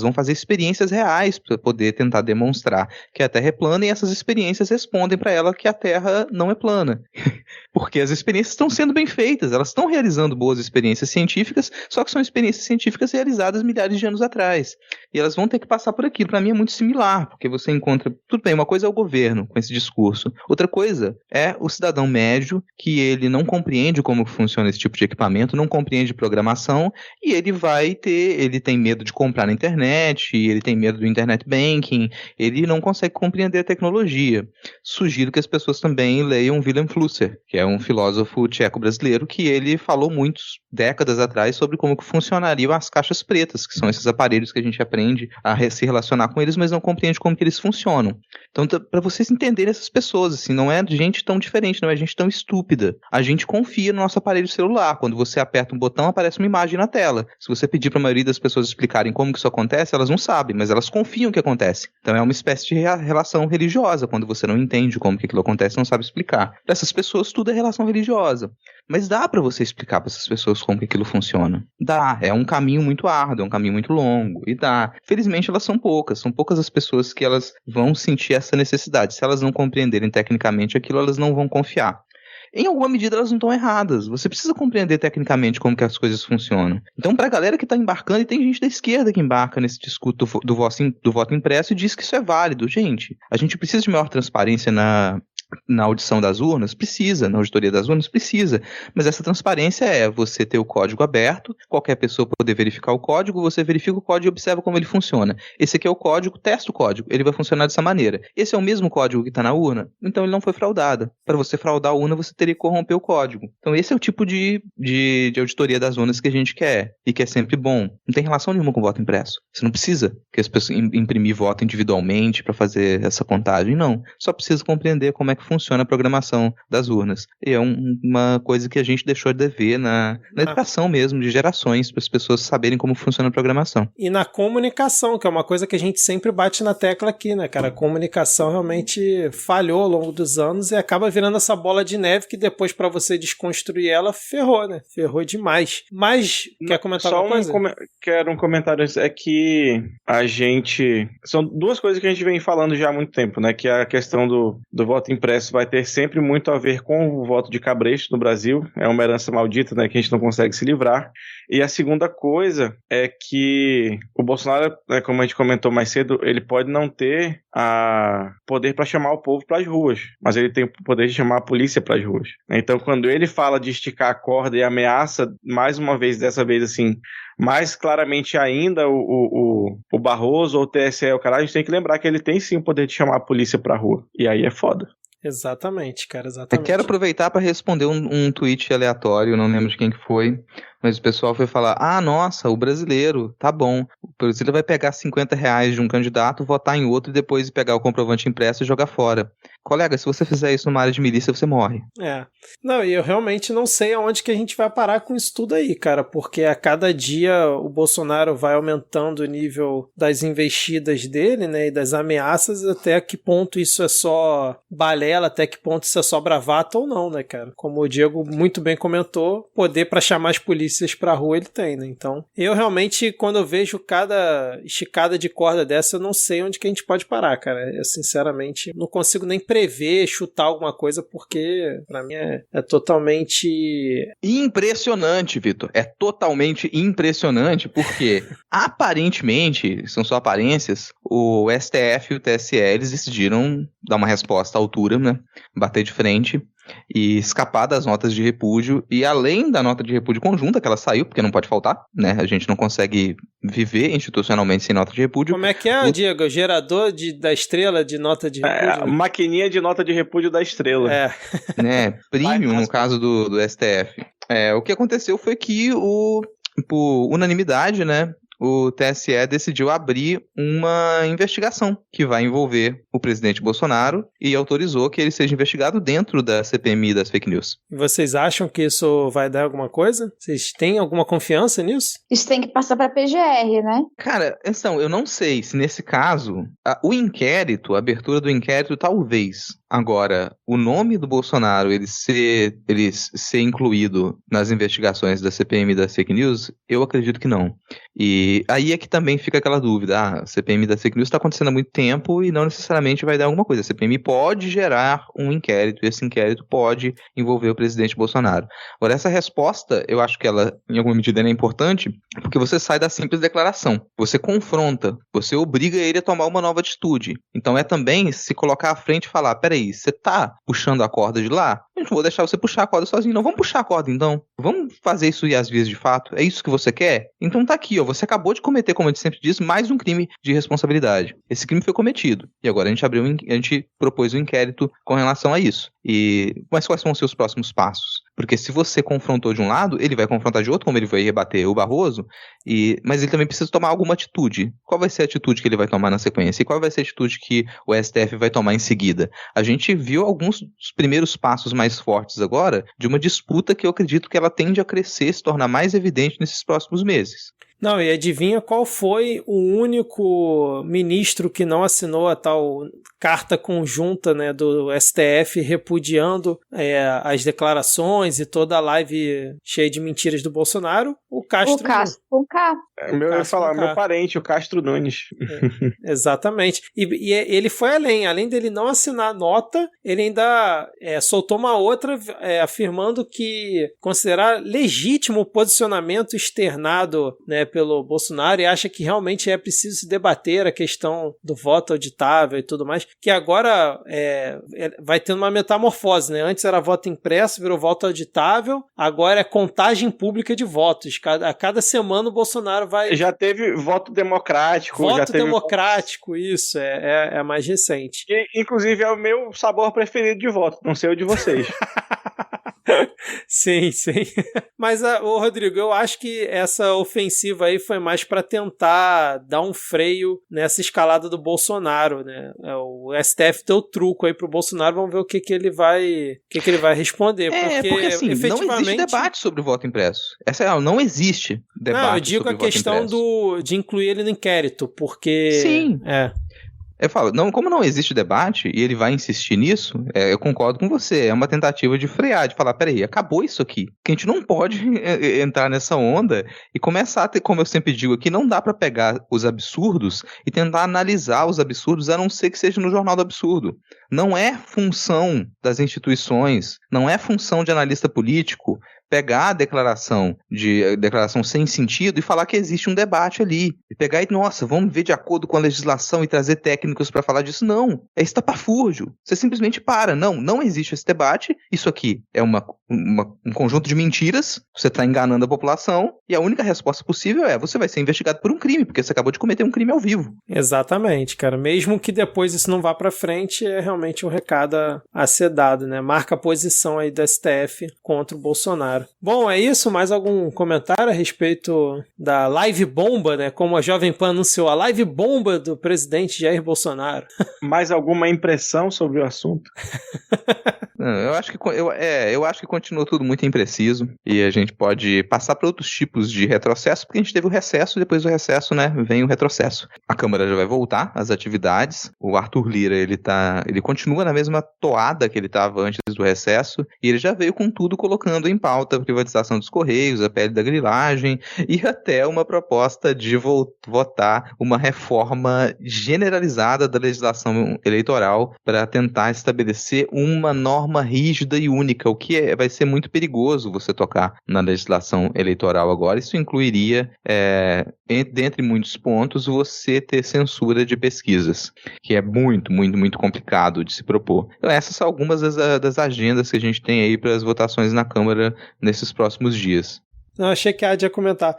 vão fazer experiências reais para poder tentar demonstrar que a Terra é plana, e essas experiências respondem para ela que a Terra não é plana. Porque as experiências estão sendo bem feitas, elas estão realizando boas experiências científicas, só que são experiências científicas realizadas milhares de anos atrás. E elas vão ter que passar por aquilo. Para mim é muito similar, porque você encontra... Tudo bem, uma coisa é o governo com esse discurso. Outra coisa é o cidadão médio, que ele não compreende como funciona esse tipo de equipamento, não compreende programação, e ele tem medo de comprar na internet, ele tem medo do internet banking, ele não consegue compreender a tecnologia. Sugiro que as pessoas também leiam Wilhelm Flusser, que é um filósofo tcheco-brasileiro, que ele falou muitas décadas atrás sobre como que funcionariam as caixas pretas, que são esses aparelhos que a gente aprende a se relacionar com eles, mas não compreende como que eles funcionam. Então, para vocês entenderem essas pessoas, assim, não é gente tão diferente, não é gente tão estúpida. A gente confia no nosso aparelho celular. Quando você aperta um botão, aparece uma imagem na tela. Se você pedir para a maioria das pessoas explicarem como que isso acontece, elas não sabem, mas elas confiam que acontece. Então é uma espécie de relação religiosa, quando você não entende como que aquilo acontece, não sabe explicar. Para essas pessoas, tudo é relação religiosa. Mas dá para você explicar para essas pessoas como que aquilo funciona. Dá. É um caminho muito árduo, é um caminho muito longo. E dá. Felizmente, elas são poucas as pessoas que elas vão sentir essa necessidade. Se elas não compreenderem tecnicamente aquilo, elas não vão confiar. Em alguma medida elas não estão erradas. Você precisa compreender tecnicamente como que as coisas funcionam. Então, para a galera que está embarcando, e tem gente da esquerda que embarca nesse discurso do voto impresso e diz que isso é válido. Gente, a gente precisa de maior transparência na audição das urnas? Precisa. Na auditoria das urnas? Precisa. Mas essa transparência é você ter o código aberto, qualquer pessoa poder verificar o código, você verifica o código e observa como ele funciona. Esse aqui é o código, testa o código, ele vai funcionar dessa maneira. Esse é o mesmo código que está na urna? Então ele não foi fraudado. Para você fraudar a urna, você teria que corromper o código. Então esse é o tipo de auditoria das urnas que a gente quer, e que é sempre bom. Não tem relação nenhuma com o voto impresso. Você não precisa que as pessoas imprimir voto individualmente para fazer essa contagem, não. Só precisa compreender como é que funciona a programação das urnas. E é uma coisa que a gente deixou de ver na educação mesmo, de gerações, para as pessoas saberem como funciona a programação. E na comunicação, que é uma coisa que a gente sempre bate na tecla aqui, né, cara? A comunicação realmente falhou ao longo dos anos e acaba virando essa bola de neve que depois, para você desconstruir ela, ferrou, né? Ferrou demais. Mas, quer comentar alguma coisa? Quero um comentário. É que a gente... São duas coisas que a gente vem falando já há muito tempo, né? Que é a questão do voto impresso vai ter sempre muito a ver com o voto de cabresto no Brasil. É uma herança maldita, né, que a gente não consegue se livrar. E a segunda coisa é que o Bolsonaro, né, como a gente comentou mais cedo, ele pode não ter poder para chamar o povo para as ruas, mas ele tem o poder de chamar a polícia para as ruas. Então, quando ele fala de esticar a corda e ameaça, mais uma vez, dessa vez assim, mais claramente ainda o Barroso ou o TSE, a gente tem que lembrar que ele tem sim o poder de chamar a polícia para a rua. E aí é foda. Exatamente, cara, exatamente. Eu quero aproveitar para responder um tweet aleatório, não lembro de quem que foi, mas o pessoal foi falar, nossa, o brasileiro, tá bom, o brasileiro vai pegar R$50 de um candidato, votar em outro e depois pegar o comprovante impresso e jogar fora. colega, se você fizer isso numa área de milícia, você morre. Não, e eu realmente não sei aonde que a gente vai parar com isso tudo aí, cara, porque a cada dia o Bolsonaro vai aumentando o nível das investidas dele, né, e das ameaças, até que ponto isso é só balela, até que ponto isso é só bravata ou não, né, cara? Como o Diego muito bem comentou, poder pra chamar as polícias pra rua ele tem, né? Então, eu realmente, quando eu vejo cada esticada de corda dessa, eu não sei onde que a gente pode parar, cara. Eu, sinceramente, não consigo nem prever, chutar alguma coisa, porque pra mim é totalmente... Impressionante, Vitor. É totalmente impressionante, porque aparentemente, são só aparências, o STF e o TSE, eles decidiram dar uma resposta à altura, né? Bater de frente e escapar das notas de repúdio, e além da nota de repúdio conjunta, que ela saiu, porque não pode faltar, né? A gente não consegue viver institucionalmente sem nota de repúdio. Como é que é, Diego? O gerador da estrela de nota de repúdio? Maquininha de nota de repúdio da estrela. Né? Premium, no caso do STF. O que aconteceu foi que, por unanimidade, né? O TSE decidiu abrir uma investigação que vai envolver o presidente Bolsonaro e autorizou que ele seja investigado dentro da CPMI das fake news. E vocês acham que isso vai dar alguma coisa? Vocês têm alguma confiança nisso? Isso tem que passar para a PGR, né? Cara, eu não sei se nesse caso, o inquérito, a abertura do inquérito, talvez. Agora, o nome do Bolsonaro, ele ser incluído nas investigações da CPMI das fake news, eu acredito que não. E aí é que também fica aquela dúvida, a CPMI das fake news está acontecendo há muito tempo e não necessariamente vai dar alguma coisa. A CPMI pode gerar um inquérito, e esse inquérito pode envolver o presidente Bolsonaro. Agora, essa resposta, eu acho que ela, em alguma medida, é importante, porque você sai da simples declaração. Você confronta, você obriga ele a tomar uma nova atitude. Então é também se colocar à frente e falar, peraí, você tá puxando a corda de lá? Eu não vou deixar você puxar a corda sozinho, não. Vamos puxar a corda, então. Vamos fazer isso ir às vias de fato? É isso que você quer? Então tá aqui, ó. Você acabou de cometer, como a gente sempre diz, mais um crime de responsabilidade. Esse crime foi cometido. E agora a gente propôs um inquérito com relação a isso. Mas quais são os seus próximos passos? Porque se você confrontou de um lado, ele vai confrontar de outro, como ele vai rebater o Barroso, mas ele também precisa tomar alguma atitude. Qual vai ser a atitude que ele vai tomar na sequência? E qual vai ser a atitude que o STF vai tomar em seguida? A gente viu alguns dos primeiros passos mais fortes agora de uma disputa que eu acredito que ela tende a crescer, se tornar mais evidente nesses próximos meses. Não, e adivinha qual foi o único ministro que não assinou a tal carta conjunta, né, do STF repudiando as declarações e toda a live cheia de mentiras do Bolsonaro? O Castro. O Castro com K. Eu ia falar, meu parente, o Castro Nunes. Exatamente. E ele foi além dele não assinar a nota, ele ainda soltou uma outra afirmando que considerar legítimo o posicionamento externado, né, pelo Bolsonaro, e acha que realmente é preciso se debater a questão do voto auditável e tudo mais, que agora vai tendo uma metamorfose, né? Antes era voto impresso, virou voto auditável, agora é contagem pública de votos. A cada semana o Bolsonaro vai... Já teve voto democrático. Voto democrático, isso, é mais recente. Que, inclusive, é o meu sabor preferido de voto, não sei o de vocês. Sim. Mas, Rodrigo, eu acho que essa ofensiva aí foi mais para tentar dar um freio nessa escalada do Bolsonaro, né? O STF deu truco aí pro Bolsonaro, vamos ver o que ele vai responder. Porque assim, efetivamente... não existe debate sobre o voto impresso. Não existe debate. Não, eu digo a questão de incluir ele no inquérito, porque... Sim. Eu falo, como não existe debate, e ele vai insistir nisso, eu concordo com você, é uma tentativa de frear, de falar, peraí, acabou isso aqui, que a gente não pode entrar nessa onda e começar a ter, como eu sempre digo aqui, não dá pra pegar os absurdos e tentar analisar os absurdos, a não ser que seja no Jornal do Absurdo. Não é função das instituições, não é função de analista político pegar a declaração sem sentido e falar que existe um debate ali. E pegar e, nossa, vamos ver de acordo com a legislação e trazer técnicos para falar disso. Não, é estapafúrdio. Você simplesmente para. Não existe esse debate. Isso aqui é um conjunto de mentiras. Você está enganando a população e a única resposta possível você vai ser investigado por um crime, porque você acabou de cometer um crime ao vivo. Exatamente, cara. Mesmo que depois isso não vá para frente, é realmente um recado a ser dado, né? Marca a posição aí do STF contra o Bolsonaro. Bolsonaro. Bom, é isso. Mais algum comentário a respeito da live bomba, né? Como a Jovem Pan anunciou, a live bomba do presidente Jair Bolsonaro. Mais alguma impressão sobre o assunto? Eu acho que continua tudo muito impreciso e a gente pode passar para outros tipos de retrocesso, porque a gente teve o recesso e depois do recesso, né, vem o retrocesso. A Câmara já vai voltar às atividades, o Arthur Lira, ele continua na mesma toada que ele estava antes do recesso e ele já veio com tudo colocando em pauta a privatização dos Correios, a PL da grilagem e até uma proposta de votar uma reforma generalizada da legislação eleitoral para tentar estabelecer uma norma rígida e única, o que vai ser muito perigoso você tocar na legislação eleitoral agora. Isso incluiria, dentre muitos pontos, você ter censura de pesquisas, que é muito, muito, muito complicado de se propor. Então, essas são algumas das agendas que a gente tem aí para as votações na Câmara nesses próximos dias. Não, achei que a Adi ia comentar.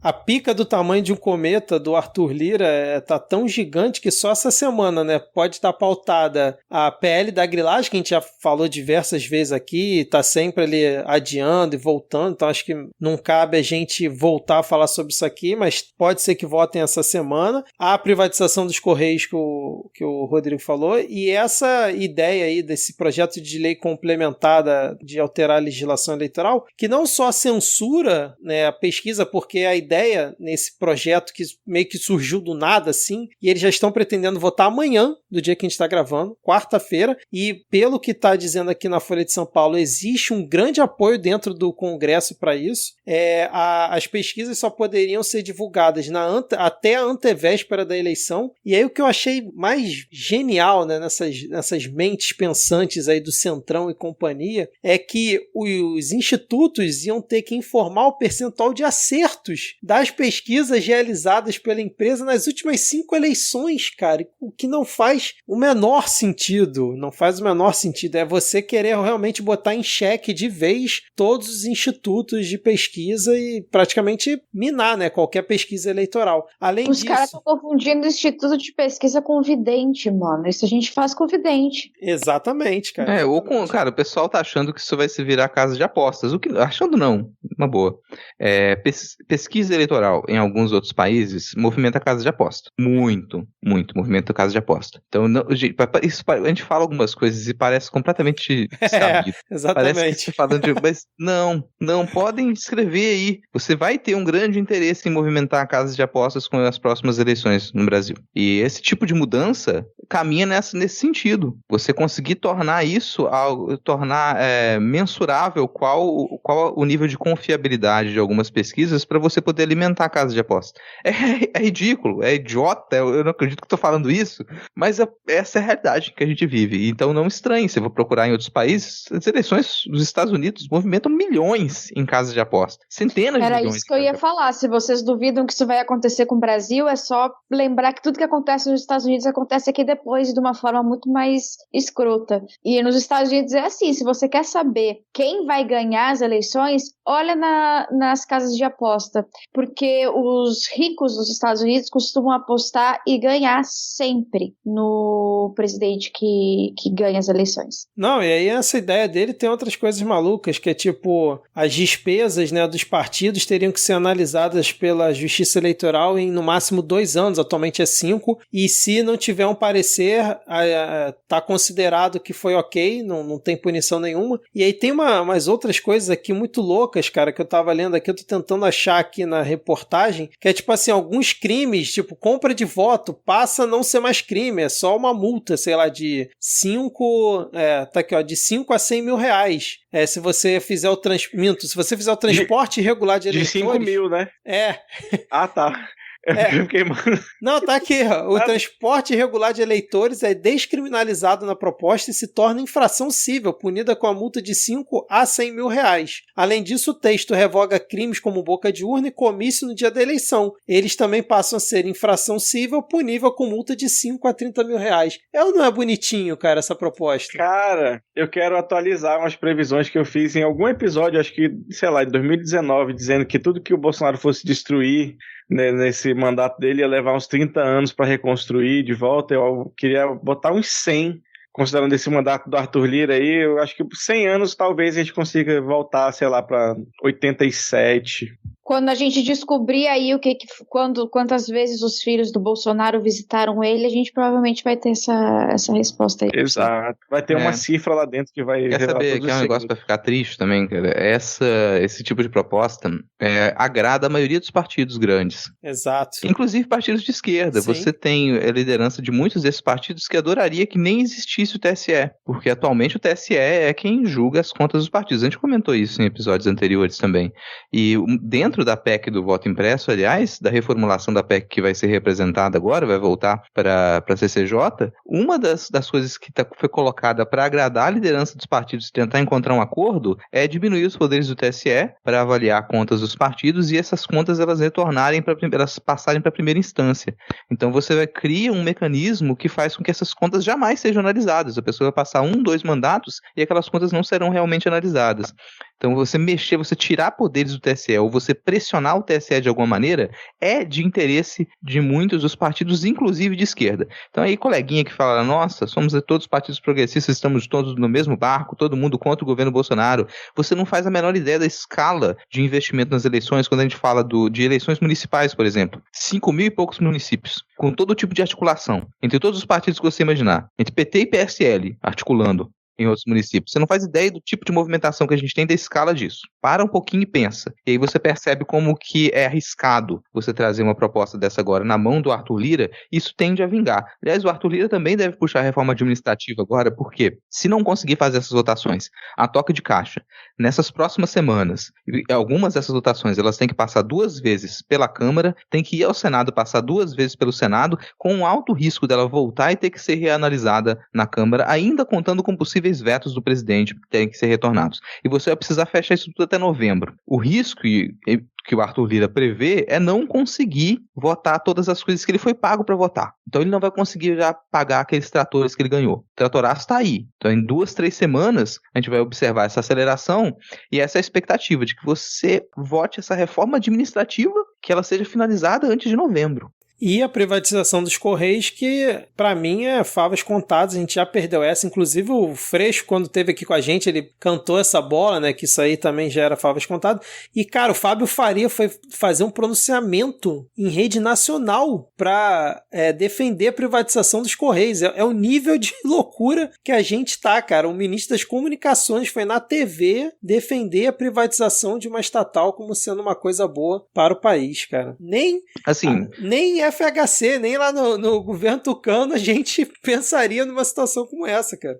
A pica do tamanho de um cometa do Arthur Lira tá tão gigante que só essa semana, né, pode estar pautada a PL da grilagem, que a gente já falou diversas vezes aqui, tá sempre ali adiando e voltando, então acho que não cabe a gente voltar a falar sobre isso aqui, mas pode ser que votem essa semana. A privatização dos Correios que o Rodrigo falou, e essa ideia aí desse projeto de lei complementada de alterar a legislação eleitoral, que não só censura, né, a pesquisa, porque a ideia nesse projeto que meio que surgiu do nada, assim, e eles já estão pretendendo votar amanhã, do dia que a gente está gravando, quarta-feira, e pelo que está dizendo aqui na Folha de São Paulo, existe um grande apoio dentro do Congresso para isso. As pesquisas só poderiam ser divulgadas até a antevéspera da eleição, e aí o que eu achei mais genial, né, nessas mentes pensantes aí do Centrão e companhia, é que os institutos iam ter que informar o percentual de acertos das pesquisas realizadas pela empresa nas últimas 5 eleições, cara, o que não faz o menor sentido, é você querer realmente botar em xeque de vez todos os institutos de pesquisa e praticamente minar, né, qualquer pesquisa eleitoral. Além disso... Os caras estão confundindo o instituto de pesquisa com vidente, mano, isso a gente faz com vidente. Exatamente, cara. Cara, o pessoal tá achando que isso vai se virar casa de apostas. Achando não, uma boa. Pesquisa eleitoral em alguns outros países movimenta a casa de aposta. Muito, muito movimenta a casa de aposta. Então, a gente fala algumas coisas e parece completamente sabido. Exatamente. Parece que falando mas não podem escrever aí. Você vai ter um grande interesse em movimentar a casa de apostas com as próximas eleições no Brasil. E esse tipo de mudança caminha nesse sentido. Você conseguir tornar isso, mensurável qual o nível de confiabilidade de algumas pesquisas para você poder alimentar a casa de aposta. É ridículo, é idiota, eu não acredito que estou falando isso, mas essa é a realidade que a gente vive. Então não estranhe, se eu vou procurar em outros países, as eleições dos Estados Unidos movimentam milhões em casas de aposta. Centenas de milhões. Era isso que eu ia falar, se vocês duvidam que isso vai acontecer com o Brasil, é só lembrar que tudo que acontece nos Estados Unidos acontece aqui depois de uma forma muito mais escrota. E nos Estados Unidos é assim, se você quer saber quem vai ganhar as eleições, olha nas casas de aposta, porque os ricos dos Estados Unidos costumam apostar e ganhar sempre no presidente que ganha as eleições. Não, e aí essa ideia dele tem outras coisas malucas, que é tipo, as despesas, né, dos partidos teriam que ser analisadas pela Justiça Eleitoral em no máximo 2 anos, atualmente é 5, e se não tiver um parecer, tá considerado que foi ok, não tem punição nenhuma. E aí tem umas outras coisas aqui muito loucas, cara, que eu tava lendo aqui, eu tô tentando achar aqui na reportagem, que é tipo assim, alguns crimes, tipo compra de voto, passa a não ser mais crime, é só uma multa, sei lá, de 5 a 100 mil reais. Se você fizer o transporte irregular de eleitores... De 5 mil, né? Ah, tá. Não, tá aqui, ó. O transporte irregular de eleitores é descriminalizado na proposta e se torna infração cível, punida com a multa de 5 a 100 mil reais. Além disso, o texto revoga crimes como boca de urna e comício no dia da eleição. Eles também passam a ser infração cível, punível com multa de 5 a 30 mil reais. Não é bonitinho, cara, essa proposta? Cara, eu quero atualizar umas previsões que eu fiz em algum episódio, acho que, sei lá, em 2019, dizendo que tudo que o Bolsonaro fosse destruir nesse mandato dele ia levar uns 30 anos para reconstruir de volta. Eu queria botar uns 100 considerando esse mandato do Arthur Lira aí, eu acho que por 100 anos talvez a gente consiga voltar, sei lá, para 87. Quando a gente descobrir aí quantas vezes os filhos do Bolsonaro visitaram ele, a gente provavelmente vai ter essa resposta aí. Exato. Vai ter uma cifra lá dentro que vai Quer revelar saber todos que é um os negócio segredos. pra ficar triste também, cara? Esse tipo de proposta agrada a maioria dos partidos grandes. Exato. Inclusive partidos de esquerda. Sim. Você tem a liderança de muitos desses partidos que adoraria que nem existisse o TSE, porque atualmente o TSE é quem julga as contas dos partidos. A gente comentou isso em episódios anteriores também. E dentro da PEC do voto impresso, aliás, da reformulação da PEC que vai ser representada agora, vai voltar para a CCJ, uma das coisas que foi colocada para agradar a liderança dos partidos e tentar encontrar um acordo é diminuir os poderes do TSE para avaliar contas dos partidos e essas contas elas retornarem elas passarem para a primeira instância. Então você cria um mecanismo que faz com que essas contas jamais sejam analisadas. A pessoa vai passar 2 mandatos e aquelas contas não serão realmente analisadas. Então você tirar poderes do TSE ou você pressionar o TSE de alguma maneira é de interesse de muitos dos partidos, inclusive de esquerda. Então aí coleguinha que fala, nossa, somos todos partidos progressistas, estamos todos no mesmo barco, todo mundo contra o governo Bolsonaro. Você não faz a menor ideia da escala de investimento nas eleições quando a gente fala de eleições municipais, por exemplo. 5.000 e poucos municípios, com todo tipo de articulação, entre todos os partidos que você imaginar, entre PT e PSL, articulando em outros municípios. Você não faz ideia do tipo de movimentação que a gente tem, da escala disso. Para um pouquinho e pensa. E aí você percebe como que é arriscado você trazer uma proposta dessa agora na mão do Arthur Lira, isso tende a vingar. Aliás, o Arthur Lira também deve puxar a reforma administrativa agora, porque se não conseguir fazer essas votações a toque de caixa, nessas próximas semanas, algumas dessas votações elas têm que passar 2 vezes pela Câmara, tem que ir ao Senado, passar 2 vezes pelo Senado, com um alto risco dela voltar e ter que ser reanalisada na Câmara, ainda contando com possíveis vetos do presidente que têm que ser retornados. E você vai precisar fechar isso tudo até novembro. O risco que o Arthur Lira prevê é não conseguir votar todas as coisas que ele foi pago para votar. Então ele não vai conseguir já pagar aqueles tratores que ele ganhou. O tratoraço está aí. Então em 2, 3 semanas a gente vai observar essa aceleração e essa é a expectativa de que você vote essa reforma administrativa, que ela seja finalizada antes de novembro. E a privatização dos Correios, que pra mim é favas contadas, a gente já perdeu essa, inclusive o Freixo, quando esteve aqui com a gente, ele cantou essa bola, né, que isso aí também já era favas contadas, e cara, o Fábio Faria foi fazer um pronunciamento em rede nacional pra defender a privatização dos Correios, é o nível de loucura que a gente tá, cara, o ministro das Comunicações foi na TV defender a privatização de uma estatal como sendo uma coisa boa para o país, cara. Nem FHC, nem lá no governo tucano a gente pensaria numa situação como essa, cara.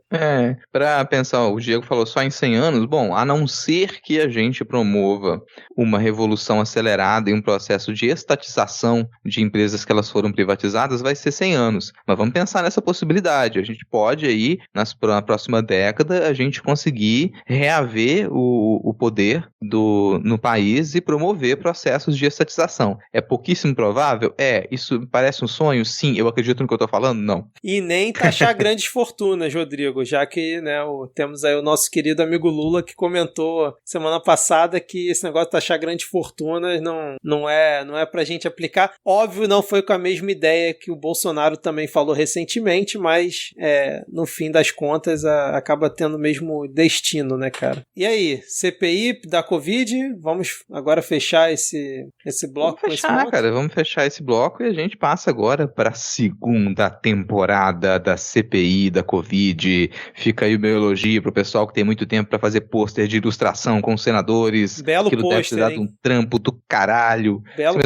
Pra pensar, o Diego falou só em 100 anos, bom, a não ser que a gente promova uma revolução acelerada e um processo de estatização de empresas que elas foram privatizadas, vai ser 100 anos. Mas vamos pensar nessa possibilidade, a gente pode aí, na próxima década, a gente conseguir reaver o poder no país e promover processos de estatização. É pouquíssimo provável? Isso parece um sonho? Sim. Eu acredito no que eu tô falando? Não. E nem taxar grandes fortunas, Rodrigo, já que, né, temos aí o nosso querido amigo Lula que comentou semana passada que esse negócio de taxar grandes fortunas não é pra gente aplicar. Óbvio, não foi com a mesma ideia que o Bolsonaro também falou recentemente, mas no fim das contas acaba tendo o mesmo destino, né, cara? E aí, CPI da Covid, vamos agora fechar esse bloco? Vamos fechar esse bloco e a gente passa agora para a segunda temporada da CPI da Covid. Fica aí o meu elogio pro pessoal que tem muito tempo para fazer pôster de ilustração com os senadores. Belo Aquilo pôster, deve ter dado um trampo do caralho.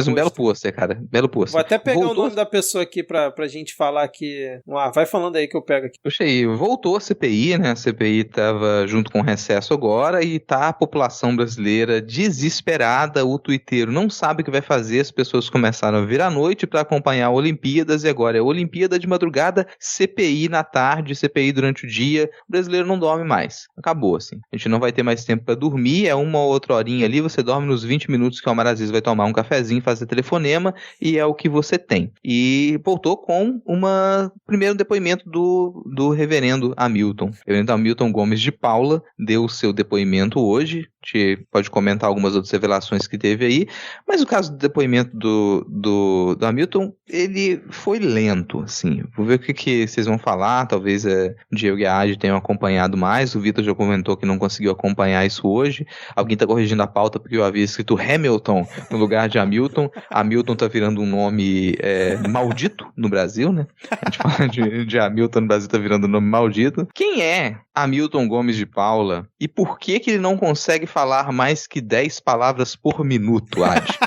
Um belo pôster, cara. Belo pôster. Vou até pegar o nome da pessoa aqui pra gente falar que... vai falando aí que eu pego aqui. Puxa aí, voltou a CPI, né? A CPI tava junto com o recesso agora e tá a população brasileira desesperada. O tuiteiro não sabe o que vai fazer, as pessoas começaram a vir à noite para acompanhar Olimpíadas e agora é Olimpíada de madrugada, CPI na tarde, CPI durante o dia. O brasileiro não dorme mais. Acabou, assim. A gente não vai ter mais tempo para dormir, é uma ou outra horinha ali, você dorme nos 20 minutos que o Almar Aziz vai tomar um cafezinho, fazer telefonema e é o que você tem. E voltou com primeiro depoimento do reverendo Hamilton. O reverendo Hamilton Gomes de Paula deu o seu depoimento hoje A gente pode comentar algumas outras revelações que teve aí, mas o caso do depoimento do Hamilton, ele foi lento, assim. Vou ver o que vocês vão falar, talvez o Diego e a Adi tenham acompanhado mais, o Vitor já comentou que não conseguiu acompanhar isso hoje, alguém tá corrigindo a pauta porque eu havia escrito Hamilton no lugar de Hamilton. Hamilton tá virando um nome maldito no Brasil, né? A gente fala de Hamilton no Brasil, tá virando um nome maldito. Quem é Hamilton Gomes de Paula e por que ele não consegue falar mais que 10 palavras por minuto, Adi?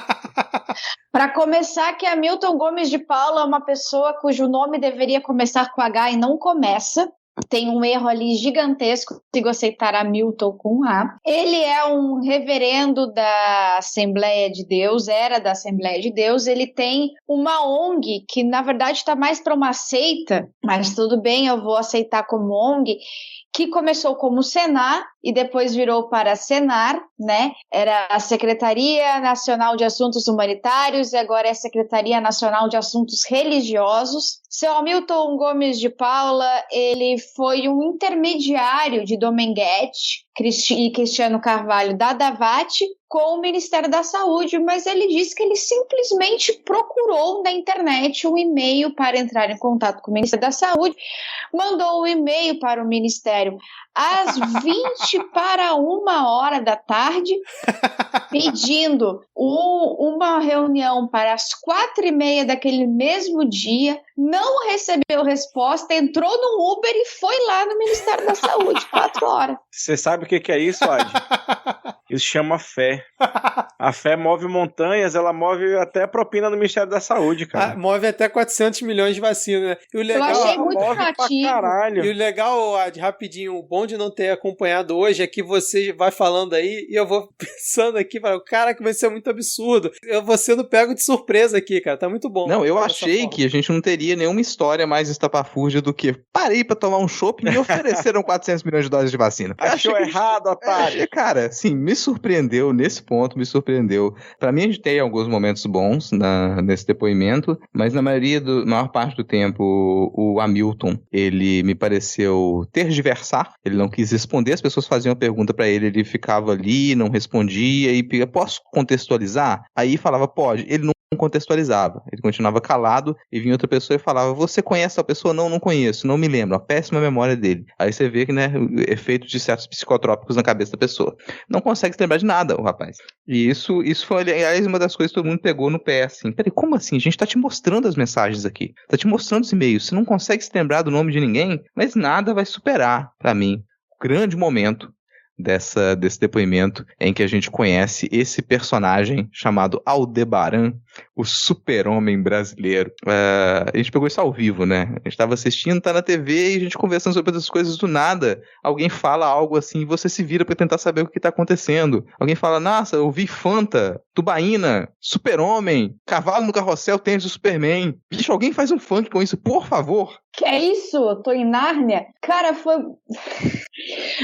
Para começar, que Hamilton Gomes de Paula é uma pessoa cujo nome deveria começar com H e não começa. Tem um erro ali gigantesco, consigo aceitar Hamilton com A. Ele é um reverendo da Assembleia de Deus, era da Assembleia de Deus. Ele tem uma ONG que, na verdade, está mais para uma seita, mas tudo bem, eu vou aceitar como ONG, que começou como Senar e depois virou para Senar, né? Era a Secretaria Nacional de Assuntos Humanitários e agora é a Secretaria Nacional de Assuntos Religiosos. Seu Hamilton Gomes de Paula, ele foi um intermediário de Domenguete e Cristiano Carvalho da Davati com o Ministério da Saúde, mas ele disse que ele simplesmente procurou na internet um e-mail para entrar em contato com o Ministério da Saúde, mandou um e-mail para o Ministério às 20:01 da tarde, pedindo uma reunião para as 4:30 daquele mesmo dia, não recebeu resposta, entrou no Uber e foi lá no Ministério da Saúde, 4 horas. Você sabe o que é isso, Adi? Isso chama fé. A fé move montanhas, ela move até a propina do Ministério da Saúde, cara. Move até 400 milhões de vacinas, né? E o legal, eu achei muito criativo. E o legal, Adi, rapidinho, o bom de não ter acompanhado hoje é que você vai falando aí e eu vou pensando aqui, cara, que vai ser muito absurdo. Eu vou sendo pego de surpresa aqui, cara, tá muito bom. Não, eu achei que a gente não teria nenhuma história mais estapafúrdia do que parei pra tomar um chopp e me ofereceram 400 milhões de doses de vacina. Achou errado, otário. Cara, sim, me surpreendeu nesse ponto, me surpreendeu. Pra mim, a gente tem alguns momentos bons nesse depoimento, mas na maior parte do tempo, o Hamilton, ele me pareceu tergiversar, ele não quis responder, as pessoas faziam a pergunta pra ele, ele ficava ali, não respondia, e posso contextualizar? Aí falava, pode, ele não contextualizava, ele continuava calado e vinha outra pessoa e falava, você conhece a pessoa? Não conheço, não me lembro, a péssima memória dele. Aí você vê que, né, o efeito de certos psicotrópicos na cabeça da pessoa. Não consegue se lembrar de nada, o rapaz. E isso foi, aliás, uma das coisas que todo mundo pegou no pé, assim, peraí, como assim? A gente tá te mostrando as mensagens aqui, tá te mostrando os e-mails, você não consegue se lembrar do nome de ninguém, mas nada vai superar, pra mim, o grande momento desse depoimento em que a gente conhece esse personagem chamado Aldebaran, o super-homem brasileiro. A gente pegou isso ao vivo, né? A gente tava assistindo, tá na TV e a gente conversando sobre essas coisas do nada. Alguém fala algo assim e você se vira pra tentar saber o que tá acontecendo. Alguém fala, nossa, eu vi Fanta, Tubaína, super-homem, cavalo no carrossel, tênis do Superman. Bicho, alguém faz um funk com isso, por favor. Que é isso? Eu tô em Nárnia? Cara, foi...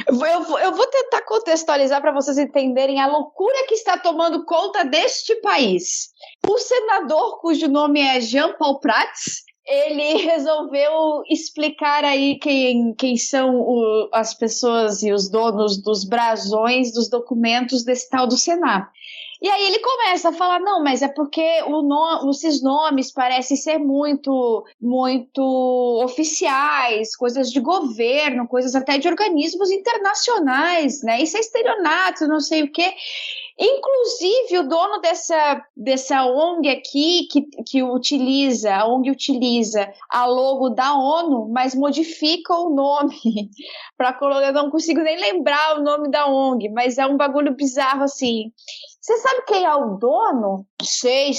eu vou tentar contextualizar para vocês entenderem a loucura que está tomando conta deste país. O senador, cujo nome é Jean Paul Prats, ele resolveu explicar aí quem são as pessoas e os donos dos brasões dos documentos desse tal do Senar. E aí ele começa a falar, não, mas é porque esses nomes parecem ser muito, muito oficiais, coisas de governo, coisas até de organismos internacionais, né? Isso é estelionato, não sei o quê. Inclusive, o dono dessa ONG aqui, que utiliza, a ONG utiliza a logo da ONU, mas modifica o nome. Eu não consigo nem lembrar o nome da ONG, mas é um bagulho bizarro assim. Você sabe quem é o dono? Sei,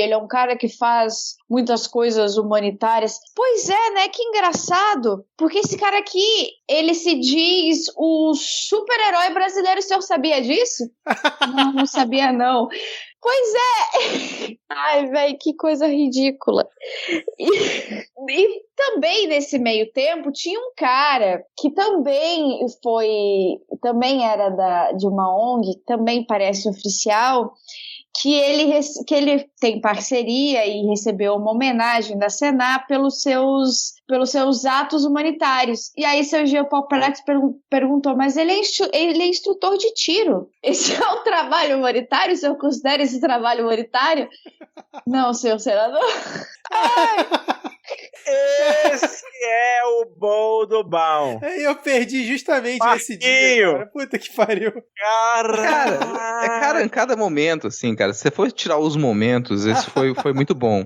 ele é um cara que faz muitas coisas humanitárias. Pois é, né? Que engraçado. Porque esse cara aqui, ele se diz o super-herói brasileiro. O senhor sabia disso? Não sabia não. Pois é! Ai, velho, que coisa ridícula. E também nesse meio tempo tinha um cara que também era de uma ONG, também parece oficial, que ele tem parceria e recebeu uma homenagem da Senar pelos seus atos humanitários. E aí seu Jean Paul Prats perguntou, mas ele é instrutor de tiro. Esse é um trabalho humanitário? O senhor considera esse trabalho humanitário? Não, senhor senador. Esse é o bom do bom. Eu perdi justamente Marquinho. esse dia, cara. Puta que pariu. Cara, em cada momento, assim, cara, se você for tirar os momentos, esse foi muito bom.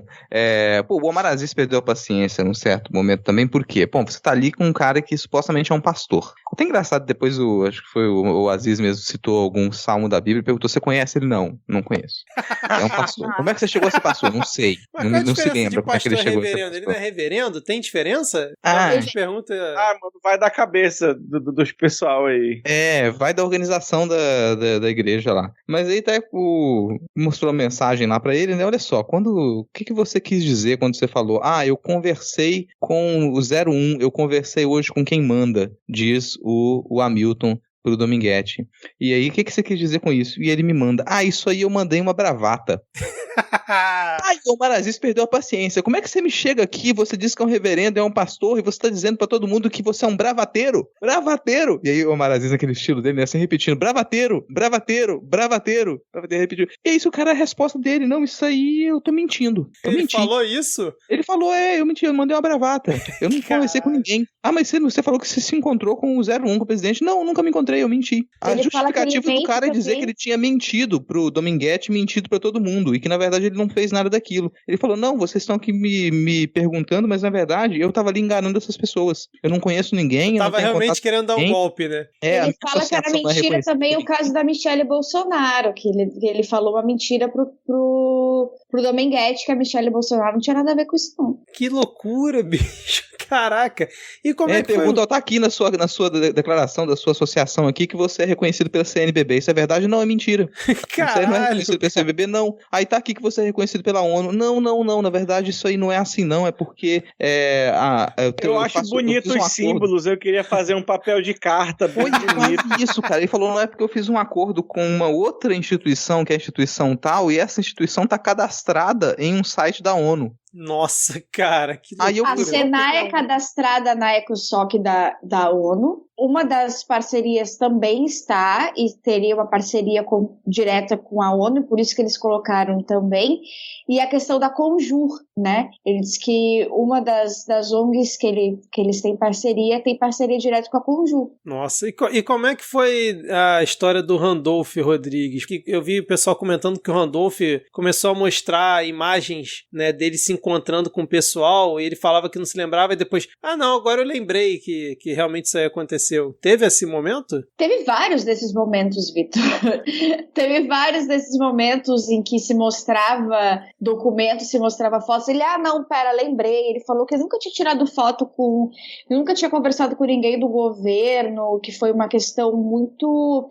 O Omar Aziz perdeu a paciência num certo momento também, por quê? Bom, você tá ali com um cara que supostamente é um pastor. Até engraçado, depois acho que foi o Aziz mesmo citou algum salmo da Bíblia e perguntou, você conhece ele? Não conheço. É um pastor. Como é que você chegou a ser pastor? Não sei. Não se lembra como é que ele chegou a ser pastor. Ele não é reverendo? Tem diferença? Pergunta... mano, vai da cabeça dos pessoal aí. Vai da organização da igreja lá. Mas aí até mostrou a mensagem lá pra ele, né? Olha só, o que você quis dizer quando você falou, eu conversei com o 01, eu conversei hoje com quem manda, diz o Hamilton pro Dominguete. E aí, o que você quis dizer com isso? E ele me manda, isso aí eu mandei uma bravata. O Omar Aziz perdeu a paciência. Como é que você me chega aqui, você diz que é um reverendo, é um pastor, e você tá dizendo pra todo mundo que você é um bravateiro? Bravateiro! E aí o Omar Aziz, naquele estilo dele, né, assim, repetindo, bravateiro, bravateiro, bravateiro, bravateiro, repetiu. E aí, isso, cara, a resposta dele, não, isso aí eu tô mentindo. Ele falou isso? Ele falou, eu menti, eu mandei uma bravata. Eu não conversei com ninguém. Mas você falou que você se encontrou com o 01, com o presidente. Não, nunca me encontrei, eu menti. A justificativa do cara é dizer que ele tinha mentido pro Dominguete, mentido pra todo mundo, e que na verdade ele não fez nada daquilo. Ele falou, não, vocês estão aqui me perguntando, mas na verdade eu tava ali enganando essas pessoas. Eu não conheço ninguém. Tava realmente querendo dar um golpe, né? Ele fala que era mentira também o caso da Michelle Bolsonaro, que ele falou uma mentira pro Dominguete, que a Michelle Bolsonaro não tinha nada a ver com isso, não. Que loucura, bicho. Caraca. E como é que pergunta, tá aqui na sua declaração da sua associação aqui que você é reconhecido pela CNBB. Isso é verdade? Não, é mentira. Caralho. Você não é reconhecido pela CNBB? Não. Aí tá aqui que você é reconhecido pela ONU. Não. Na verdade, isso aí não é assim, não. É porque... eu acho bonito os símbolos. Eu queria fazer um papel de carta bem bonito. Isso, cara. Ele falou, não é porque eu fiz um acordo com uma outra instituição, que é a instituição tal, e essa instituição tá cadastrada em um site da ONU. Nossa, cara, que loucura. A Senar é cadastrada na ECOSOC da ONU. Uma das parcerias também está, e teria uma parceria direta com a ONU, por isso que eles colocaram também. E a questão da Conjur, né? Ele diz que uma das ONGs que eles têm parceria direto com a Conjur. Nossa, e como é que foi a história do Randolph Rodrigues? Eu vi o pessoal comentando que o Randolph começou a mostrar imagens, né, dele se encontrando com o pessoal, e ele falava que não se lembrava, e depois, agora eu lembrei que realmente isso aí aconteceu. Teve esse momento? Teve vários desses momentos, Vitor. Teve vários desses momentos em que se mostrava documentos, se mostrava fotos. Ele, lembrei. Ele falou que nunca tinha tirado foto nunca tinha conversado com ninguém do governo, que foi uma questão muito...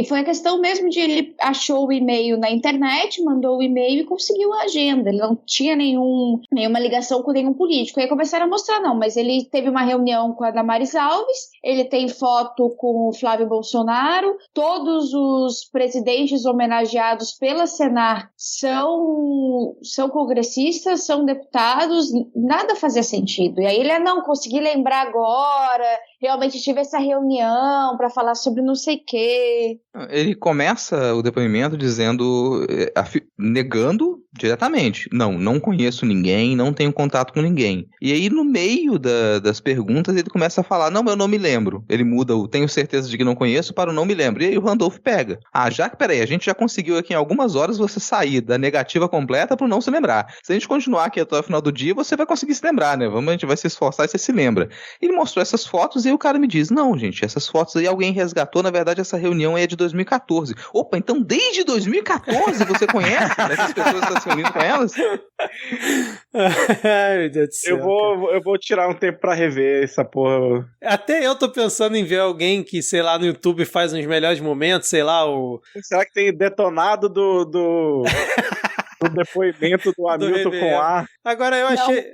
foi a questão mesmo de ele achou o e-mail na internet, mandou o e-mail e conseguiu a agenda. Ele não tinha nenhuma ligação com nenhum político. Aí começaram a mostrar, mas ele teve uma reunião com a Damares Alves, ele tem foto com o Flávio Bolsonaro, todos os presidentes homenageados pela Senar são congressistas, são deputados, nada fazia sentido. E aí ele, consegui lembrar agora, realmente tive essa reunião para falar sobre não sei o quê. Ele começa o depoimento negando diretamente. Não conheço ninguém, não tenho contato com ninguém. E aí, no meio das perguntas, ele começa a falar, eu não me lembro. Ele muda o tenho certeza de que não conheço para o não me lembro. E aí o Randolph pega. A gente já conseguiu aqui em algumas horas você sair da negativa completa para o não se lembrar. Se a gente continuar aqui até o final do dia, você vai conseguir se lembrar, né? A gente vai se esforçar e você se lembra. Ele mostrou essas fotos e aí o cara me diz, não, gente, essas fotos aí alguém resgatou, na verdade essa reunião aí é de 2014. Opa, então desde 2014 você conhece essas pessoas que estão se reunindo com elas? Ai, meu Deus do céu. Eu vou tirar um tempo pra rever essa porra. Até eu tô pensando em ver alguém que, sei lá, no YouTube faz uns melhores momentos, sei lá, Será que tem detonado do O depoimento do Hamilton com A. Agora eu achei...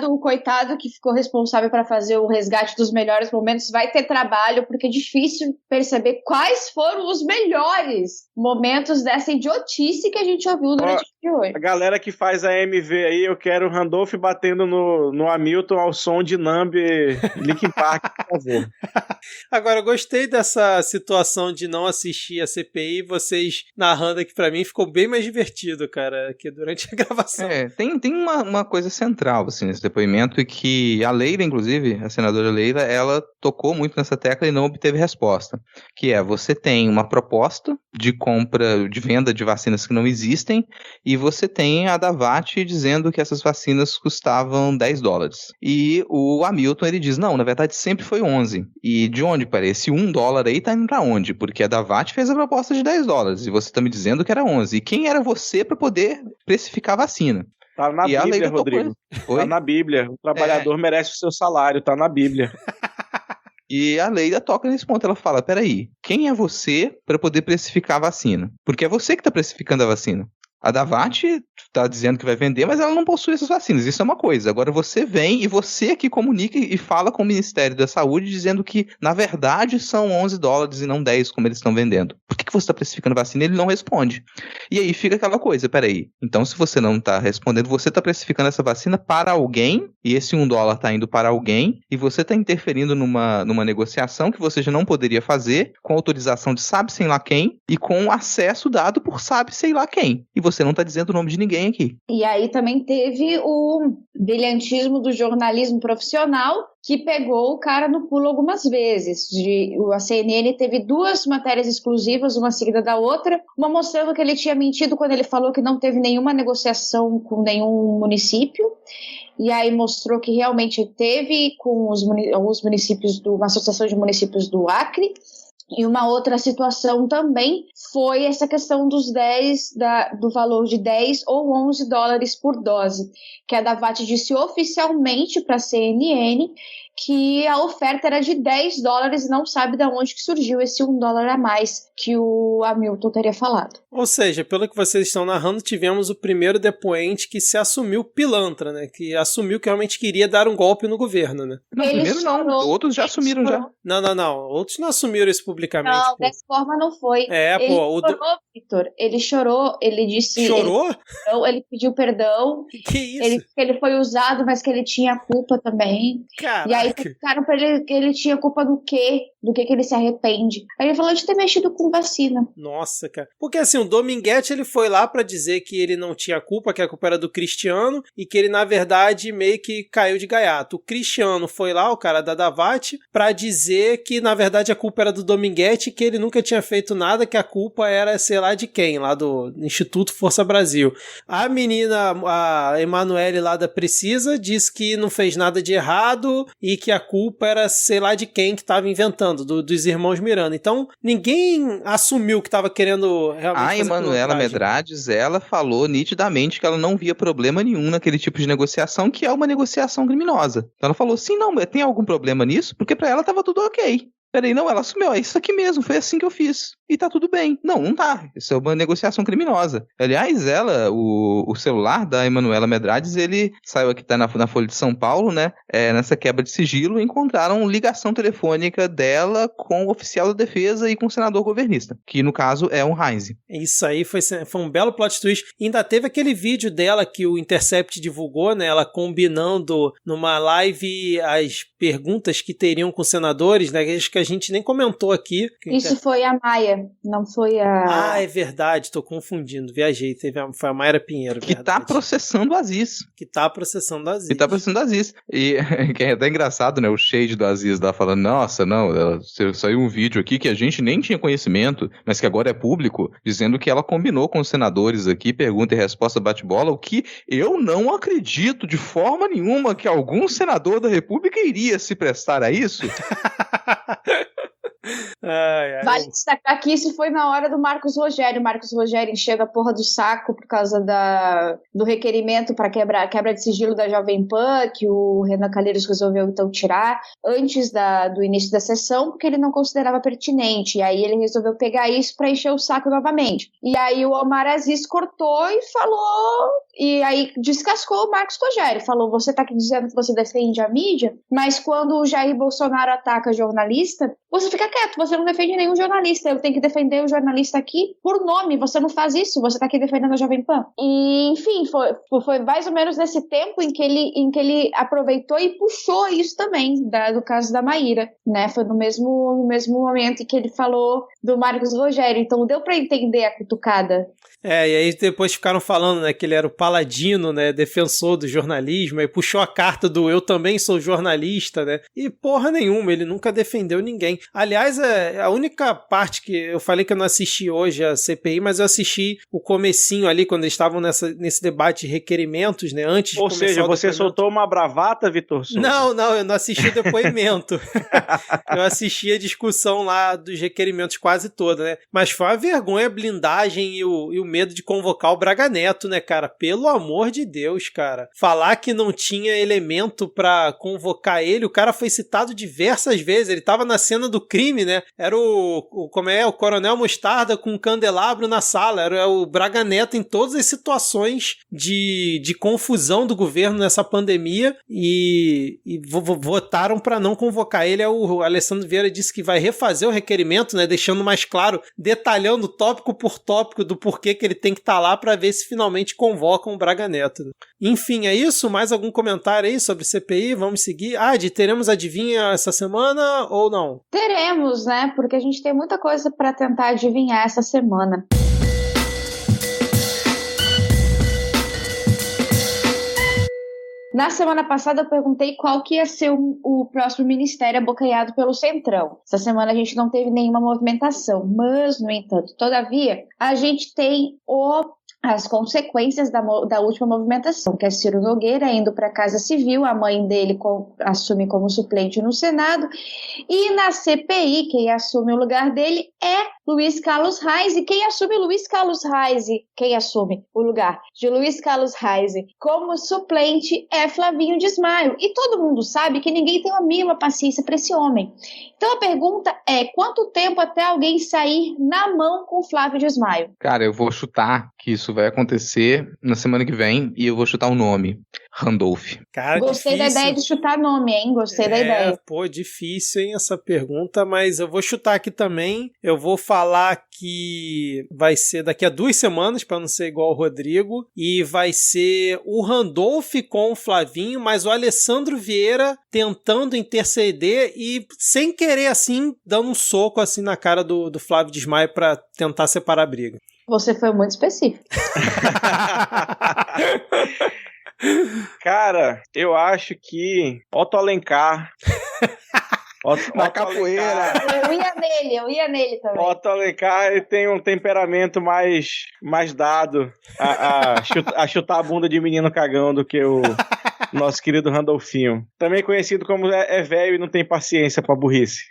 Não, o coitado que ficou responsável para fazer o resgate dos melhores momentos vai ter trabalho, porque é difícil perceber quais foram os melhores momentos dessa idiotice que a gente ouviu durante o dia de hoje. A galera que faz a MV aí, eu quero o Randolph batendo no Hamilton ao som de Numb Linkin Park, por favor. Agora, eu gostei dessa situação de não assistir a CPI, vocês narrando aqui pra mim, ficou bem mais divertido, cara, que durante a gravação. Tem uma coisa central, assim, nesse depoimento, e que a Leila, inclusive, a senadora Leila, ela tocou muito nessa tecla e não obteve resposta, que é, você tem uma proposta de compra, de venda de vacinas que não existem, e você tem a Davat dizendo que essas vacinas custavam $10. E o Hamilton, ele diz, não, na verdade sempre foi 11. E de onde parece? $1 aí tá indo pra onde? Porque a Davat fez a proposta de $10, e você tá me dizendo que era 11. E quem era você para poder precificar a vacina? Tá na Bíblia, Rodrigo. Tá na Bíblia. O trabalhador merece o seu salário, tá na Bíblia. E a Leila toca nesse ponto, ela fala, peraí, quem é você para poder precificar a vacina? Porque é você que tá precificando a vacina. A Davat tá dizendo que vai vender, mas ela não possui essas vacinas, isso é uma coisa. Agora você vem e você que comunica e fala com o Ministério da Saúde dizendo que, na verdade, são $11 e não 10, como eles estão vendendo. Por que você está precificando a vacina? Ele não responde. E aí fica aquela coisa, peraí, então se você não está respondendo, você está precificando essa vacina para alguém, e esse $1 está indo para alguém, e você está interferindo numa negociação que você já não poderia fazer, com autorização de sabe-sei lá quem, e com acesso dado por sabe-sei lá quem. E você não está dizendo o nome de ninguém aqui. E aí também teve o brilhantismo do jornalismo profissional, que pegou o cara no pulo algumas vezes. A CNN teve 2 matérias exclusivas, uma seguida da outra, uma mostrando que ele tinha mentido quando ele falou que não teve nenhuma negociação com nenhum município, e aí mostrou que realmente teve com alguns municípios, uma associação de municípios do Acre. E uma outra situação também foi essa questão dos do valor de $10 ou $11 por dose, que a Davat disse oficialmente para a CNN que a oferta era de $10 e não sabe de onde que surgiu esse $1 a mais que o Hamilton teria falado. Ou seja, pelo que vocês estão narrando, tivemos o primeiro depoente que se assumiu pilantra, né? Que assumiu que realmente queria dar um golpe no governo, né? Não, primeiro não, outros já assumiram já. Não. Outros não assumiram isso publicamente. Não, dessa forma não foi. Ele chorou, Vitor. Ele chorou, ele disse... Chorou? Ele pediu perdão. Que isso? Ele foi usado, mas que ele tinha culpa também. Caraca. E aí perguntaram pra ele que ele tinha culpa do quê? Do que ele se arrepende. Aí ele falou de ter mexido com vacina. Nossa, cara. Porque assim, o Dominguete, ele foi lá pra dizer que ele não tinha culpa, que a culpa era do Cristiano, e que ele, na verdade, meio que caiu de gaiato. O Cristiano foi lá, o cara da Davat, pra dizer que, na verdade, a culpa era do Dominguete, que ele nunca tinha feito nada, que a culpa era, sei lá de quem, lá do Instituto Força Brasil. A menina, a Emanuele lá da Precisa, disse que não fez nada de errado e que a culpa era, sei lá de quem que tava inventando, dos irmãos Miranda. Então, ninguém assumiu que tava querendo realmente a Emanuela Medrades, ela falou nitidamente que ela não via problema nenhum naquele tipo de negociação, que é uma negociação criminosa. Então ela falou, sim, não, tem algum problema nisso? Porque pra ela tava tudo ok. Peraí, não, ela assumiu, é isso aqui mesmo, foi assim que eu fiz. E tá tudo bem. Não tá. Isso é uma negociação criminosa. Aliás, o celular da Emanuela Medrades, ele saiu aqui, tá na Folha de São Paulo, né? Nessa quebra de sigilo, encontraram ligação telefônica dela com o oficial da defesa e com o senador governista, que no caso é um Heinz. Isso aí foi um belo plot twist. Ainda teve aquele vídeo dela que o Intercept divulgou, né? Ela combinando numa live as perguntas que teriam com os senadores, né? Acho que a gente nem comentou aqui. Isso foi a Maia, não foi a... Ah, é verdade, tô confundindo, viajei, foi a Mayra Pinheiro. Que verdade. Tá processando o Aziz. Que tá processando o Aziz. E que é até engraçado, né, o shade do Aziz lá falando, nossa, não, saiu um vídeo aqui que a gente nem tinha conhecimento, mas que agora é público, dizendo que ela combinou com os senadores aqui, pergunta e resposta bate-bola, o que eu não acredito de forma nenhuma que algum senador da República iria se prestar a isso. Vale destacar que isso foi na hora do Marcos Rogério. O Marcos Rogério encheu a porra do saco por causa do requerimento para quebra de sigilo da Jovem Pan, que o Renan Calheiros resolveu então tirar antes do início da sessão, porque ele não considerava pertinente. E aí ele resolveu pegar isso para encher o saco novamente. E aí o Omar Aziz cortou e falou... E aí descascou o Marcos Rogério. Falou, você tá aqui dizendo que você defende a mídia, mas quando o Jair Bolsonaro ataca jornalista, você fica quieto, você não defende nenhum jornalista. Eu tenho que defender o jornalista aqui por nome. Você não faz isso, você tá aqui defendendo a Jovem Pan. E, enfim, foi mais ou menos nesse tempo em que ele aproveitou e puxou isso também, do caso da Maíra, né? Foi no mesmo momento em que ele falou do Marcos Rogério. Então deu pra entender a cutucada. E aí depois ficaram falando, né, que ele era o paladino, né, defensor do jornalismo, aí puxou a carta do eu também sou jornalista, né, e porra nenhuma, ele nunca defendeu ninguém. Aliás, a única parte que eu falei que eu não assisti hoje a CPI, mas eu assisti o comecinho ali, quando eles estavam nesse debate de requerimentos, né, antes de começar. Ou seja, você soltou uma bravata, Vitor Souza? Não, eu não assisti o depoimento. Eu assisti a discussão lá dos requerimentos quase toda, né, mas foi uma vergonha a blindagem e o medo de convocar o Braga Neto, né, cara? Pelo amor de Deus, cara. Falar que não tinha elemento pra convocar ele, o cara foi citado diversas vezes, ele tava na cena do crime, né? Era o Coronel Mostarda com um candelabro na sala, era o Braga Neto em todas as situações de confusão do governo nessa pandemia e votaram pra não convocar ele. O Alessandro Vieira disse que vai refazer o requerimento, né, deixando mais claro, detalhando tópico por tópico do porquê que ele tem que estar lá para ver se finalmente convocam o Braga Neto. Enfim, é isso? Mais algum comentário aí sobre CPI? Vamos seguir? Teremos adivinha essa semana ou não? Teremos, né? Porque a gente tem muita coisa para tentar adivinhar essa semana. Na semana passada eu perguntei qual que ia ser o próximo ministério abocanhado pelo Centrão. Essa semana a gente não teve nenhuma movimentação, mas, no entanto, todavia, a gente tem as consequências da última movimentação, que é Ciro Nogueira indo para a Casa Civil, a mãe dele assume como suplente no Senado, e na CPI, quem assume o lugar dele é Luiz Carlos Reis, e quem assume Luiz Carlos Reis, quem assume o lugar de Luiz Carlos Reis como suplente é Flavinho Desmaio, e todo mundo sabe que ninguém tem a mínima paciência para esse homem. Então a pergunta é, quanto tempo até alguém sair na mão com Flávio Desmaio? Cara, eu vou chutar que isso vai acontecer na semana que vem e eu vou chutar um nome. Randolph. Cara, gostei difícil. Da ideia de chutar nome, hein? Gostei da ideia. Pô, difícil, hein, essa pergunta, mas eu vou chutar aqui também. Eu vou falar que vai ser daqui a 2 semanas, para não ser igual o Rodrigo, e vai ser o Randolph com o Flavinho, mas o Alessandro Vieira tentando interceder e sem querer, assim, dando um soco assim na cara do Flávio Desmaio para tentar separar a briga. Você foi muito específico. Cara, eu acho que Otto Alencar. Na capoeira. Eu ia nele também. Otto Alencar, ele tem um temperamento mais dado a chutar a bunda de menino cagão do que o nosso querido Randolfinho. Também conhecido como é velho e não tem paciência pra burrice.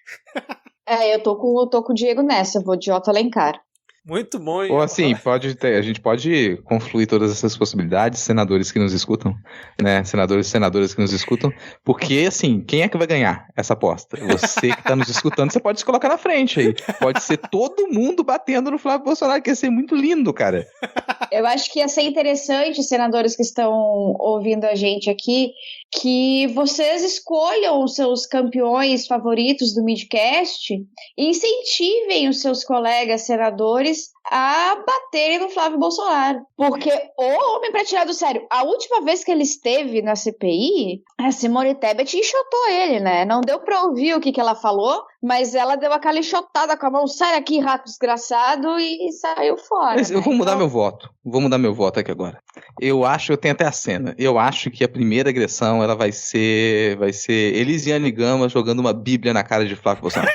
Eu tô com o Diego nessa, vou de Otto Alencar. Muito bom. Ou assim, a gente pode confluir todas essas possibilidades, senadores que nos escutam, né? Senadores e senadoras que nos escutam, porque, assim, quem é que vai ganhar essa aposta? Você que tá nos escutando, você pode se colocar na frente aí. Pode ser todo mundo batendo no Flávio Bolsonaro, que ia ser muito lindo, cara. Eu acho que ia ser interessante, senadores que estão ouvindo a gente aqui, que vocês escolham os seus campeões favoritos do Midcast e incentivem os seus colegas senadores a baterem no Flávio Bolsonaro. Porque o homem pra tirar do sério, a última vez que ele esteve na CPI, a Simone Tebet enxotou ele, né? Não deu pra ouvir o que ela falou, mas ela deu aquela enxotada com a mão, sai daqui, rato desgraçado, e saiu fora. Mas eu vou mudar meu voto. Vou mudar meu voto aqui agora. Eu tenho até a cena. Eu acho que a primeira agressão, ela vai ser Elisiane Gama jogando uma bíblia na cara de Flávio Bolsonaro.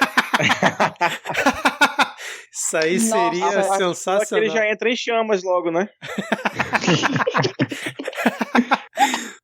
Isso aí seria sensacional. Só que ele já entra em chamas logo, né?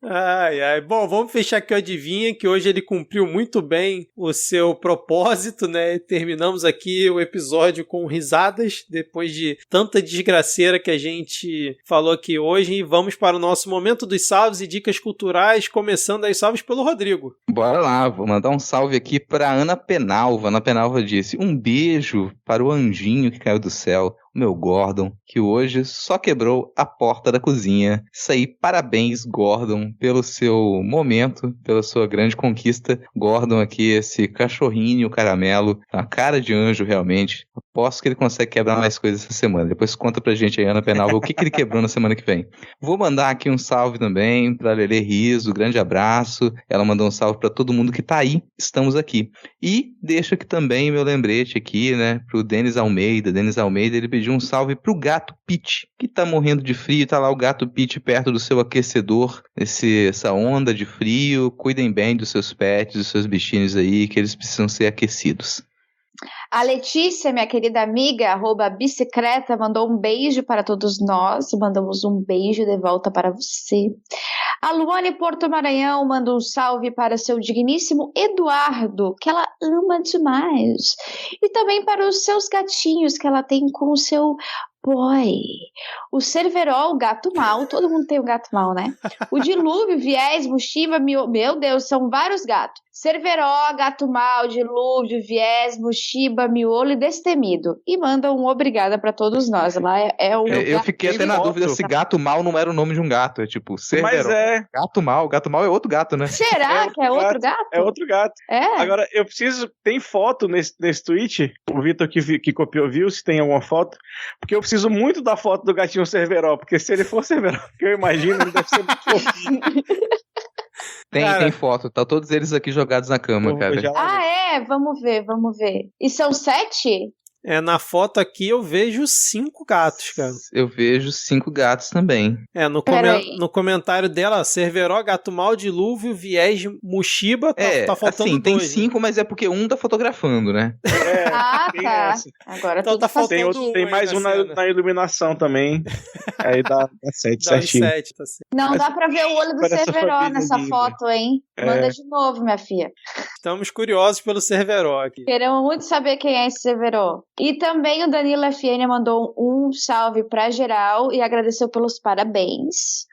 Ai. Bom, vamos fechar aqui o Adivinha, que hoje ele cumpriu muito bem o seu propósito, né? Terminamos aqui o episódio com risadas, depois de tanta desgraceira que a gente falou aqui hoje. E vamos para o nosso momento dos salves e dicas culturais, começando aí salves pelo Rodrigo. Bora lá, vou mandar um salve aqui pra Ana Penalva. Ana Penalva disse: um beijo para o anjinho que caiu do céu, o meu Gordon, que hoje só quebrou a porta da cozinha. Isso aí, parabéns, Gordon, pelo seu momento, pela sua grande conquista. Gordon aqui, esse cachorrinho caramelo, uma cara de anjo realmente. Aposto que ele consegue quebrar mais coisas essa semana. Depois conta pra gente aí, Ana Penalva, o que ele quebrou na semana que vem. Vou mandar aqui um salve também pra Lelê Riso, grande abraço. Ela mandou um salve pra todo mundo que tá aí, estamos aqui. E deixo aqui também meu lembrete aqui, né, pro Denis Almeida. Denis Almeida, ele pediu um salve pro gato Pete, que tá morrendo de frio. Tá lá o gato Pete perto do seu aquecedor, essa onda de frio. Cuidem bem dos seus pets, dos seus bichinhos aí, que eles precisam ser aquecidos. A Letícia, minha querida amiga, @bicicleta, mandou um beijo para todos nós. Mandamos um beijo de volta para você. A Luane Porto Maranhão manda um salve para seu digníssimo Eduardo, que ela ama demais. E também para os seus gatinhos que ela tem com o seu boy. O Cerveró, o gato mal. Todo mundo tem um gato mal, né? O Dilúvio, Viés, Mushiba, meu Deus, são vários gatos. Cerveró, gato mal, Dilúvio, Viés, Mushiba, Miolo e Destemido. E manda um obrigada pra todos nós. Lá eu fiquei até na dúvida se gato mal não era o nome de um gato. É tipo, Cerveró. Mas é. Gato mal é outro gato, né? Será que é outro gato? É outro gato. É. Agora, eu preciso... Tem foto nesse tweet? O Vitor que copiou viu se tem alguma foto. Porque eu preciso muito da foto do gatinho Cerveró. Porque se ele for Cerveró, que eu imagino, ele deve ser muito fofinho. Tem foto, tá todos eles aqui jogados na cama, cara. Vamos ver. E são 7? Na foto aqui eu vejo 5 gatos, cara. Eu vejo 5 gatos também. No comentário dela, Cerveró, gato mal, Dilúvio, Viés, Mushiba, tá faltando assim, 2. tem 5, mas é porque um tá fotografando, né? Tá. Agora então tá faltando tem mais um na iluminação também. Aí dá 7, certinho. 7, tá certo. Não dá pra ver o olho do Cerveró nessa foto, hein? Manda de novo, minha filha. Estamos curiosos pelo Cerveró aqui. Queremos muito saber quem é esse Cerveró. E também o Danilo FN mandou um salve pra geral e agradeceu pelos parabéns.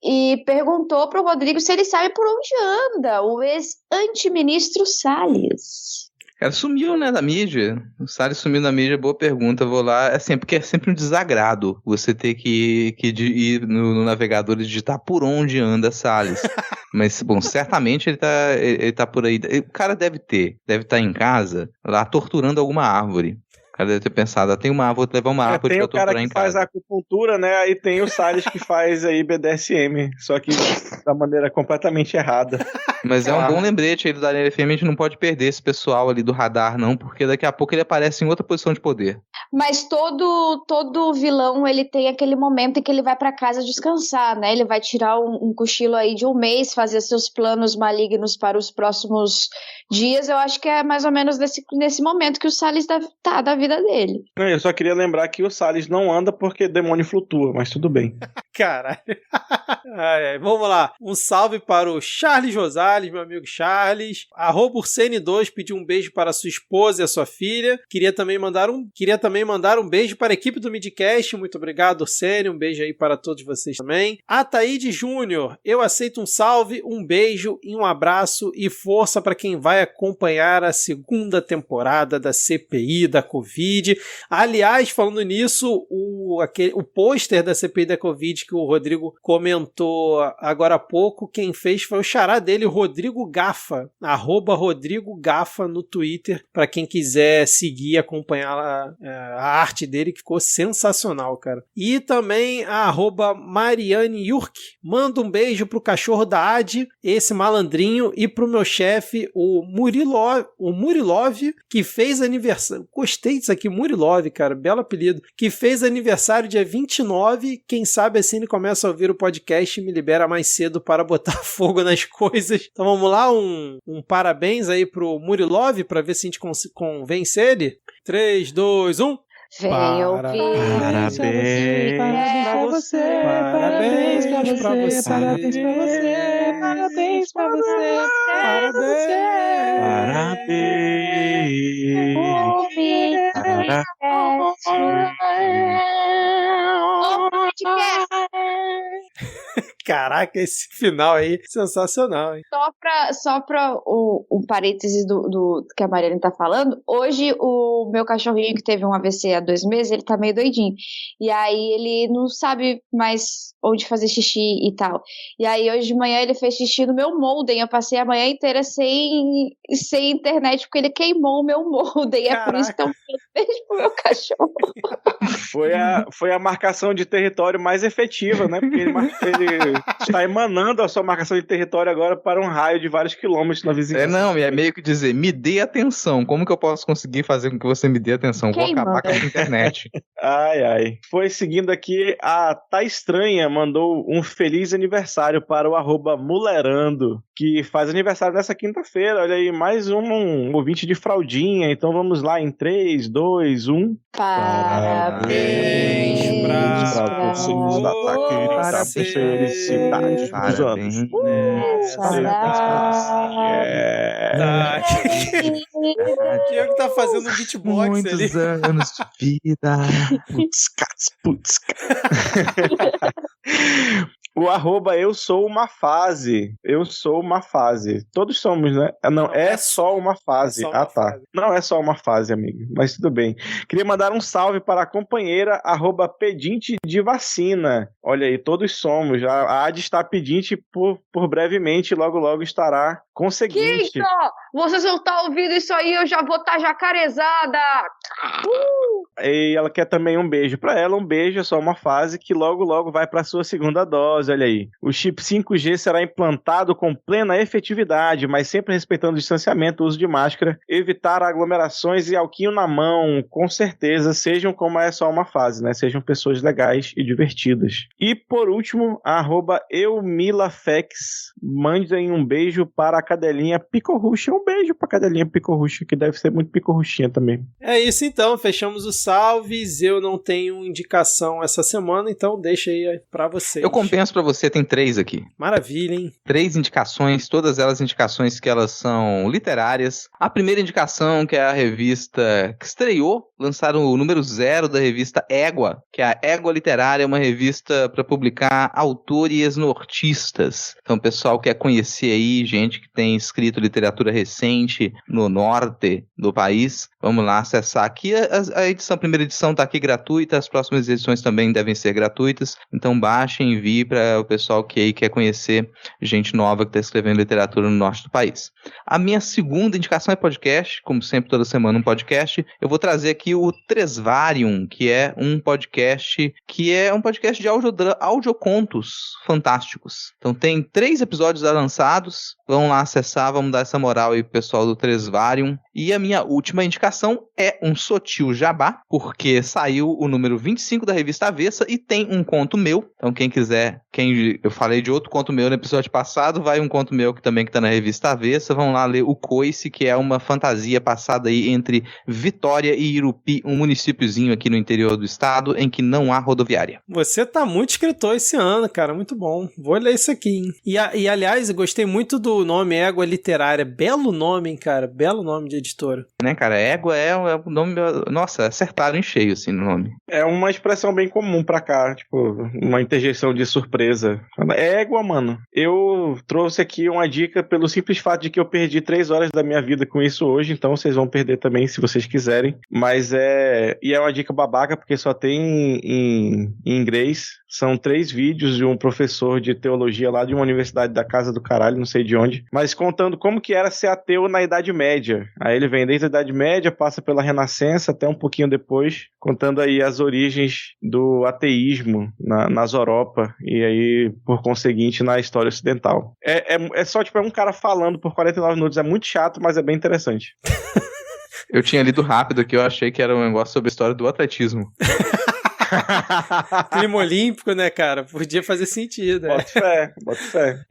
E perguntou pro Rodrigo se ele sabe por onde anda o ex-antiministro Salles. Cara, sumiu, né, da mídia. O Salles sumiu da mídia, boa pergunta. Vou lá, porque é sempre um desagrado você ter que ir no navegador e digitar por onde anda Salles. Mas, bom, certamente ele tá por aí. O cara deve estar em casa, lá torturando alguma árvore. O cara deve ter pensado, tem uma árvore, vou levar uma árvore pra torturar em casa. Tem o cara que faz acupuntura, né? Aí tem o Salles que faz aí BDSM, só que da maneira completamente errada. Mas é um bom lembrete aí do Daniel FM, a gente não pode perder esse pessoal ali do radar, não, porque daqui a pouco ele aparece em outra posição de poder. Mas todo vilão, ele tem aquele momento em que ele vai pra casa descansar, né? Ele vai tirar um cochilo aí de um mês, fazer seus planos malignos para os próximos dias. Eu acho que é mais ou menos nesse momento que o Salles tá da vida dele. Eu só queria lembrar que o Salles não anda porque demônio flutua, mas tudo bem. Caralho. Vamos lá. Um salve para o Charles Rosales, meu amigo Charles. @Ursene2 pediu um beijo para sua esposa e a sua filha. Queria também mandar um beijo para a equipe do Midcast. Muito obrigado, Ursene. Um beijo aí para todos vocês também. Ataíde Júnior, eu aceito um salve, um beijo e um abraço e força para quem vai acompanhar a segunda temporada da CPI da Covid. Aliás, falando nisso, o pôster da CPI da Covid que o Rodrigo comentou agora há pouco, quem fez foi o xará dele, Rodrigo Gafa, @Rodrigo Gafa no Twitter, para quem quiser seguir e acompanhar a arte dele, que ficou sensacional, cara. E também a @Mariane Yurk, manda um beijo pro cachorro da Adi, esse malandrinho, e pro meu chefe, o Murilov, que fez aniversário, gostei disso aqui, Murilov, cara, belo apelido, que fez aniversário dia 29, quem sabe assim ele começa a ouvir o podcast e me libera mais cedo para botar fogo nas coisas. Então vamos lá, um parabéns aí pro Murilov, para ver se a gente convence ele. 3, 2, 1... Vem ouvir. Parabéns pra você. Parabéns pra você. Parabéns pra você. Parabéns pra você. Caraca, esse final aí, sensacional, hein? Só pra um parênteses do que a Mariana tá falando, hoje o meu cachorrinho que teve um AVC há 2 meses, ele tá meio doidinho. E aí ele não sabe mais onde fazer xixi e tal. E aí hoje de manhã ele fez xixi no meu molden. Eu passei a manhã inteira sem internet, porque ele queimou o meu molden. É por isso que eu beijo pro meu cachorro. Foi a marcação de território mais efetiva, né? Porque ele está emanando a sua marcação de território agora para um raio de vários quilômetros na vizinhança. É meio que dizer, me dê atenção. Como que eu posso conseguir fazer com que você me dê atenção? Vou acabar com a internet. Ai. Foi seguindo aqui, a Tá Estranha mandou um feliz aniversário para o @mulerando, que faz aniversário nessa quinta-feira. Olha aí, mais um ouvinte de fraldinha. Então vamos lá em 3, 2, 1. Parabéns pra vocês da Taquerita. Felicidades dos anos. Diego tá fazendo um beatbox Muitos ali. anos de vida. Putz. O @eu sou uma fase. Eu sou uma fase. Todos somos, né? Não, é só uma fase. Tá. Fase. Não é só uma fase, amigo. Mas tudo bem. Queria mandar um salve para a companheira @pedinte de vacina. Olha aí, todos somos. A Adi está pedinte por brevemente. Logo estará conseguinte. Quinta! Vocês vão estar ouvindo isso aí, eu já vou estar jacarezada! E ela quer também um beijo para ela. Um beijo, é só uma fase que logo vai para sua segunda dose. Olha aí. O chip 5G será implantado com plena efetividade, mas sempre respeitando o distanciamento, o uso de máscara, evitar aglomerações e alquinho na mão, com certeza, sejam como é só uma fase, né? Sejam pessoas legais e divertidas. E por último, @eumilafex, mandem um beijo para a cadelinha Picorruxa. Um beijo para a cadelinha Picorruxa, que deve ser muito picorruxinha também. É isso então, fechamos os salves. Eu não tenho indicação essa semana, então deixa aí pra vocês. Eu compenso pra você, tem 3 aqui. Maravilha, hein? 3 indicações, todas elas indicações que elas são literárias. A primeira indicação, que é a revista que estreou, lançaram o número 0 da revista Égua, que é a Égua Literária, é uma revista para publicar autores nortistas. Então o pessoal quer conhecer aí gente que tem escrito literatura recente no norte do país. Vamos lá acessar aqui. A primeira edição está aqui gratuita, as próximas edições também devem ser gratuitas. Então baixem e enviem para o pessoal que aí quer conhecer gente nova que está escrevendo literatura no norte do país. A minha segunda indicação é podcast, como sempre toda semana um podcast. Eu vou trazer aqui o Tresvarium, que é um podcast de audiocontos fantásticos. Então tem 3 episódios lançados, vão lá acessar, vamos dar essa moral aí pro pessoal do Tresvarium. E a minha última indicação é um sutil jabá, porque saiu o número 25 da revista Avessa e tem um conto meu. Então quem quiser, eu falei de outro conto meu no episódio passado, vai um conto meu que também tá na revista Avessa, vão lá ler o Coice, que é uma fantasia passada aí entre Vitória e Irupi, um municípiozinho aqui no interior do estado, em que não há rodoviária. Você tá muito escritor esse ano, cara, muito bom. Vou ler isso aqui, hein? E aliás, eu gostei muito do nome Égua Literária. Belo nome, hein, cara? Belo nome de editora. Né, cara? Égua é o nome... Nossa, acertaram em cheio, assim, no nome. É uma expressão bem comum pra cá, tipo, uma interjeição de surpresa. Égua, mano. Eu trouxe aqui uma dica pelo simples fato de que eu perdi 3 horas da minha vida com isso hoje, então vocês vão perder também se vocês quiserem. Mas é uma dica babaca, porque só tem em inglês. São 3 vídeos de um professor de teologia lá de uma universidade da casa do caralho, não sei de onde, mas contando como que era ser ateu na Idade Média. Aí ele vem desde a Idade Média, passa pela Renascença até um pouquinho depois, contando aí as origens do ateísmo nas Europa e aí, por conseguinte, na história ocidental. É só, tipo, um cara falando por 49 minutos, é muito chato, mas é bem interessante. Eu tinha lido rápido aqui, eu achei que era um negócio sobre a história do atletismo. Clima olímpico, né, cara? Podia fazer sentido. Bota fé.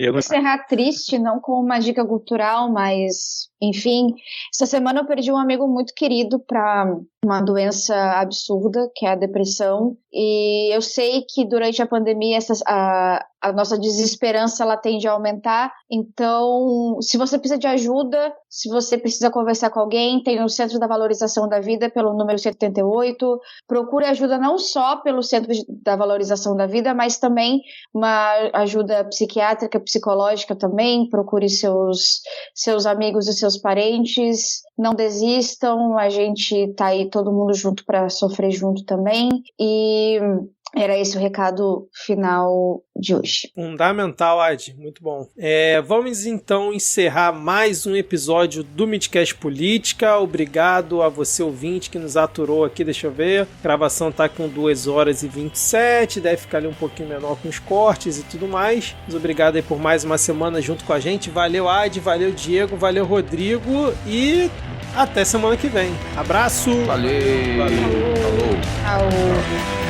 Vou encerrar triste, não com uma dica cultural, mas, enfim, essa semana eu perdi um amigo muito querido para uma doença absurda, que é a depressão, e eu sei que durante a pandemia a a nossa desesperança ela tende a aumentar. Então, se você precisa de ajuda, se você precisa conversar com alguém, tem o Centro da Valorização da Vida pelo número 188. Procure ajuda não só pelo Centro da Valorização da Vida, mas também uma ajuda psiquiátrica, psicológica também. Procure seus amigos e seus parentes. Não desistam, a gente tá aí todo mundo junto para sofrer junto também. E era esse o recado final de hoje. Fundamental, Adi. Muito bom. Vamos então encerrar mais um episódio do Midcast Política. Obrigado a você, ouvinte, que nos aturou aqui. Deixa eu ver. A gravação tá com 2h27. Deve ficar ali um pouquinho menor com os cortes e tudo mais. Mas obrigado aí por mais uma semana junto com a gente. Valeu, Adi. Valeu, Diego. Valeu, Rodrigo. E até semana que vem. Abraço. Valeu. Falou. Falou.